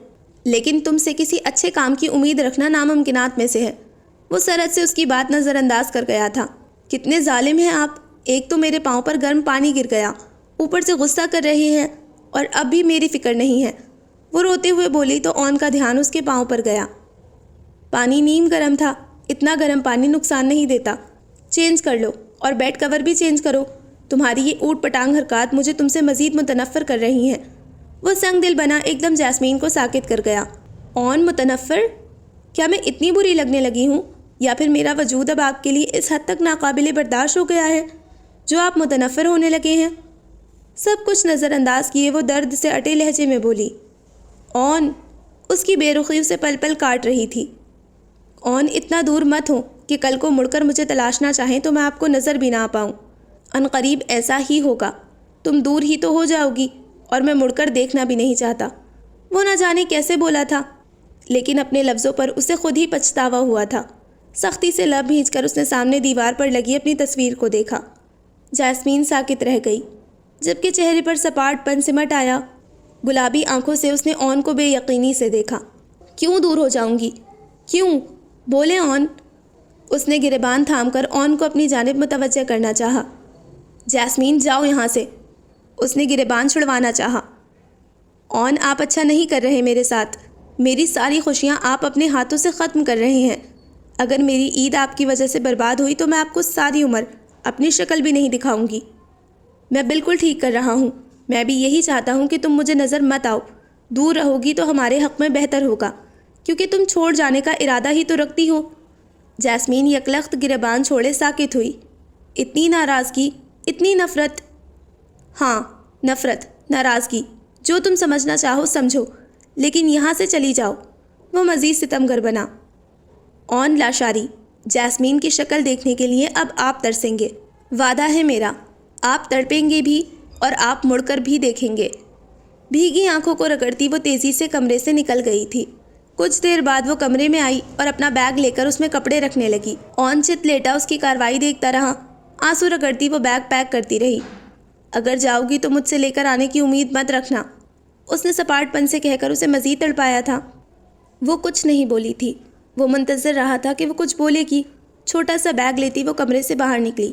لیکن تم سے کسی اچھے کام کی امید رکھنا ناممکنات میں سے ہے۔ وہ سرحد سے اس کی بات نظر انداز کر گیا تھا۔ کتنے ظالم ہیں آپ! ایک تو میرے پاؤں پر گرم پانی گر گیا، اوپر سے غصہ کر رہے ہیں اور اب بھی میری فکر نہیں ہے۔ وہ روتے ہوئے بولی تو اون کا دھیان اس کے پاؤں پر گیا۔ پانی نیم گرم تھا، اتنا گرم پانی نقصان نہیں دیتا۔ چینج کر لو اور بیڈ کور بھی چینج کرو۔ تمہاری یہ اوٹ پٹانگ حرکات مجھے تم سے مزید متنفر کر رہی ہیں۔ وہ سنگ دل بنا ایک دم جیسمین کو ساکت کر گیا۔ اون، متنفر؟ کیا میں اتنی بری لگنے لگی ہوں یا پھر میرا وجود اب آپ کے لیے اس حد تک ناقابل برداشت ہو گیا ہے جو آپ متنفر ہونے لگے ہیں؟ سب کچھ نظر انداز کیے وہ درد سے اٹے لہجے میں بولی۔ اون! اس کی بے رخی اسے پل پل کاٹ رہی تھی۔ اون، اتنا دور مت ہو کہ کل کو مڑ کر مجھے تلاشنا چاہیں تو میں آپ کو نظر بھی نہ آ پاؤں۔ عنقریب ایسا ہی ہوگا، تم دور ہی تو ہو جاؤ گی اور میں مڑ کر دیکھنا بھی نہیں چاہتا۔ وہ نہ جانے کیسے بولا تھا، لیکن اپنے لفظوں پر اسے خود ہی پچھتاوا ہوا تھا۔ سختی سے لب بھینچ کر اس نے سامنے دیوار پر لگی اپنی تصویر کو دیکھا۔ جیسمین ساکت رہ گئی جبکہ چہرے پر سپاٹ پن سمٹ آیا۔ گلابی آنکھوں سے اس نے اون کو بے یقینی سے دیکھا۔ کیوں دور ہو جاؤں گی؟ کیوں؟ بولے اون۔ اس نے گریبان تھام کر اون کو اپنی جانب متوجہ کرنا چاہا۔ جیسمین، جاؤ یہاں سے، اس نے گریبان چھڑوانا چاہا۔ اون، آپ اچھا نہیں کر رہے میرے ساتھ۔ میری ساری خوشیاں آپ اپنے ہاتھوں سے ختم کر رہے ہیں۔ اگر میری عید آپ کی وجہ سے برباد ہوئی تو میں آپ کو ساری عمر اپنی شکل بھی نہیں دکھاؤں گی۔ میں بالکل ٹھیک کر رہا ہوں۔ میں بھی یہی چاہتا ہوں کہ تم مجھے نظر مت آؤ۔ دور رہو گی تو ہمارے حق میں بہتر ہوگا، کیونکہ تم چھوڑ جانے کا ارادہ ہی تو رکھتی ہو۔ جیسمین یکلخت گریبان چھوڑے ساکت ہوئی۔ اتنی ناراضگی، اتنی نفرت۔ ہاں، نفرت، ناراضگی، جو تم سمجھنا چاہو سمجھو، لیکن یہاں سے چلی جاؤ۔ وہ مزید ستمگر بنا۔ اون لاشاری، جیسمین کی شکل دیکھنے کے لیے اب آپ ترسیں گے۔ وعدہ ہے میرا، آپ تڑپیں گے بھی اور آپ مڑ کر بھی دیکھیں گے۔ بھیگی آنکھوں کو رگڑتی وہ تیزی سے کمرے سے نکل گئی تھی۔ کچھ دیر بعد وہ کمرے میں آئی اور اپنا بیگ لے کر اس میں کپڑے رکھنے لگی۔ اون چت لیٹا اس کی کارروائی دیکھتا رہا۔ آنسو رگڑتی وہ بیگ پیک کرتی رہی۔ اگر جاؤ گی تو مجھ سے لے کر آنے کی امید مت رکھنا، اس نے سپاٹ پن سے کہہ کر اسے مزید تڑپایا تھا۔ وہ کچھ نہیں بولی تھی، وہ منتظر رہا تھا کہ وہ کچھ بولے گی۔ چھوٹا سا بیگ لیتی وہ کمرے سے باہر نکلی۔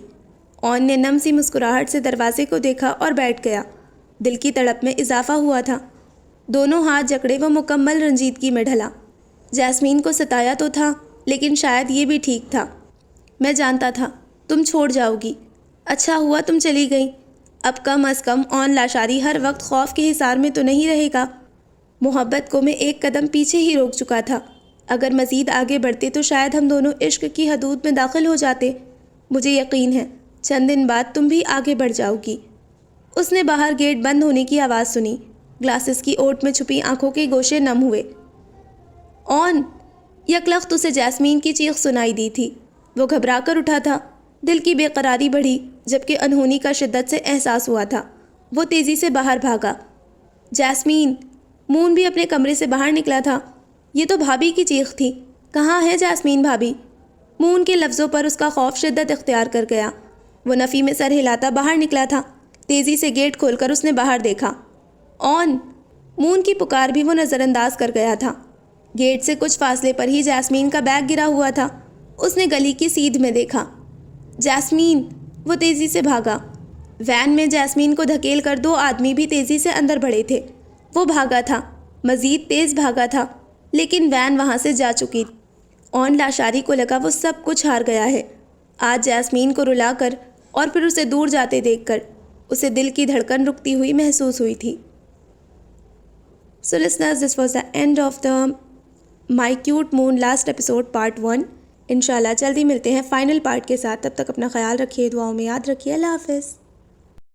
اون نے نم سی مسکراہٹ سے دروازے کو دیکھا اور بیٹھ گیا۔ دل کی تڑپ میں اضافہ ہوا تھا۔ دونوں ہاتھ جکڑے وہ مکمل رنجیدگی میں ڈھلا۔ جیسمین کو ستایا تو تھا، لیکن شاید یہ بھی ٹھیک تھا۔ میں جانتا تھا تم چھوڑ جاؤ گی. اچھا ہوا تم چلی گئی. اب کم از کم اون لاشاری ہر وقت خوف کے حصار میں تو نہیں رہے گا. محبت کو میں ایک قدم پیچھے ہی روک چکا تھا. اگر مزید آگے بڑھتے تو شاید ہم دونوں عشق کی حدود میں داخل ہو جاتے. مجھے یقین ہے چند دن بعد تم بھی آگے بڑھ جاؤ گی. اس نے باہر گیٹ بند ہونے کی آواز سنی. گلاسز کی اوٹ میں چھپی آنکھوں کے گوشے نم ہوئے. اون! یکلخت اسے جیسمین کی چیخ سنائی دی تھی. وہ گھبرا کر اٹھا تھا. دل کی بے قراری بڑھی جبکہ انہونی کا شدت سے احساس ہوا تھا. وہ تیزی سے باہر بھاگا. جیسمین! مون بھی اپنے کمرے سے باہر نکلا تھا. یہ تو بھابھی کی چیخ تھی. کہاں ہے جیسمین بھابھی؟ مون کے لفظوں پر اس کا خوف شدت اختیار کر گیا. وہ نفی میں سر ہلاتا باہر نکلا تھا. تیزی سے گیٹ کھول کر اس نے باہر دیکھا. اون! مون کی پکار بھی وہ نظر انداز کر گیا تھا. گیٹ سے کچھ فاصلے پر ہی جیسمین کا بیگ گرا ہوا تھا. اس نے گلی کی سیدھ میں دیکھا. جیسمین! وہ تیزی سے بھاگا. وین میں جیسمین کو دھکیل کر 2 آدمی بھی تیزی سے اندر بڑھے تھے. وہ بھاگا تھا. مزید تیز بھاگا تھا. لیکن وین وہاں سے جا چکی. اون لاشاری کو لگا وہ سب کچھ ہار گیا ہے. آج جیسمین کو رلا کر اور پھر اسے دور جاتے دیکھ کر اسے دل کی دھڑکن رکتی ہوئی محسوس ہوئی تھی. So listeners, this was the end of the My Cute Moon last episode part 1. انشاءاللہ جلدی ملتے ہیں فائنل پارٹ کے ساتھ. تب تک اپنا خیال رکھیے, دعاؤں میں یاد رکھیے. اللہ حافظ.